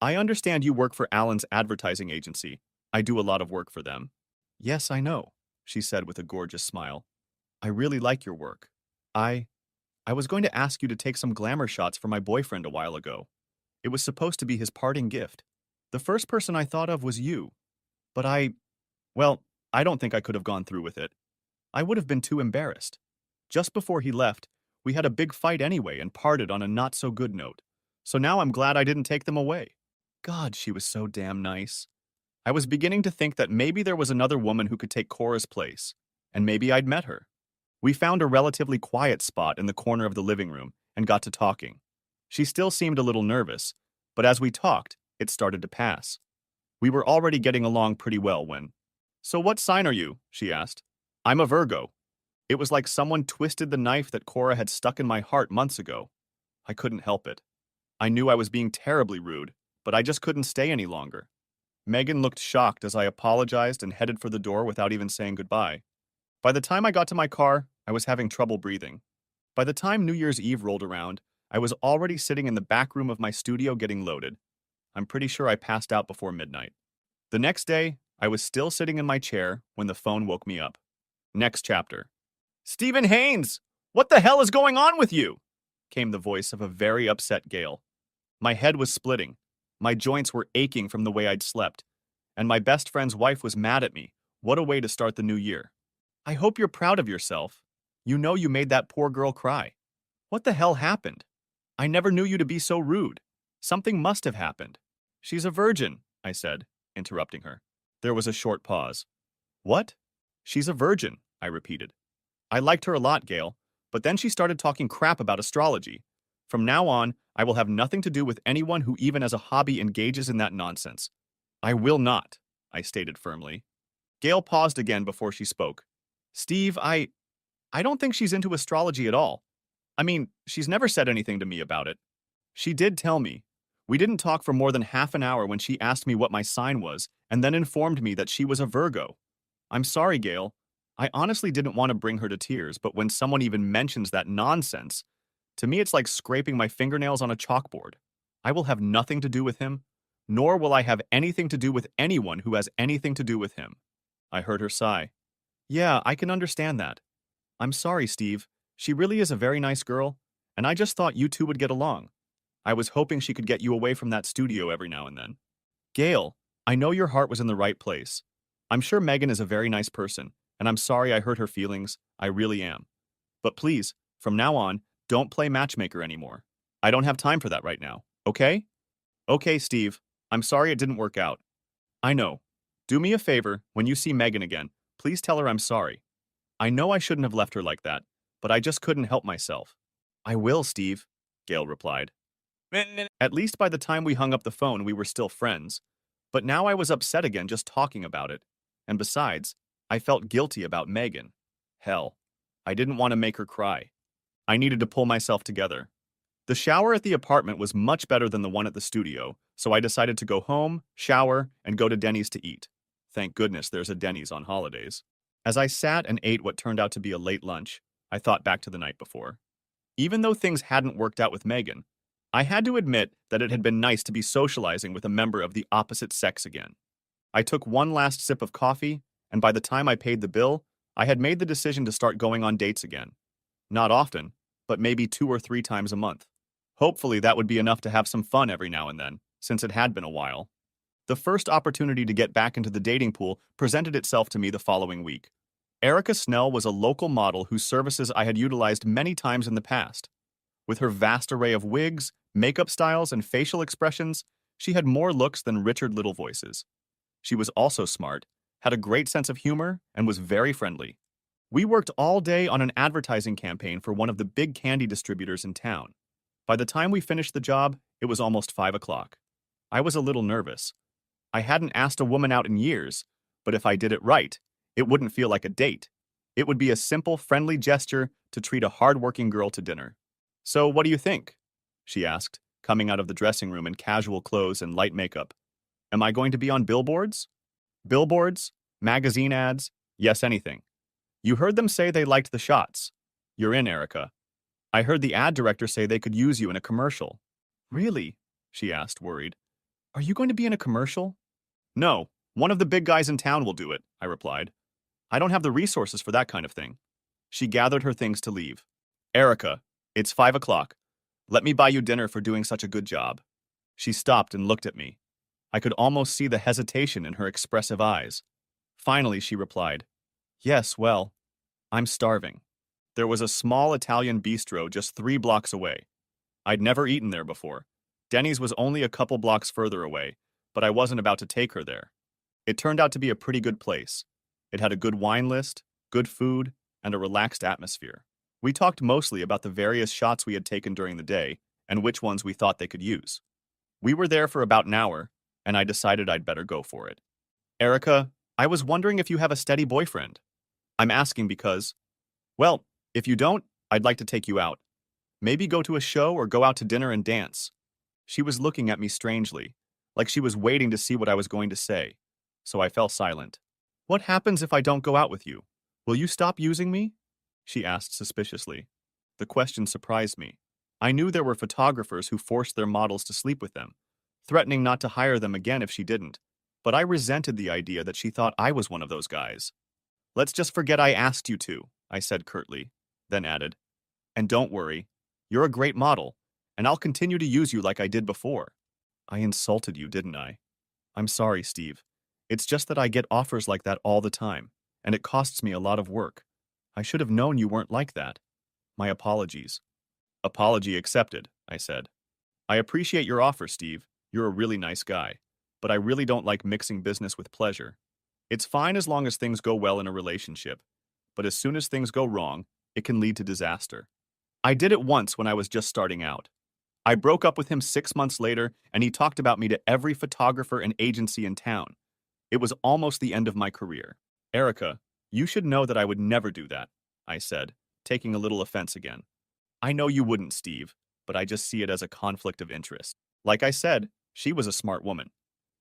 I understand you work for Alan's advertising agency. I do a lot of work for them. Yes, I know, she said with a gorgeous smile. I really like your work. I was going to ask you to take some glamour shots for my boyfriend a while ago. It was supposed to be his parting gift. The first person I thought of was you. But well, I don't think I could have gone through with it. I would have been too embarrassed. Just before he left, we had a big fight anyway and parted on a not-so-good note. So now I'm glad I didn't take them away. God, she was so damn nice. I was beginning to think that maybe there was another woman who could take Cora's place, and maybe I'd met her. We found a relatively quiet spot in the corner of the living room and got to talking. She still seemed a little nervous, but as we talked, it started to pass. We were already getting along pretty well when... So what sign are you? She asked. I'm a Virgo. It was like someone twisted the knife that Cora had stuck in my heart months ago. I couldn't help it. I knew I was being terribly rude, but I just couldn't stay any longer. Megan looked shocked as I apologized and headed for the door without even saying goodbye. By the time I got to my car, I was having trouble breathing. By the time New Year's Eve rolled around, I was already sitting in the back room of my studio getting loaded. I'm pretty sure I passed out before midnight. The next day, I was still sitting in my chair when the phone woke me up. Next chapter. Stephen Haynes! What the hell is going on with you? Came the voice of a very upset Gail. My head was splitting. My joints were aching from the way I'd slept. And my best friend's wife was mad at me. What a way to start the new year. I hope you're proud of yourself. You know you made that poor girl cry. What the hell happened? I never knew you to be so rude. Something must have happened. She's a virgin, I said, interrupting her. There was a short pause. What? She's a virgin, I repeated. I liked her a lot, Gail, but then she started talking crap about astrology. From now on, I will have nothing to do with anyone who even as a hobby engages in that nonsense. I will not, I stated firmly. Gail paused again before she spoke. Steve, I don't think she's into astrology at all. I mean, she's never said anything to me about it. She did tell me. We didn't talk for more than half an hour when she asked me what my sign was and then informed me that she was a Virgo. I'm sorry, Gail. I honestly didn't want to bring her to tears, but when someone even mentions that nonsense, to me it's like scraping my fingernails on a chalkboard. I will have nothing to do with him, nor will I have anything to do with anyone who has anything to do with him. I heard her sigh. Yeah, I can understand that. I'm sorry, Steve. She really is a very nice girl, and I just thought you two would get along. I was hoping she could get you away from that studio every now and then. Gail, I know your heart was in the right place. I'm sure Megan is a very nice person, and I'm sorry I hurt her feelings. I really am. But please, from now on, don't play matchmaker anymore. I don't have time for that right now, okay? Okay, Steve. I'm sorry it didn't work out. I know. Do me a favor, when you see Megan again, please tell her I'm sorry. I know I shouldn't have left her like that, but I just couldn't help myself. I will, Steve, Gail replied. At least by the time we hung up the phone, we were still friends. But now I was upset again just talking about it. And besides, I felt guilty about Megan. Hell, I didn't want to make her cry. I needed to pull myself together. The shower at the apartment was much better than the one at the studio, so I decided to go home, shower, and go to Denny's to eat. Thank goodness there's a Denny's on holidays. As I sat and ate what turned out to be a late lunch, I thought back to the night before. Even though things hadn't worked out with Megan, I had to admit that it had been nice to be socializing with a member of the opposite sex again. I took one last sip of coffee, and by the time I paid the bill, I had made the decision to start going on dates again. Not often, but maybe 2 or 3 times a month. Hopefully that would be enough to have some fun every now and then, since it had been a while. The first opportunity to get back into the dating pool presented itself to me the following week. Erica Snell was a local model whose services I had utilized many times in the past. With her vast array of wigs, makeup styles, and facial expressions, she had more looks than Richard Little voices. She was also smart, had a great sense of humor, and was very friendly. We worked all day on an advertising campaign for one of the big candy distributors in town. By the time we finished the job, it was almost 5 o'clock. I was a little nervous. I hadn't asked a woman out in years, but if I did it right, it wouldn't feel like a date. It would be a simple, friendly gesture to treat a hard-working girl to dinner. "So, what do you think?" she asked, coming out of the dressing room in casual clothes and light makeup. "Am I going to be on billboards?" "Billboards? Magazine ads? Yes, anything. You heard them say they liked the shots. You're in, Erica. I heard the ad director say they could use you in a commercial." "Really?" she asked, worried. "Are you going to be in a commercial?" "No, one of the big guys in town will do it," I replied. "I don't have the resources for that kind of thing." She gathered her things to leave. "Erica, it's 5 o'clock. Let me buy you dinner for doing such a good job." She stopped and looked at me. I could almost see the hesitation in her expressive eyes. Finally, she replied, "Yes, well, I'm starving." There was a small Italian bistro just 3 blocks away. I'd never eaten there before. Denny's was only a couple blocks further away, but I wasn't about to take her there. It turned out to be a pretty good place. It had a good wine list, good food, and a relaxed atmosphere. We talked mostly about the various shots we had taken during the day and which ones we thought they could use. We were there for about an hour, and I decided I'd better go for it. "Erica, I was wondering if you have a steady boyfriend. I'm asking because, well, if you don't, I'd like to take you out. Maybe go to a show or go out to dinner and dance." She was looking at me strangely, like she was waiting to see what I was going to say, so I fell silent. "What happens if I don't go out with you? Will you stop using me?" she asked suspiciously. The question surprised me. I knew there were photographers who forced their models to sleep with them, threatening not to hire them again if she didn't, but I resented the idea that she thought I was one of those guys. "Let's just forget I asked you to," I said curtly, then added, "And don't worry, you're a great model, and I'll continue to use you like I did before." I insulted you, didn't I? I'm sorry, Steve. It's just that I get offers like that all the time, and it costs me a lot of work. I should have known you weren't like that. My apologies. "Apology accepted," I said. "I appreciate your offer, Steve. You're a really nice guy. But I really don't like mixing business with pleasure. It's fine as long as things go well in a relationship, but as soon as things go wrong, it can lead to disaster." I did it once when I was just starting out. I broke up with him 6 months later, and he talked about me to every photographer and agency in town. It was almost the end of my career. "Erica, you should know that I would never do that," I said, taking a little offense again. "I know you wouldn't, Steve, but I just see it as a conflict of interest." Like I said, she was a smart woman.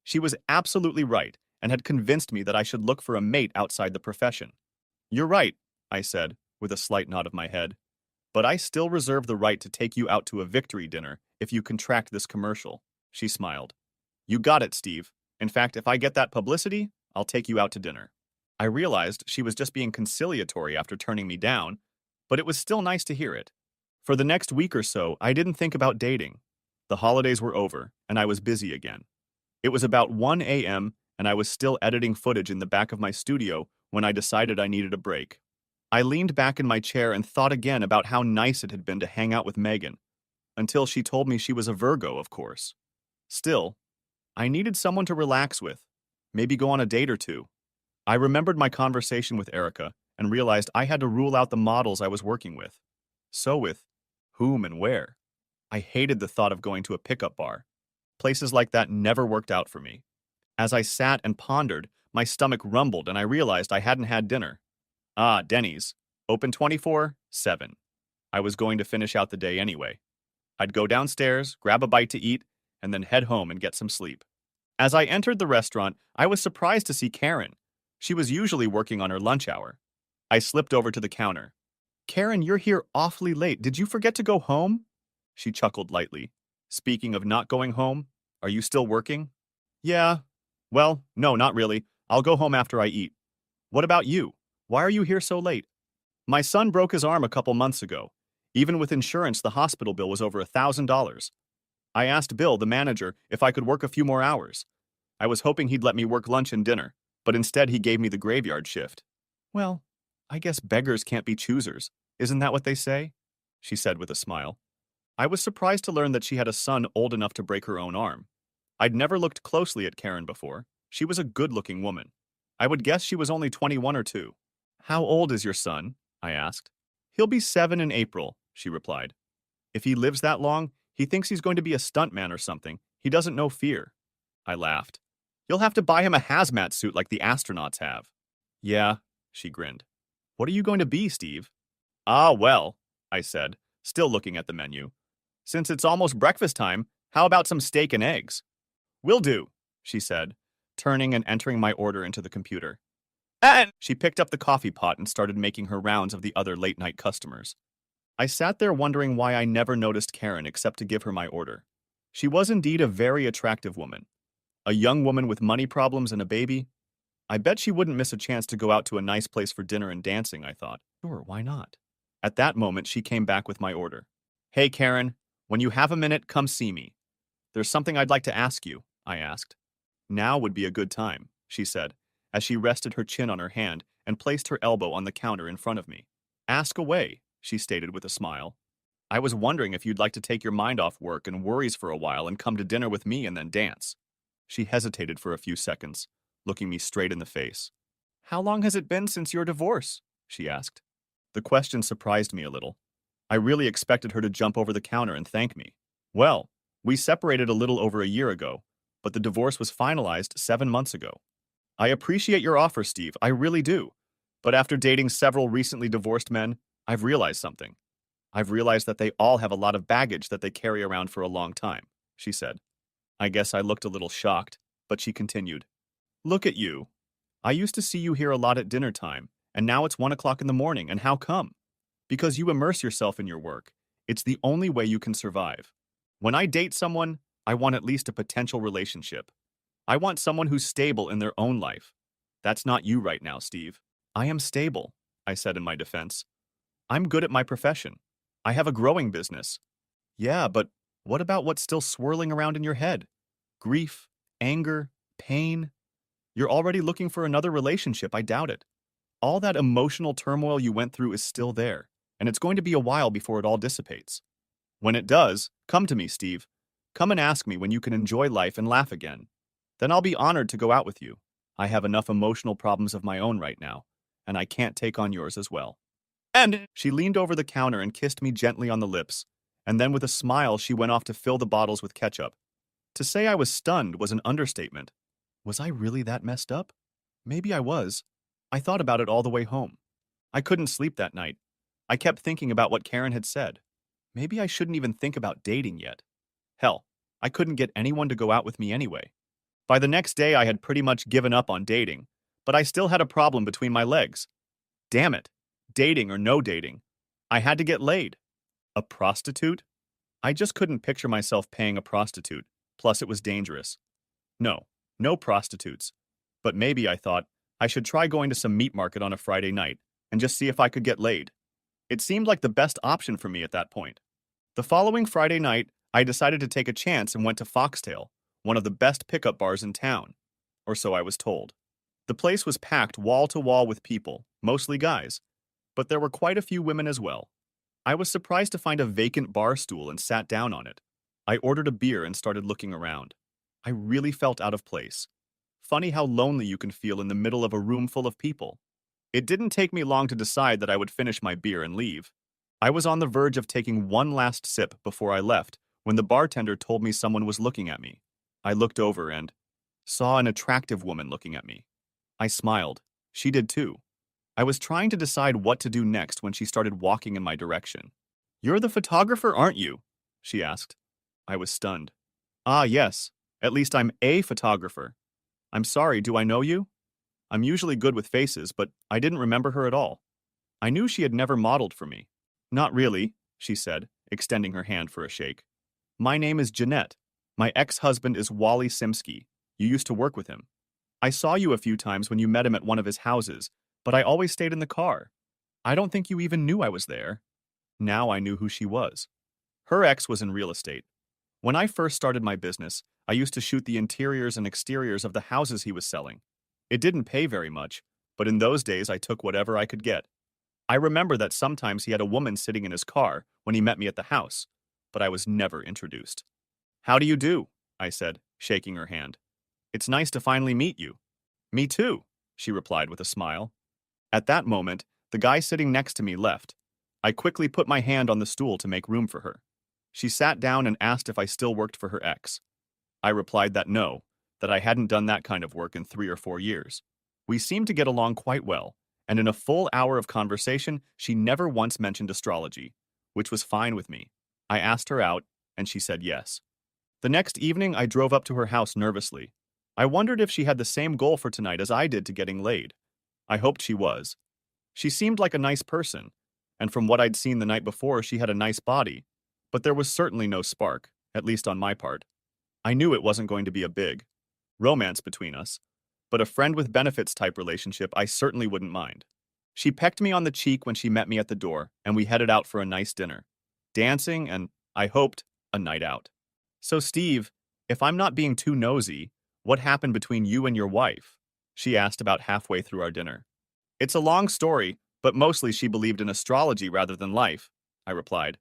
She was absolutely right and had convinced me that I should look for a mate outside the profession. "You're right," I said, with a slight nod of my head. "But I still reserve the right to take you out to a victory dinner if you contract this commercial." She smiled. "You got it, Steve. In fact, if I get that publicity, I'll take you out to dinner." I realized she was just being conciliatory after turning me down, but it was still nice to hear it. For the next week or so, I didn't think about dating. The holidays were over, and I was busy again. It was about 1 a.m., and I was still editing footage in the back of my studio when I decided I needed a break. I leaned back in my chair and thought again about how nice it had been to hang out with Megan, until she told me she was a Virgo, of course. Still, I needed someone to relax with, maybe go on a date or two. I remembered my conversation with Erica and realized I had to rule out the models I was working with. So with whom and where? I hated the thought of going to a pickup bar. Places like that never worked out for me. As I sat and pondered, my stomach rumbled and I realized I hadn't had dinner. Ah, Denny's. Open 24/7. I was going to finish out the day anyway. I'd go downstairs, grab a bite to eat, and then head home and get some sleep. As I entered the restaurant, I was surprised to see Karen. She was usually working on her lunch hour. I slipped over to the counter. "Karen, you're here awfully late. Did you forget to go home?" She chuckled lightly. "Speaking of not going home, are you still working?" "Yeah. Well, no, not really. I'll go home after I eat. What about you? Why are you here so late?" "My son broke his arm a couple months ago. Even with insurance, the hospital bill was over $1,000. I asked Bill, the manager, if I could work a few more hours. I was hoping he'd let me work lunch and dinner, but instead he gave me the graveyard shift." "Well, I guess beggars can't be choosers. Isn't that what they say? She said with a smile. I was surprised to learn that she had a son old enough to break her own arm. I'd never looked closely at Karen before. She was a good-looking woman. I would guess she was only 21 or 2. How old is your son? I asked. He'll be 7 in April, she replied. If he lives that long, he thinks he's going to be a stuntman or something. He doesn't know fear. I laughed. You'll have to buy him a hazmat suit like the astronauts have. Yeah, she grinned. What are you going to be, Steve? Ah, well, I said, still looking at the menu. Since it's almost breakfast time, how about some steak and eggs? Will do, she said, turning and entering my order into the computer. And she picked up the coffee pot and started making her rounds of the other late-night customers. I sat there wondering why I never noticed Karen except to give her my order. She was indeed a very attractive woman. A young woman with money problems and a baby. I bet she wouldn't miss a chance to go out to a nice place for dinner and dancing, I thought. Sure, why not? At that moment, she came back with my order. Hey, Karen, when you have a minute, come see me. There's something I'd like to ask you, I asked. Now would be a good time, she said, as she rested her chin on her hand and placed her elbow on the counter in front of me. Ask away, she stated with a smile. I was wondering if you'd like to take your mind off work and worries for a while and come to dinner with me and then dance. She hesitated for a few seconds, looking me straight in the face. How long has it been since your divorce? She asked. The question surprised me a little. I really expected her to jump over the counter and thank me. Well, we separated a little over a year ago, but the divorce was finalized 7 months ago. I appreciate your offer, Steve, I really do. But after dating several recently divorced men, I've realized something. I've realized that they all have a lot of baggage that they carry around for a long time, she said. I guess I looked a little shocked, but she continued. Look at you. I used to see you here a lot at dinner time, and now it's 1 o'clock in the morning, and how come? Because you immerse yourself in your work. It's the only way you can survive. When I date someone, I want at least a potential relationship. I want someone who's stable in their own life. That's not you right now, Steve. I am stable, I said in my defense. I'm good at my profession. I have a growing business. Yeah, but what about what's still swirling around in your head? Grief, anger, pain. You're already looking for another relationship, I doubt it. All that emotional turmoil you went through is still there, and it's going to be a while before it all dissipates. When it does, come to me, Steve. Come and ask me when you can enjoy life and laugh again. Then I'll be honored to go out with you. I have enough emotional problems of my own right now, and I can't take on yours as well. And she leaned over the counter and kissed me gently on the lips, and then with a smile she went off to fill the bottles with ketchup. To say I was stunned was an understatement. Was I really that messed up? Maybe I was. I thought about it all the way home. I couldn't sleep that night. I kept thinking about what Karen had said. Maybe I shouldn't even think about dating yet. Hell, I couldn't get anyone to go out with me anyway. By the next day, I had pretty much given up on dating, but I still had a problem between my legs. Damn it. Dating or no dating. I had to get laid. A prostitute? I just couldn't picture myself paying a prostitute, plus it was dangerous. No, no prostitutes. But maybe, I thought, I should try going to some meat market on a Friday night and just see if I could get laid. It seemed like the best option for me at that point. The following Friday night, I decided to take a chance and went to Foxtail, one of the best pickup bars in town. Or so I was told. The place was packed wall to wall with people, mostly guys, but there were quite a few women as well. I was surprised to find a vacant bar stool and sat down on it. I ordered a beer and started looking around. I really felt out of place. Funny how lonely you can feel in the middle of a room full of people. It didn't take me long to decide that I would finish my beer and leave. I was on the verge of taking one last sip before I left when the bartender told me someone was looking at me. I looked over and saw an attractive woman looking at me. I smiled. She did too. I was trying to decide what to do next when she started walking in my direction. You're the photographer, aren't you? She asked. I was stunned. Ah, yes. At least I'm a photographer. I'm sorry, do I know you? I'm usually good with faces, but I didn't remember her at all. I knew she had never modeled for me. Not really, she said, extending her hand for a shake. My name is Jeanette. My ex-husband is Wally Simsky. You used to work with him. I saw you a few times when you met him at one of his houses, but I always stayed in the car. I don't think you even knew I was there. Now I knew who she was. Her ex was in real estate. When I first started my business, I used to shoot the interiors and exteriors of the houses he was selling. It didn't pay very much, but in those days I took whatever I could get. I remember that sometimes he had a woman sitting in his car when he met me at the house, but I was never introduced. How do you do? I said, shaking her hand. It's nice to finally meet you. Me too, she replied with a smile. At that moment, the guy sitting next to me left. I quickly put my hand on the stool to make room for her. She sat down and asked if I still worked for her ex. I replied that no, that I hadn't done that kind of work in 3 or 4 years. We seemed to get along quite well, and in a full hour of conversation, she never once mentioned astrology, which was fine with me. I asked her out, and she said yes. The next evening, I drove up to her house nervously. I wondered if she had the same goal for tonight as I did to getting laid. I hoped she was. She seemed like a nice person, and from what I'd seen the night before, she had a nice body, but there was certainly no spark, at least on my part. I knew it wasn't going to be a big romance between us, but a friend with benefits type relationship I certainly wouldn't mind. She pecked me on the cheek when she met me at the door, and we headed out for a nice dinner. Dancing and, I hoped, a night out. So, Steve, if I'm not being too nosy, what happened between you and your wife? She asked about halfway through our dinner. It's a long story, but mostly she believed in astrology rather than life, I replied.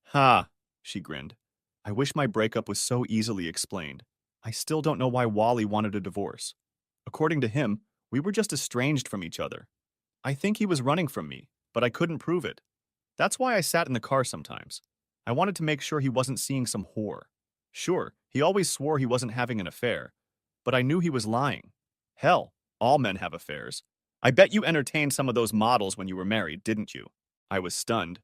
Ha, she grinned. I wish my breakup was so easily explained. I still don't know why Wally wanted a divorce. According to him, we were just estranged from each other. I think he was running from me, but I couldn't prove it. That's why I sat in the car sometimes. I wanted to make sure he wasn't seeing some whore. Sure, he always swore he wasn't having an affair, but I knew he was lying. Hell, all men have affairs. I bet you entertained some of those models when you were married, didn't you? I was stunned.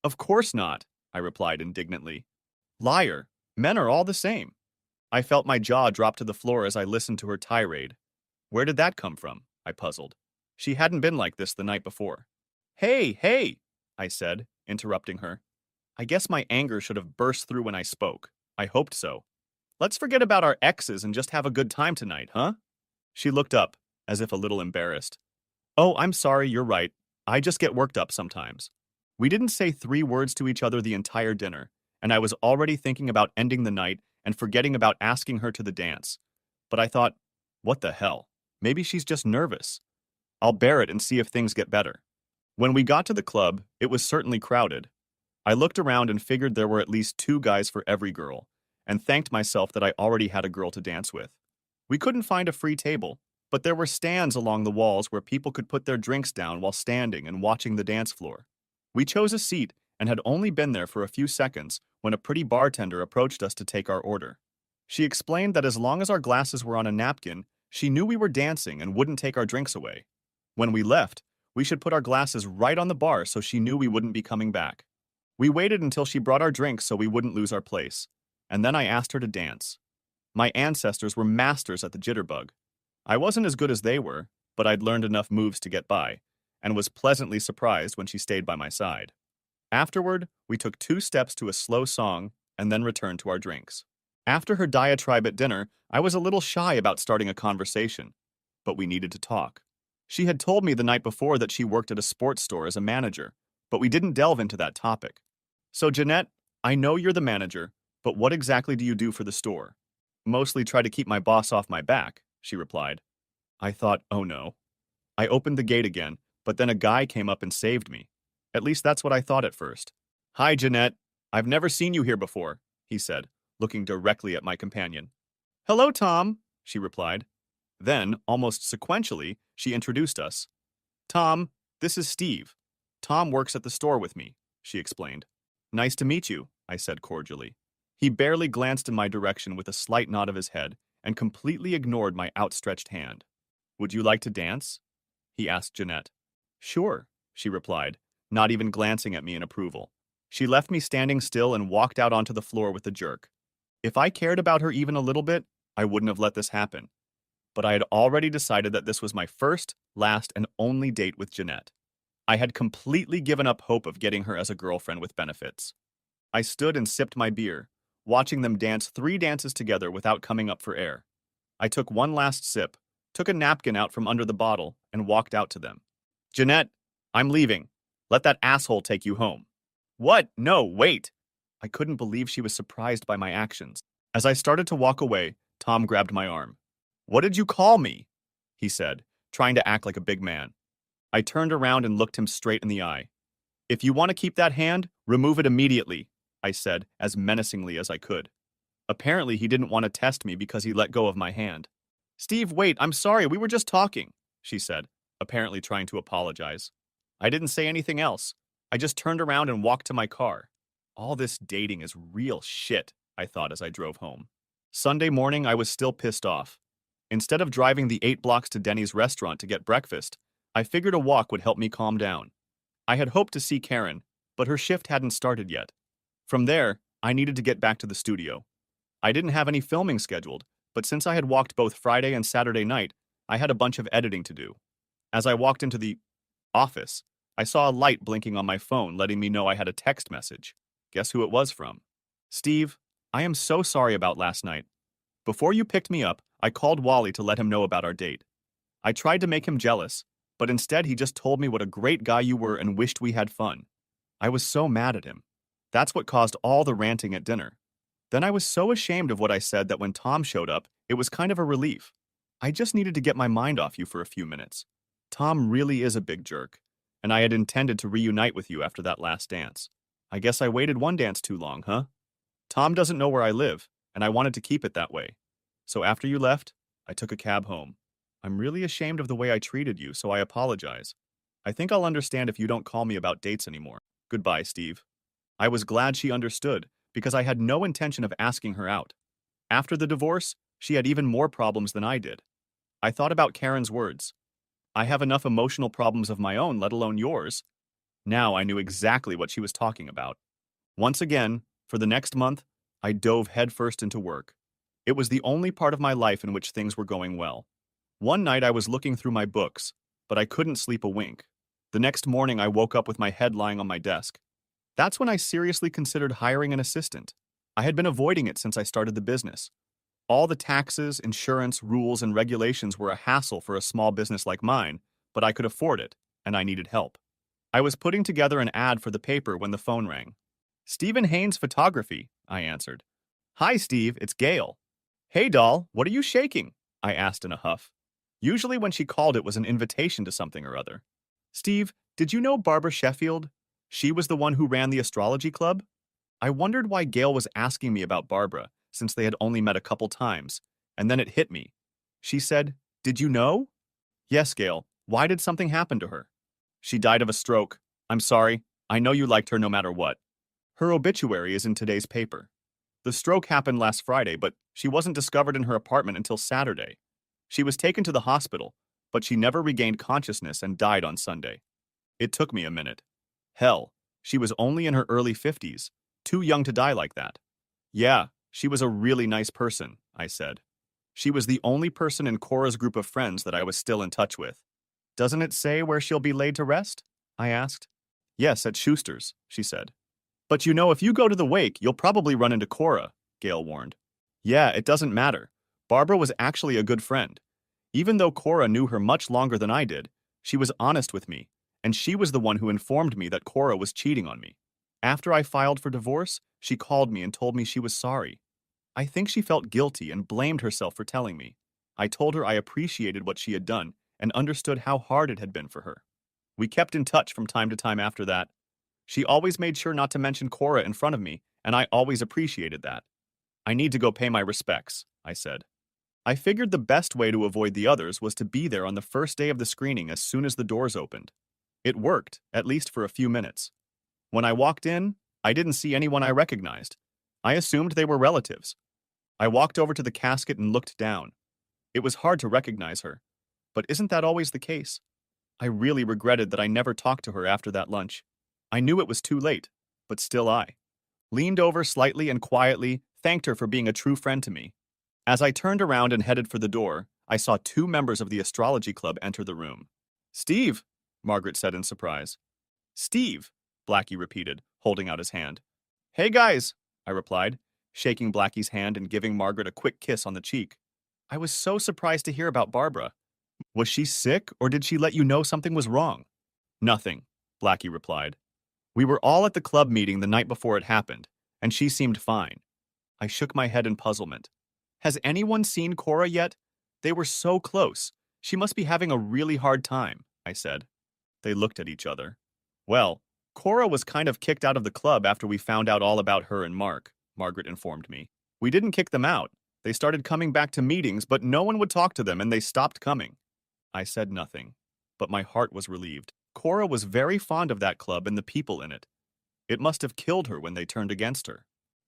Of course not, I replied indignantly. Liar, men are all the same. I felt my jaw drop to the floor as I listened to her tirade. Where did that come from? I puzzled. She hadn't been like this the night before. Hey, I said, interrupting her. I guess my anger should have burst through when I spoke. I hoped so. Let's forget about our exes and just have a good time tonight, huh? She looked up, as if a little embarrassed. Oh, I'm sorry, you're right. I just get worked up sometimes. We didn't say 3 words to each other the entire dinner, and I was already thinking about ending the night and forgetting about asking her to the dance. But I thought, what the hell? Maybe she's just nervous. I'll bear it and see if things get better. When we got to the club, it was certainly crowded. I looked around and figured there were at least 2 guys for every girl, and thanked myself that I already had a girl to dance with. We couldn't find a free table, but there were stands along the walls where people could put their drinks down while standing and watching the dance floor. We chose a seat and had only been there for a few seconds when a pretty bartender approached us to take our order. She explained that as long as our glasses were on a napkin, she knew we were dancing and wouldn't take our drinks away. When we left, we should put our glasses right on the bar so she knew we wouldn't be coming back. We waited until she brought our drinks so we wouldn't lose our place, and then I asked her to dance. My ancestors were masters at the jitterbug. I wasn't as good as they were, but I'd learned enough moves to get by, and was pleasantly surprised when she stayed by my side. Afterward, we took 2 steps to a slow song and then returned to our drinks. After her diatribe at dinner, I was a little shy about starting a conversation, but we needed to talk. She had told me the night before that she worked at a sports store as a manager, but we didn't delve into that topic. So, Jeanette, I know you're the manager, but what exactly do you do for the store? Mostly try to keep my boss off my back, she replied. I thought, oh no. I opened the gate again, but then a guy came up and saved me. At least that's what I thought at first. Hi, Jeanette. I've never seen you here before, he said, looking directly at my companion. Hello, Tom, she replied. Then, almost sequentially, she introduced us. Tom, this is Steve. Tom works at the store with me, she explained. Nice to meet you, I said cordially. He barely glanced in my direction with a slight nod of his head and completely ignored my outstretched hand. Would you like to dance? He asked Jeanette. Sure, she replied, not even glancing at me in approval. She left me standing still and walked out onto the floor with a jerk. If I cared about her even a little bit, I wouldn't have let this happen. But I had already decided that this was my first, last, and only date with Jeanette. I had completely given up hope of getting her as a girlfriend with benefits. I stood and sipped my beer, watching them dance 3 dances together without coming up for air. I took one last sip, took a napkin out from under the bottle, and walked out to them. Jeanette, I'm leaving. Let that asshole take you home. What? No, wait. I couldn't believe she was surprised by my actions. As I started to walk away, Tom grabbed my arm. What did you call me? He said, trying to act like a big man. I turned around and looked him straight in the eye. If you want to keep that hand, remove it immediately, I said, as menacingly as I could. Apparently, he didn't want to test me because he let go of my hand. Steve, wait, I'm sorry, we were just talking, she said, apparently trying to apologize. I didn't say anything else. I just turned around and walked to my car. All this dating is real shit, I thought as I drove home. Sunday morning, I was still pissed off. Instead of driving the 8 blocks to Denny's restaurant to get breakfast, I figured a walk would help me calm down. I had hoped to see Karen, but her shift hadn't started yet. From there, I needed to get back to the studio. I didn't have any filming scheduled, but since I had walked both Friday and Saturday night, I had a bunch of editing to do. As I walked into the office, I saw a light blinking on my phone letting me know I had a text message. Guess who it was from? Steve, I am so sorry about last night. Before you picked me up, I called Wally to let him know about our date. I tried to make him jealous, but instead he just told me what a great guy you were and wished we had fun. I was so mad at him. That's what caused all the ranting at dinner. Then I was so ashamed of what I said that when Tom showed up, it was kind of a relief. I just needed to get my mind off you for a few minutes. Tom really is a big jerk, and I had intended to reunite with you after that last dance. I guess I waited one dance too long, huh? Tom doesn't know where I live, and I wanted to keep it that way. So after you left, I took a cab home. I'm really ashamed of the way I treated you, so I apologize. I think I'll understand if you don't call me about dates anymore. Goodbye, Steve. I was glad she understood, because I had no intention of asking her out. After the divorce, she had even more problems than I did. I thought about Karen's words. I have enough emotional problems of my own, let alone yours. Now I knew exactly what she was talking about. Once again, for the next month, I dove headfirst into work. It was the only part of my life in which things were going well. One night I was looking through my books, but I couldn't sleep a wink. The next morning I woke up with my head lying on my desk. That's when I seriously considered hiring an assistant. I had been avoiding it since I started the business. All the taxes, insurance, rules, and regulations were a hassle for a small business like mine, but I could afford it, and I needed help. I was putting together an ad for the paper when the phone rang. Stephen Haynes Photography, I answered. Hi, Steve, it's Gail. Hey, doll, what are you shaking? I asked in a huff. Usually when she called it was an invitation to something or other. Steve, did you know Barbara Sheffield? She was the one who ran the astrology club? I wondered why Gail was asking me about Barbara, since they had only met a couple times, and then it hit me. She said, Did you know? Yes, Gail. Why did something happen to her? She died of a stroke. I'm sorry. I know you liked her no matter what. Her obituary is in today's paper. The stroke happened last Friday, but she wasn't discovered in her apartment until Saturday. She was taken to the hospital, but she never regained consciousness and died on Sunday. It took me a minute. Hell, she was only in her early 50s, too young to die like that. Yeah, she was a really nice person, I said. She was the only person in Cora's group of friends that I was still in touch with. Doesn't it say where she'll be laid to rest? I asked. Yes, at Schuster's, she said. But you know, if you go to the wake, you'll probably run into Cora, Gail warned. Yeah, it doesn't matter. Barbara was actually a good friend. Even though Cora knew her much longer than I did, she was honest with me, and she was the one who informed me that Cora was cheating on me. After I filed for divorce, she called me and told me she was sorry. I think she felt guilty and blamed herself for telling me. I told her I appreciated what she had done and understood how hard it had been for her. We kept in touch from time to time after that. She always made sure not to mention Cora in front of me, and I always appreciated that. I need to go pay my respects, I said. I figured the best way to avoid the others was to be there on the first day of the screening as soon as the doors opened. It worked, at least for a few minutes. When I walked in, I didn't see anyone I recognized. I assumed they were relatives. I walked over to the casket and looked down. It was hard to recognize her, but isn't that always the case? I really regretted that I never talked to her after that lunch. I knew it was too late, but still I leaned over slightly and quietly thanked her for being a true friend to me. As I turned around and headed for the door, I saw 2 members of the astrology club enter the room. Steve, Margaret said in surprise. Steve, Blackie repeated, holding out his hand. Hey guys, I replied, shaking Blackie's hand and giving Margaret a quick kiss on the cheek. I was so surprised to hear about Barbara. Was she sick, or did she let you know something was wrong? Nothing, Blackie replied. We were all at the club meeting the night before it happened, and she seemed fine. I shook my head in puzzlement. Has anyone seen Cora yet? They were so close. She must be having a really hard time, I said. They looked at each other. Well, Cora was kind of kicked out of the club after we found out all about her and Mark, Margaret informed me. We didn't kick them out. They started coming back to meetings, but no one would talk to them and they stopped coming. I said nothing, but my heart was relieved. Cora was very fond of that club and the people in it. It must have killed her when they turned against her.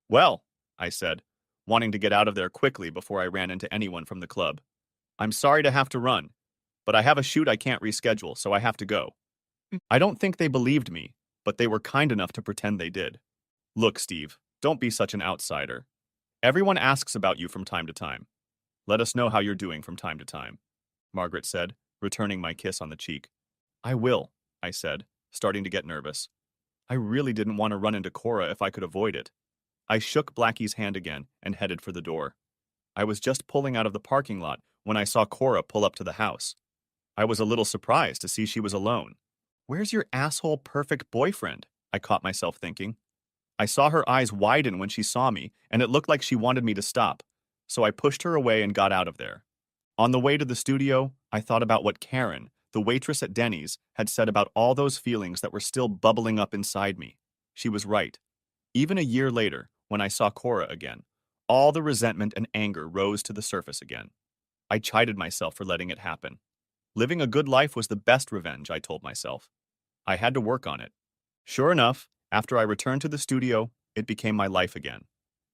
Well, I said, wanting to get out of there quickly before I ran into anyone from the club. I'm sorry to have to run, but I have a shoot I can't reschedule, so I have to go. I don't think they believed me, but they were kind enough to pretend they did. Look, Steve, don't be such an outsider. Everyone asks about you from time to time. Let us know how you're doing from time to time, Margaret said, returning my kiss on the cheek. I will, I said, starting to get nervous. I really didn't want to run into Cora if I could avoid it. I shook Blackie's hand again and headed for the door. I was just pulling out of the parking lot when I saw Cora pull up to the house. I was a little surprised to see she was alone. Where's your asshole perfect boyfriend? I caught myself thinking. I saw her eyes widen when she saw me, and it looked like she wanted me to stop, so I pushed her away and got out of there. On the way to the studio, I thought about what Karen, the waitress at Denny's, had said about all those feelings that were still bubbling up inside me. She was right. Even a year later, when I saw Cora again, all the resentment and anger rose to the surface again. I chided myself for letting it happen. Living a good life was the best revenge, I told myself. I had to work on it. Sure enough, after I returned to the studio, it became my life again.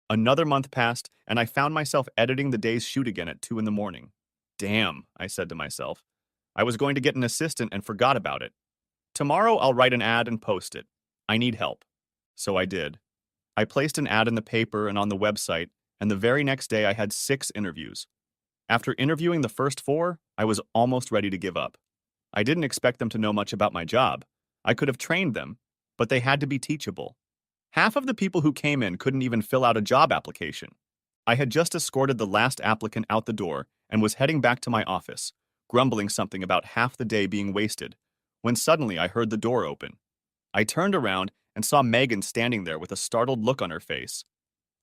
Another month passed, and I found myself editing the day's shoot again at 2 in the morning. Damn, I said to myself. I was going to get an assistant and forgot about it. Tomorrow I'll write an ad and post it. I need help. So I did. I placed an ad in the paper and on the website, and the very next day I had 6 interviews. After interviewing the first 4, I was almost ready to give up. I didn't expect them to know much about my job. I could have trained them, but they had to be teachable. Half of the people who came in couldn't even fill out a job application. I had just escorted the last applicant out the door and was heading back to my office, grumbling something about half the day being wasted, when suddenly I heard the door open. I turned around and saw Megan standing there with a startled look on her face.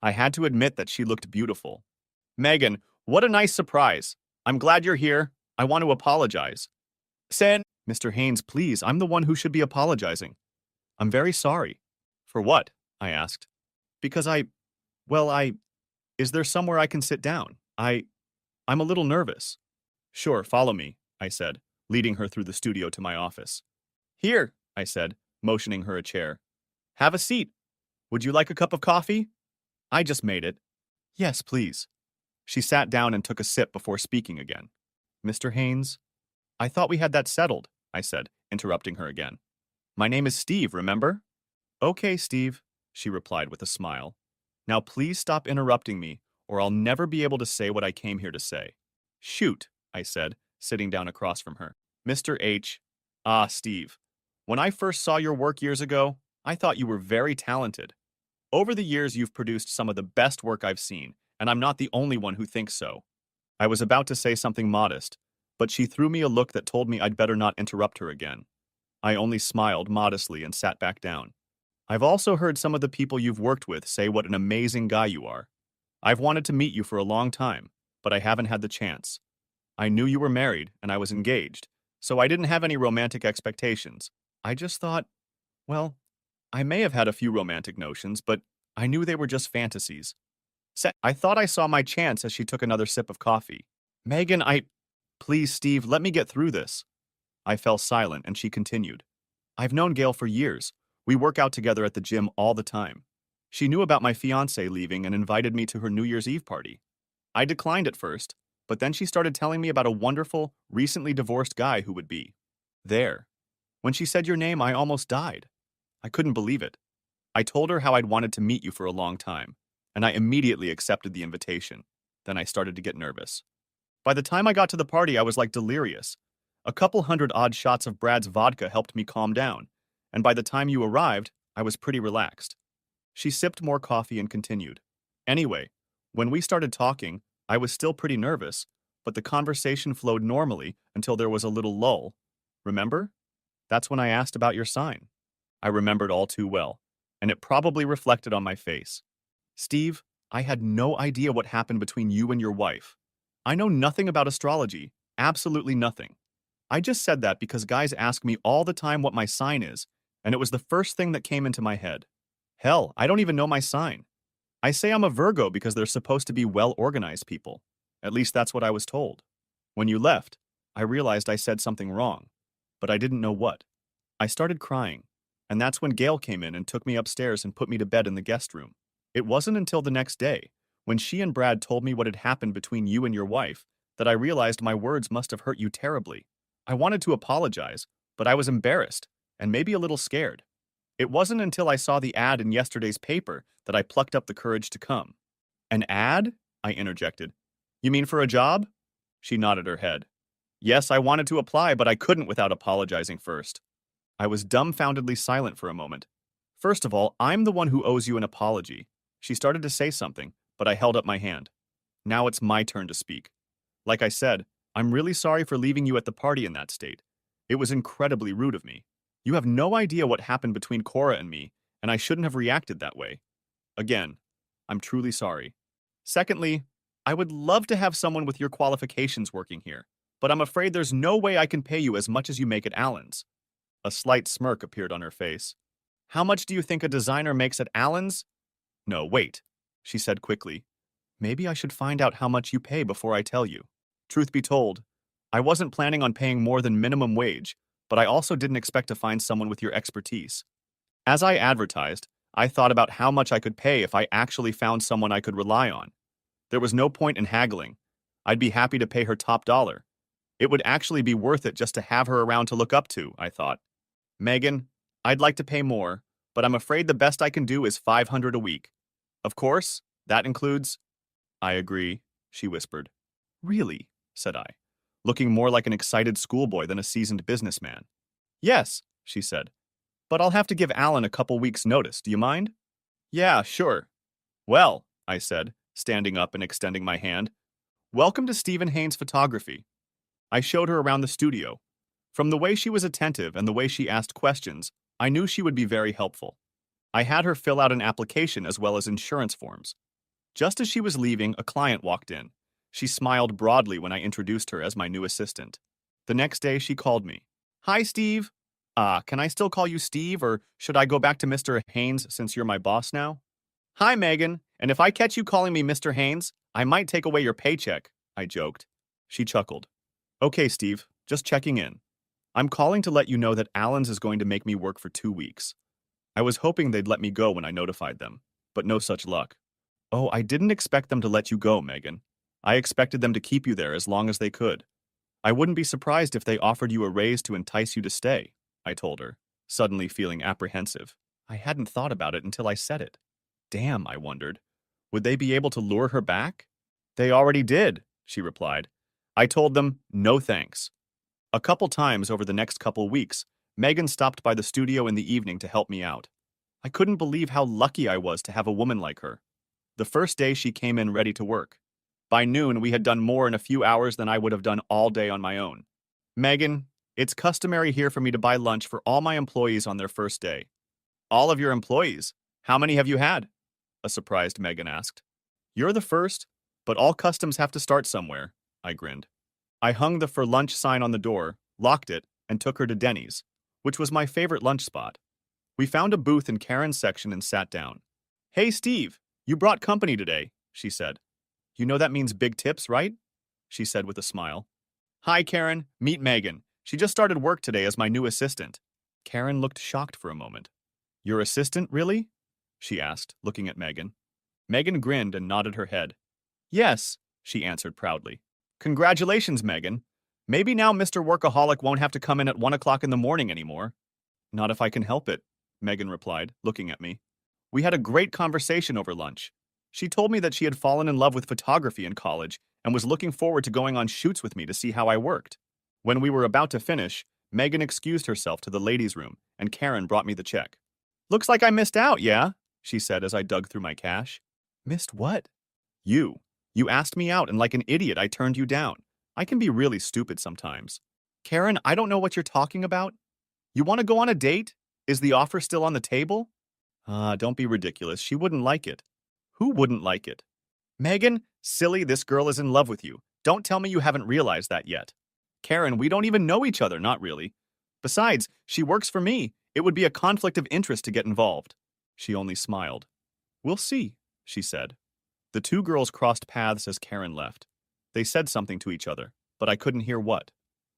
I had to admit that she looked beautiful. Megan, what a nice surprise. I'm glad you're here. I want to apologize. Mr. Haynes, please, I'm the one who should be apologizing. I'm very sorry. For what? I asked. Because is there somewhere I can sit down? I'm a little nervous. Sure, follow me, I said, leading her through the studio to my office. Here, I said, motioning her a chair. Have a seat. Would you like a cup of coffee? I just made it. Yes, please. She sat down and took a sip before speaking again. Mr. Haynes? I thought we had that settled, I said, interrupting her again. My name is Steve, remember? Okay, Steve, she replied with a smile. Now please stop interrupting me, or I'll never be able to say what I came here to say. Shoot, I said, sitting down across from her. Mr. H. Ah, Steve. When I first saw your work years ago, I thought you were very talented. Over the years, you've produced some of the best work I've seen, and I'm not the only one who thinks so. I was about to say something modest, but she threw me a look that told me I'd better not interrupt her again. I only smiled modestly and sat back down. I've also heard some of the people you've worked with say what an amazing guy you are. I've wanted to meet you for a long time, but I haven't had the chance. I knew you were married and I was engaged, so I didn't have any romantic expectations. I just thought, well, I may have had a few romantic notions, but I knew they were just fantasies. I thought I saw my chance as she took another sip of coffee. Megan, Please, Steve, let me get through this. I fell silent and she continued. I've known Gail for years. We work out together at the gym all the time. She knew about my fiancé leaving and invited me to her New Year's Eve party. I declined at first, but then she started telling me about a wonderful, recently divorced guy who would be there. When she said your name, I almost died. I couldn't believe it. I told her how I'd wanted to meet you for a long time, and I immediately accepted the invitation. Then I started to get nervous. By the time I got to the party, I was like delirious. A couple hundred odd shots of Brad's vodka helped me calm down, and by the time you arrived, I was pretty relaxed. She sipped more coffee and continued. Anyway, when we started talking, I was still pretty nervous, but the conversation flowed normally until there was a little lull. Remember? That's when I asked about your sign. I remembered all too well, and it probably reflected on my face. Steve, I had no idea what happened between you and your wife. I know nothing about astrology, absolutely nothing. I just said that because guys ask me all the time what my sign is, and it was the first thing that came into my head. Hell, I don't even know my sign. I say I'm a Virgo because they're supposed to be well-organized people. At least that's what I was told. When you left, I realized I said something wrong, but I didn't know what. I started crying, and that's when Gail came in and took me upstairs and put me to bed in the guest room. It wasn't until the next day, when she and Brad told me what had happened between you and your wife, that I realized my words must have hurt you terribly. I wanted to apologize, but I was embarrassed, and maybe a little scared. It wasn't until I saw the ad in yesterday's paper that I plucked up the courage to come. An ad? I interjected. You mean for a job? She nodded her head. Yes, I wanted to apply, but I couldn't without apologizing first. I was dumbfoundedly silent for a moment. First of all, I'm the one who owes you an apology. She started to say something, but I held up my hand. Now it's my turn to speak. Like I said, I'm really sorry for leaving you at the party in that state. It was incredibly rude of me. You have no idea what happened between Cora and me, and I shouldn't have reacted that way. Again, I'm truly sorry. Secondly, I would love to have someone with your qualifications working here, but I'm afraid there's no way I can pay you as much as you make at Allen's. A slight smirk appeared on her face. How much do you think a designer makes at Allen's? No, wait, she said quickly. Maybe I should find out how much you pay before I tell you. Truth be told, I wasn't planning on paying more than minimum wage, but I also didn't expect to find someone with your expertise. As I advertised, I thought about how much I could pay if I actually found someone I could rely on. There was no point in haggling. I'd be happy to pay her top dollar. It would actually be worth it just to have her around to look up to, I thought. Megan, I'd like to pay more, but I'm afraid the best I can do is $500 a week. Of course, that includes... I agree, she whispered. Really? Said I, looking more like an excited schoolboy than a seasoned businessman. Yes, she said, but I'll have to give Alan a couple weeks' notice, do you mind? Yeah, sure. Well, I said, standing up and extending my hand, welcome to Stephen Haynes Photography. I showed her around the studio. From the way she was attentive and the way she asked questions, I knew she would be very helpful. I had her fill out an application as well as insurance forms. Just as she was leaving, a client walked in. She smiled broadly when I introduced her as my new assistant. The next day, she called me. Hi, Steve. Can I still call you Steve, or should I go back to Mr. Haynes since you're my boss now? Hi, Megan, and if I catch you calling me Mr. Haynes, I might take away your paycheck, I joked. She chuckled. Okay, Steve, just checking in. I'm calling to let you know that Allen's is going to make me work for 2 weeks. I was hoping they'd let me go when I notified them, but no such luck. Oh, I didn't expect them to let you go, Megan. I expected them to keep you there as long as they could. I wouldn't be surprised if they offered you a raise to entice you to stay, I told her, suddenly feeling apprehensive. I hadn't thought about it until I said it. Damn, I wondered. Would they be able to lure her back? They already did, she replied. I told them, no thanks. A couple times over the next couple weeks, Megan stopped by the studio in the evening to help me out. I couldn't believe how lucky I was to have a woman like her. The first day she came in ready to work. By noon, we had done more in a few hours than I would have done all day on my own. Megan, it's customary here for me to buy lunch for all my employees on their first day. All of your employees? How many have you had? A surprised Megan asked. You're the first, but all customs have to start somewhere, I grinned. I hung the for lunch sign on the door, locked it, and took her to Denny's, which was my favorite lunch spot. We found a booth in Karen's section and sat down. Hey, Steve, you brought company today, she said. You know that means big tips, right? She said with a smile. Hi, Karen. Meet Megan. She just started work today as my new assistant. Karen looked shocked for a moment. Your assistant, really? She asked, looking at Megan. Megan grinned and nodded her head. Yes, she answered proudly. Congratulations, Megan. Maybe now Mr. Workaholic won't have to come in at 1 o'clock in the morning anymore. Not if I can help it, Megan replied, looking at me. We had a great conversation over lunch. She told me that she had fallen in love with photography in college and was looking forward to going on shoots with me to see how I worked. When we were about to finish, Megan excused herself to the ladies' room, and Karen brought me the check. Looks like I missed out, yeah? She said as I dug through my cash. Missed what? You. You asked me out, and like an idiot, I turned you down. I can be really stupid sometimes. Karen, I don't know what you're talking about. You want to go on a date? Is the offer still on the table? Don't be ridiculous. She wouldn't like it. Who wouldn't like it? Megan, silly, this girl is in love with you. Don't tell me you haven't realized that yet. Karen, we don't even know each other, not really. Besides, she works for me. It would be a conflict of interest to get involved. She only smiled. We'll see, she said. The two girls crossed paths as Karen left. They said something to each other, but I couldn't hear what.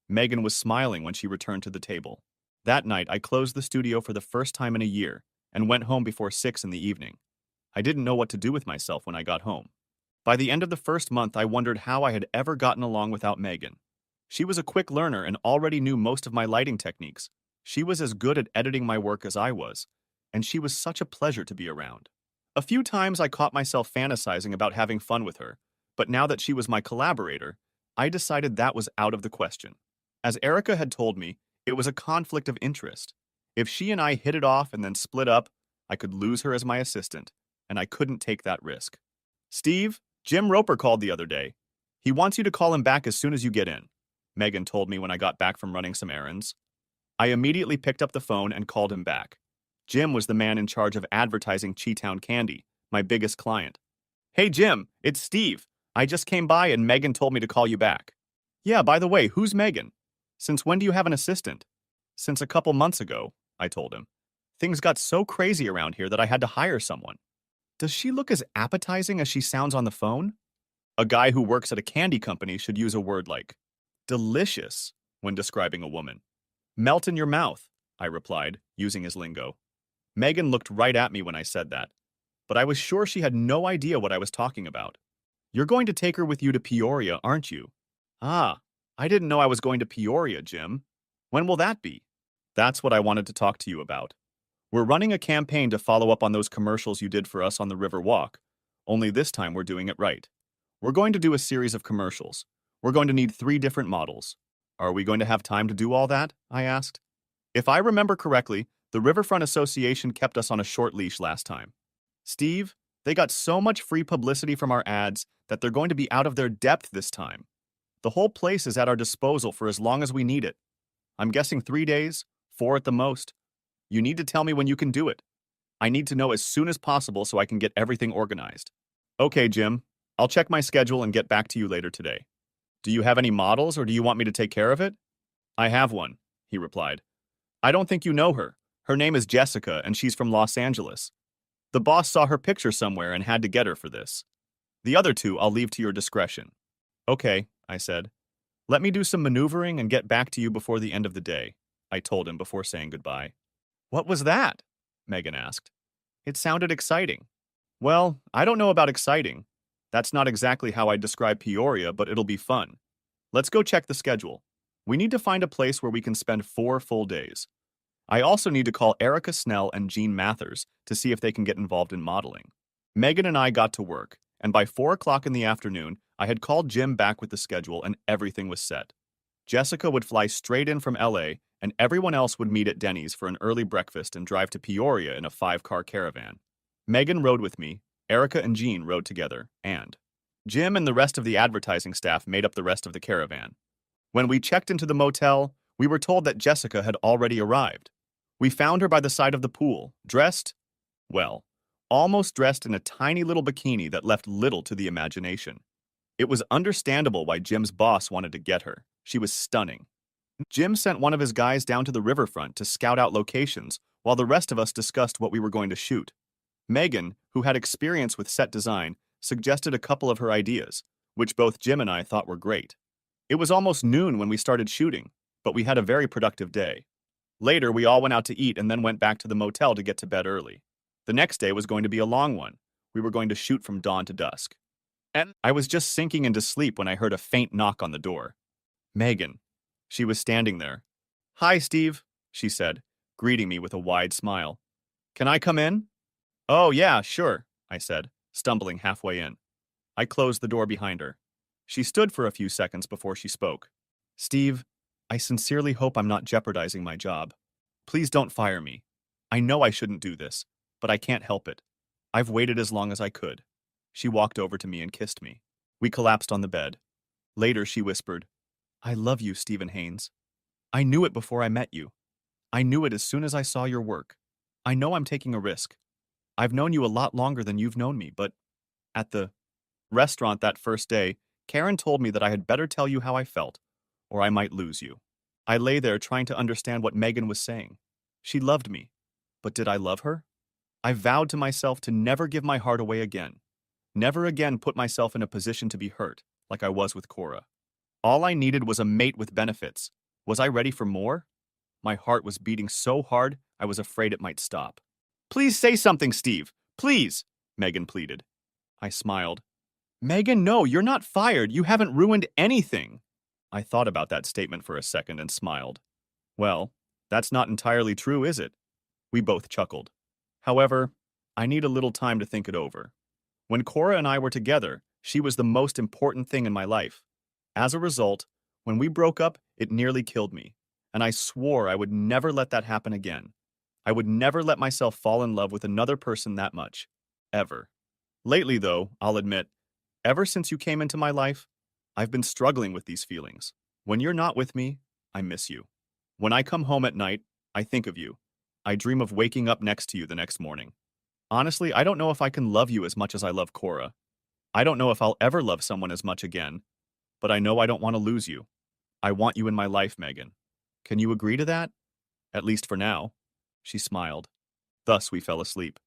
Megan was smiling when she returned to the table. That night, I closed the studio for the first time in a year and went home before 6 in the evening. I didn't know what to do with myself when I got home. By the end of the first month, I wondered how I had ever gotten along without Megan. She was a quick learner and already knew most of my lighting techniques. She was as good at editing my work as I was, and she was such a pleasure to be around. A few times I caught myself fantasizing about having fun with her, but now that she was my collaborator, I decided that was out of the question. As Erica had told me, it was a conflict of interest. If she and I hit it off and then split up, I could lose her as my assistant, and I couldn't take that risk. Steve, Jim Roper called the other day. He wants you to call him back as soon as you get in, Megan told me when I got back from running some errands. I immediately picked up the phone and called him back. Jim was the man in charge of advertising Cheetown Candy, my biggest client. Hey Jim, it's Steve. I just came by and Megan told me to call you back. Yeah, by the way, who's Megan? Since when do you have an assistant? Since a couple months ago, I told him. Things got so crazy around here that I had to hire someone. Does she look as appetizing as she sounds on the phone? A guy who works at a candy company should use a word like delicious when describing a woman. Melt in your mouth, I replied, using his lingo. Megan looked right at me when I said that, but I was sure she had no idea what I was talking about. You're going to take her with you to Peoria, aren't you? Ah, I didn't know I was going to Peoria, Jim. When will that be? That's what I wanted to talk to you about. We're running a campaign to follow up on those commercials you did for us on the River Walk, only this time we're doing it right. We're going to do a series of commercials. We're going to need 3 different models. Are we going to have time to do all that? I asked. If I remember correctly, the Riverfront Association kept us on a short leash last time. Steve, they got so much free publicity from our ads that they're going to be out of their depth this time. The whole place is at our disposal for as long as we need it. I'm guessing 3 days, 4 at the most. You need to tell me when you can do it. I need to know as soon as possible so I can get everything organized. Okay, Jim. I'll check my schedule and get back to you later today. Do you have any models or do you want me to take care of it? I have one, he replied. I don't think you know her. Her name is Jessica and she's from Los Angeles. The boss saw her picture somewhere and had to get her for this. The other 2 I'll leave to your discretion. Okay, I said. Let me do some maneuvering and get back to you before the end of the day, I told him before saying goodbye. What was that? Megan asked. It sounded exciting. Well, I don't know about exciting. That's not exactly how I describe Peoria, but it'll be fun. Let's go check the schedule. We need to find a place where we can spend 4 full days. I also need to call Erica Snell and Jean Mathers to see if they can get involved in modeling. Megan and I got to work, and by 4 o'clock in the afternoon, I had called Jim back with the schedule and everything was set. Jessica would fly straight in from LA, and everyone else would meet at Denny's for an early breakfast and drive to Peoria in a 5-car caravan. Megan rode with me, Erica and Jean rode together, and Jim and the rest of the advertising staff made up the rest of the caravan. When we checked into the motel, we were told that Jessica had already arrived. We found her by the side of the pool, dressed, well, almost dressed in a tiny little bikini that left little to the imagination. It was understandable why Jim's boss wanted to get her. She was stunning. Jim sent one of his guys down to the riverfront to scout out locations while the rest of us discussed what we were going to shoot. Megan, who had experience with set design, suggested a couple of her ideas, which both Jim and I thought were great. It was almost noon when we started shooting, but we had a very productive day. Later, we all went out to eat and then went back to the motel to get to bed early. The next day was going to be a long one. We were going to shoot from dawn to dusk. And I was just sinking into sleep when I heard a faint knock on the door. Megan. She was standing there. Hi, Steve, she said, greeting me with a wide smile. Can I come in? Oh, yeah, sure, I said, stumbling halfway in. I closed the door behind her. She stood for a few seconds before she spoke. Steve, I sincerely hope I'm not jeopardizing my job. Please don't fire me. I know I shouldn't do this, but I can't help it. I've waited as long as I could. She walked over to me and kissed me. We collapsed on the bed. Later, she whispered, I love you, Stephen Haynes. I knew it before I met you. I knew it as soon as I saw your work. I know I'm taking a risk. I've known you a lot longer than you've known me, but at the restaurant that first day, Karen told me that I had better tell you how I felt, or I might lose you. I lay there trying to understand what Megan was saying. She loved me. But did I love her? I vowed to myself to never give my heart away again. Never again put myself in a position to be hurt, like I was with Cora. All I needed was a mate with benefits. Was I ready for more? My heart was beating so hard, I was afraid it might stop. Please say something, Steve. Please, Megan pleaded. I smiled. Megan, no, you're not fired. You haven't ruined anything. I thought about that statement for a second and smiled. Well, that's not entirely true, is it? We both chuckled. However, I need a little time to think it over. When Cora and I were together, she was the most important thing in my life. As a result, when we broke up, it nearly killed me, and I swore I would never let that happen again. I would never let myself fall in love with another person that much. Ever. Lately, though, I'll admit, ever since you came into my life, I've been struggling with these feelings. When you're not with me, I miss you. When I come home at night, I think of you. I dream of waking up next to you the next morning. Honestly, I don't know if I can love you as much as I love Cora. I don't know if I'll ever love someone as much again, but I know I don't want to lose you. I want you in my life, Megan. Can you agree to that? At least for now. She smiled. Thus, we fell asleep.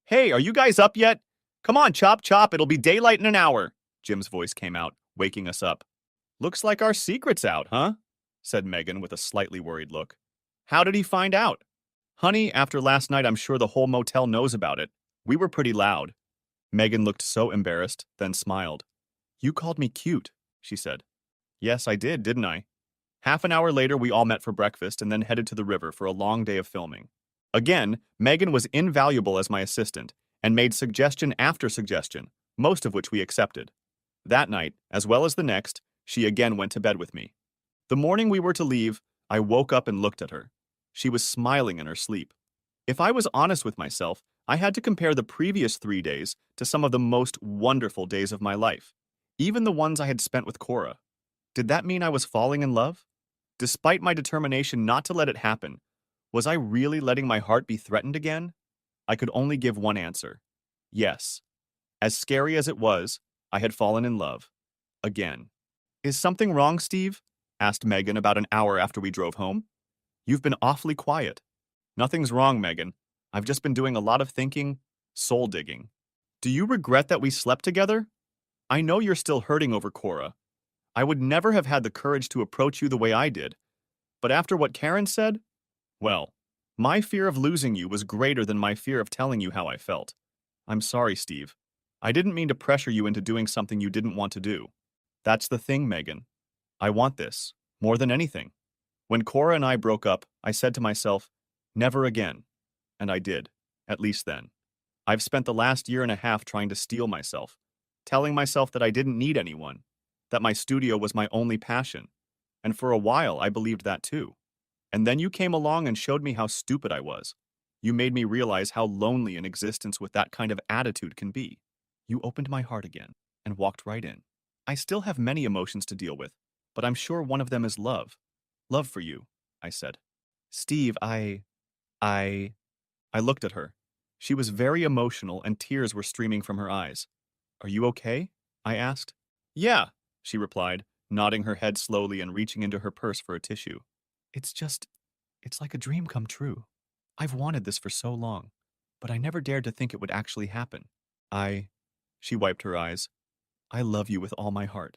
Hey, are you guys up yet? Come on, chop chop, it'll be daylight in an hour. Jim's voice came out, waking us up. Looks like our secret's out, huh? Said Megan with a slightly worried look. How did he find out? Honey, after last night, I'm sure the whole motel knows about it. We were pretty loud. Megan looked so embarrassed, then smiled. You called me cute, she said. Yes, I did, didn't I? Half an hour later, we all met for breakfast and then headed to the river for a long day of filming. Again, Megan was invaluable as my assistant and made suggestion after suggestion, most of which we accepted. That night, as well as the next, she again went to bed with me. The morning we were to leave, I woke up and looked at her. She was smiling in her sleep. If I was honest with myself, I had to compare the previous 3 days to some of the most wonderful days of my life, even the ones I had spent with Cora. Did that mean I was falling in love? Despite my determination not to let it happen, was I really letting my heart be threatened again? I could only give one answer. Yes. As scary as it was, I had fallen in love. Again. Is something wrong, Steve? Asked Megan about an hour after we drove home. You've been awfully quiet. Nothing's wrong, Megan. I've just been doing a lot of thinking, soul digging. Do you regret that we slept together? I know you're still hurting over Cora. I would never have had the courage to approach you the way I did. But after what Karen said, well, my fear of losing you was greater than my fear of telling you how I felt. I'm sorry, Steve. I didn't mean to pressure you into doing something you didn't want to do. That's the thing, Megan. I want this, more than anything. When Cora and I broke up, I said to myself, never again. And I did, at least then. I've spent the last year and a half trying to steel myself, telling myself that I didn't need anyone, that my studio was my only passion. And for a while, I believed that too. And then you came along and showed me how stupid I was. You made me realize how lonely an existence with that kind of attitude can be. You opened my heart again and walked right in. I still have many emotions to deal with, but I'm sure one of them is love. Love for you, I said. Steve, I looked at her. She was very emotional and tears were streaming from her eyes. Are you okay? I asked. Yeah, she replied, nodding her head slowly and reaching into her purse for a tissue. It's like a dream come true. I've wanted this for so long, but I never dared to think it would actually happen. She wiped her eyes. I love you with all my heart.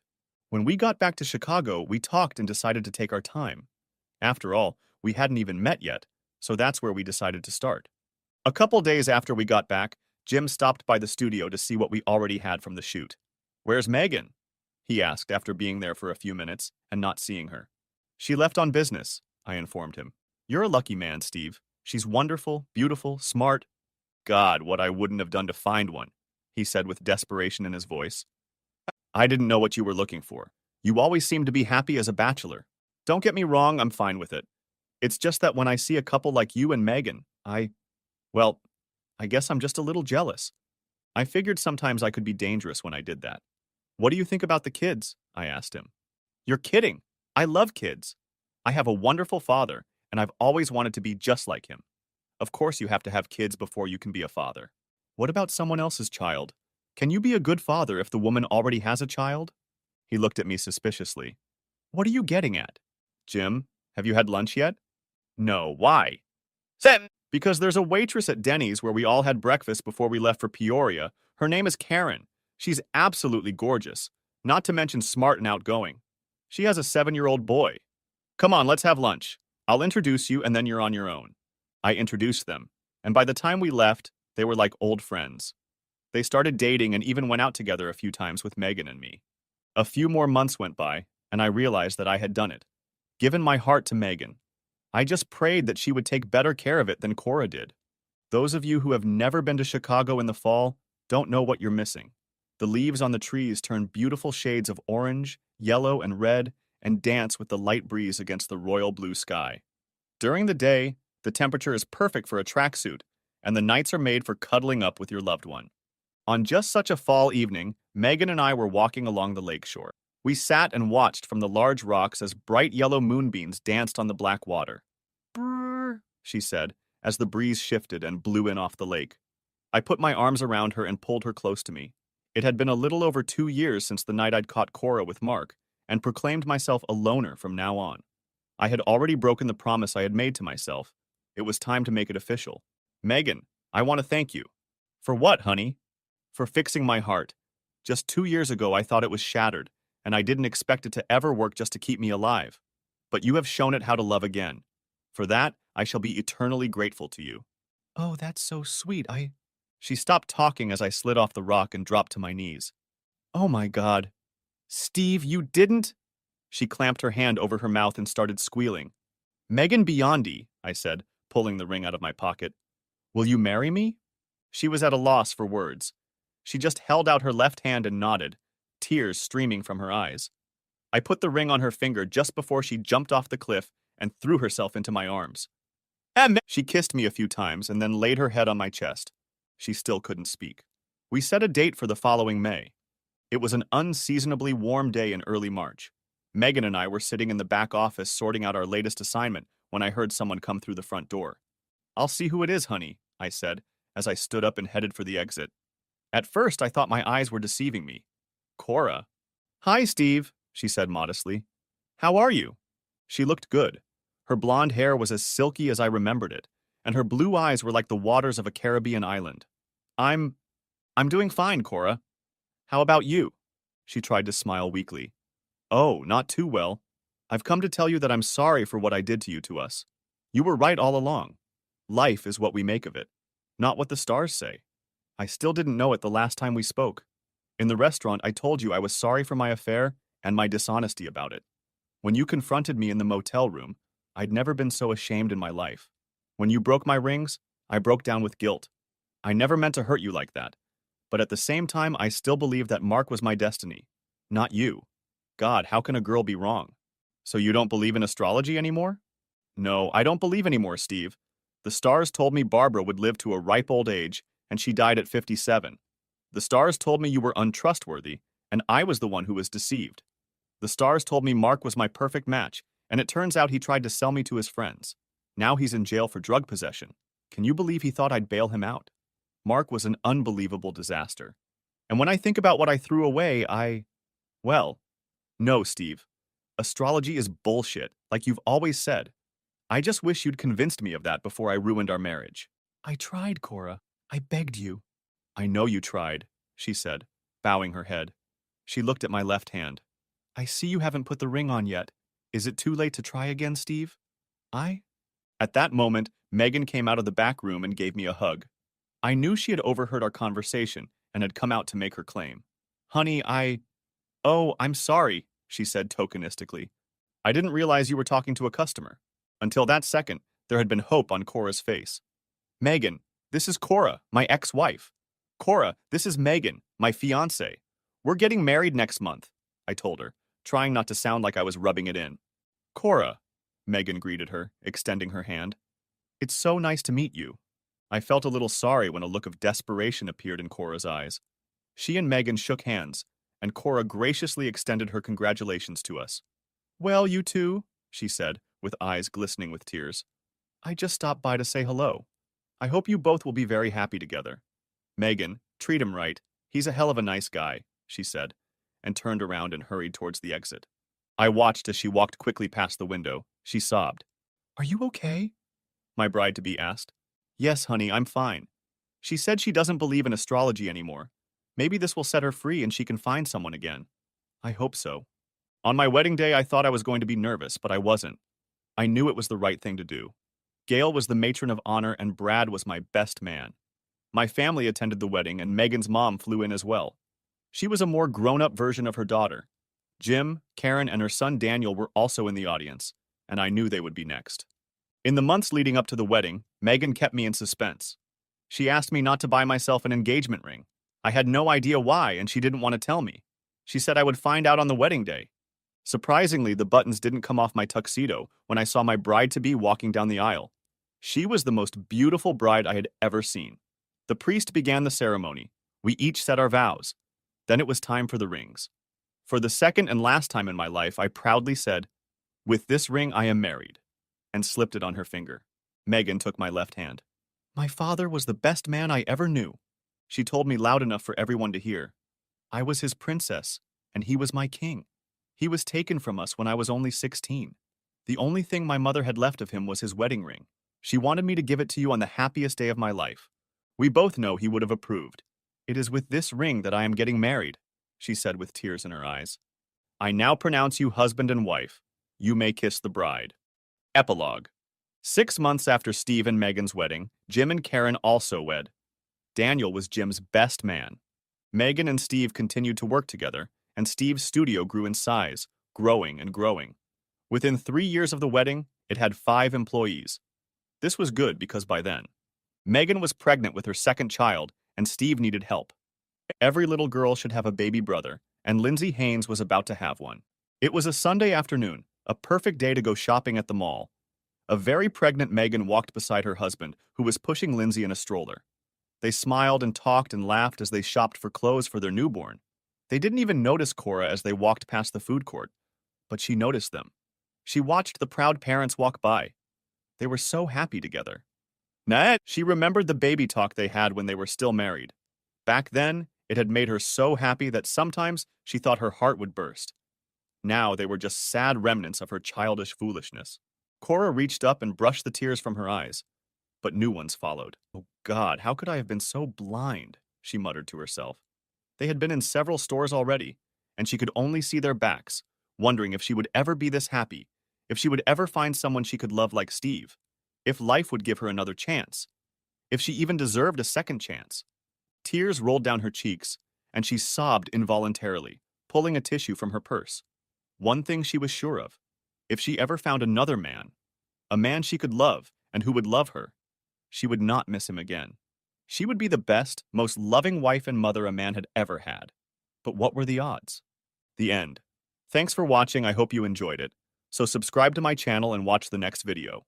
When we got back to Chicago, we talked and decided to take our time. After all, we hadn't even met yet, so that's where we decided to start. A couple days after we got back, Jim stopped by the studio to see what we already had from the shoot. Where's Megan? He asked after being there for a few minutes and not seeing her. She left on business, I informed him. You're a lucky man, Steve. She's wonderful, beautiful, smart. God, what I wouldn't have done to find one, he said with desperation in his voice. I didn't know what you were looking for. You always seem to be happy as a bachelor. Don't get me wrong, I'm fine with it. It's just that when I see a couple like you and Megan, well, I guess I'm just a little jealous. I figured sometimes I could be dangerous when I did that. What do you think about the kids? I asked him. You're kidding. I love kids. I have a wonderful father, and I've always wanted to be just like him. Of course you have to have kids before you can be a father. What about someone else's child? Can you be a good father if the woman already has a child? He looked at me suspiciously. What are you getting at? Jim, have you had lunch yet? No, why? Sam! Because there's a waitress at Denny's where we all had breakfast before we left for Peoria. Her name is Karen. She's absolutely gorgeous, not to mention smart and outgoing. She has a 7-year-old boy. Come on, let's have lunch. I'll introduce you and then you're on your own. I introduced them, and by the time we left, they were like old friends. They started dating and even went out together a few times with Megan and me. A few more months went by, and I realized that I had done it. Given my heart to Megan. I just prayed that she would take better care of it than Cora did. Those of you who have never been to Chicago in the fall don't know what you're missing. The leaves on the trees turn beautiful shades of orange, yellow, and red and dance with the light breeze against the royal blue sky. During the day, the temperature is perfect for a tracksuit, and the nights are made for cuddling up with your loved one. On just such a fall evening, Megan and I were walking along the lakeshore. We sat and watched from the large rocks as bright yellow moonbeams danced on the black water. Brrr, she said, as the breeze shifted and blew in off the lake. I put my arms around her and pulled her close to me. It had been a little over 2 years since the night I'd caught Cora with Mark, and proclaimed myself a loner from now on. I had already broken the promise I had made to myself. It was time to make it official. Megan, I want to thank you. For what, honey? For fixing my heart. Just 2 years ago, I thought it was shattered, and I didn't expect it to ever work just to keep me alive. But you have shown it how to love again. For that, I shall be eternally grateful to you. Oh, that's so sweet. She stopped talking as I slid off the rock and dropped to my knees. Oh my God. Steve, you didn't? She clamped her hand over her mouth and started squealing. Megan Biondi, I said, pulling the ring out of my pocket. Will you marry me? She was at a loss for words. She just held out her left hand and nodded, tears streaming from her eyes. I put the ring on her finger just before she jumped off the cliff and threw herself into my arms. She kissed me a few times and then laid her head on my chest. She still couldn't speak. We set a date for the following May. It was an unseasonably warm day in early March. Megan and I were sitting in the back office sorting out our latest assignment when I heard someone come through the front door. I'll see who it is, honey, I said, as I stood up and headed for the exit. At first, I thought my eyes were deceiving me. Cora. Hi, Steve, she said modestly. How are you? She looked good. Her blonde hair was as silky as I remembered it, and her blue eyes were like the waters of a Caribbean island. I'm doing fine, Cora. How about you? She tried to smile weakly. Oh, not too well. I've come to tell you that I'm sorry for what I did to you to us. You were right all along. Life is what we make of it, not what the stars say. I still didn't know it the last time we spoke. In the restaurant, I told you I was sorry for my affair and my dishonesty about it. When you confronted me in the motel room, I'd never been so ashamed in my life. When you broke my rings, I broke down with guilt. I never meant to hurt you like that. But at the same time, I still believed that Mark was my destiny, not you. God, how can a girl be wrong? So you don't believe in astrology anymore? No, I don't believe anymore, Steve. The stars told me Barbara would live to a ripe old age, and she died at 57. The stars told me you were untrustworthy, and I was the one who was deceived. The stars told me Mark was my perfect match, and it turns out he tried to sell me to his friends. Now he's in jail for drug possession. Can you believe he thought I'd bail him out? Mark was an unbelievable disaster. And when I think about what I threw away, well, no, Steve. Astrology is bullshit, like you've always said. I just wish you'd convinced me of that before I ruined our marriage. I tried, Cora. I begged you. I know you tried, she said, bowing her head. She looked at my left hand. I see you haven't put the ring on yet. Is it too late to try again, Steve? At that moment, Megan came out of the back room and gave me a hug. I knew she had overheard our conversation and had come out to make her claim. Honey, Oh, I'm sorry, she said tokenistically. I didn't realize you were talking to a customer. Until that second, there had been hope on Cora's face. Megan, this is Cora, my ex-wife. Cora, this is Megan, my fiancée. We're getting married next month, I told her, trying not to sound like I was rubbing it in. Cora, Megan greeted her, extending her hand. It's so nice to meet you. I felt a little sorry when a look of desperation appeared in Cora's eyes. She and Megan shook hands, and Cora graciously extended her congratulations to us. Well, you two, she said, with eyes glistening with tears. I just stopped by to say hello. I hope you both will be very happy together. Megan, treat him right. He's a hell of a nice guy, she said, and turned around and hurried towards the exit. I watched as she walked quickly past the window. She sobbed. Are you okay? My bride-to-be asked. Yes, honey, I'm fine. She said she doesn't believe in astrology anymore. Maybe this will set her free and she can find someone again. I hope so. On my wedding day, I thought I was going to be nervous, but I wasn't. I knew it was the right thing to do. Gail was the matron of honor and Brad was my best man. My family attended the wedding and Megan's mom flew in as well. She was a more grown-up version of her daughter. Jim, Karen, and her son Daniel were also in the audience, and I knew they would be next. In the months leading up to the wedding, Megan kept me in suspense. She asked me not to buy myself an engagement ring. I had no idea why, and she didn't want to tell me. She said I would find out on the wedding day. Surprisingly, the buttons didn't come off my tuxedo when I saw my bride-to-be walking down the aisle. She was the most beautiful bride I had ever seen. The priest began the ceremony. We each said our vows. Then it was time for the rings. For the second and last time in my life, I proudly said, "With this ring I am married," and slipped it on her finger. Megan took my left hand. My father was the best man I ever knew. She told me loud enough for everyone to hear. I was his princess, and he was my king. He was taken from us when I was only 16. The only thing my mother had left of him was his wedding ring. She wanted me to give it to you on the happiest day of my life. We both know he would have approved. It is with this ring that I am getting married, she said with tears in her eyes. I now pronounce you husband and wife. You may kiss the bride. Epilogue. 6 months after Steve and Megan's wedding, Jim and Karen also wed. Daniel was Jim's best man. Megan and Steve continued to work together, and Steve's studio grew in size, growing and growing. Within 3 years of the wedding, it had 5 employees. This was good because by then, Megan was pregnant with her second child, and Steve needed help. Every little girl should have a baby brother, and Lindsay Haynes was about to have one. It was a Sunday afternoon, a perfect day to go shopping at the mall. A very pregnant Megan walked beside her husband, who was pushing Lindsay in a stroller. They smiled and talked and laughed as they shopped for clothes for their newborn. They didn't even notice Cora as they walked past the food court, but she noticed them. She watched the proud parents walk by. They were so happy together. Ned, she remembered the baby talk they had when they were still married. Back then, it had made her so happy that sometimes she thought her heart would burst. Now they were just sad remnants of her childish foolishness. Cora reached up and brushed the tears from her eyes, but new ones followed. Oh God, how could I have been so blind? She muttered to herself. They had been in several stores already, and she could only see their backs, wondering if she would ever be this happy, if she would ever find someone she could love like Steve, if life would give her another chance, if she even deserved a second chance. Tears rolled down her cheeks, and she sobbed involuntarily, pulling a tissue from her purse. One thing she was sure of. If she ever found another man, a man she could love and who would love her, she would not miss him again. She would be the best, most loving wife and mother a man had ever had. But what were the odds? The end. Thanks for watching. I hope you enjoyed it. So subscribe to my channel and watch the next video.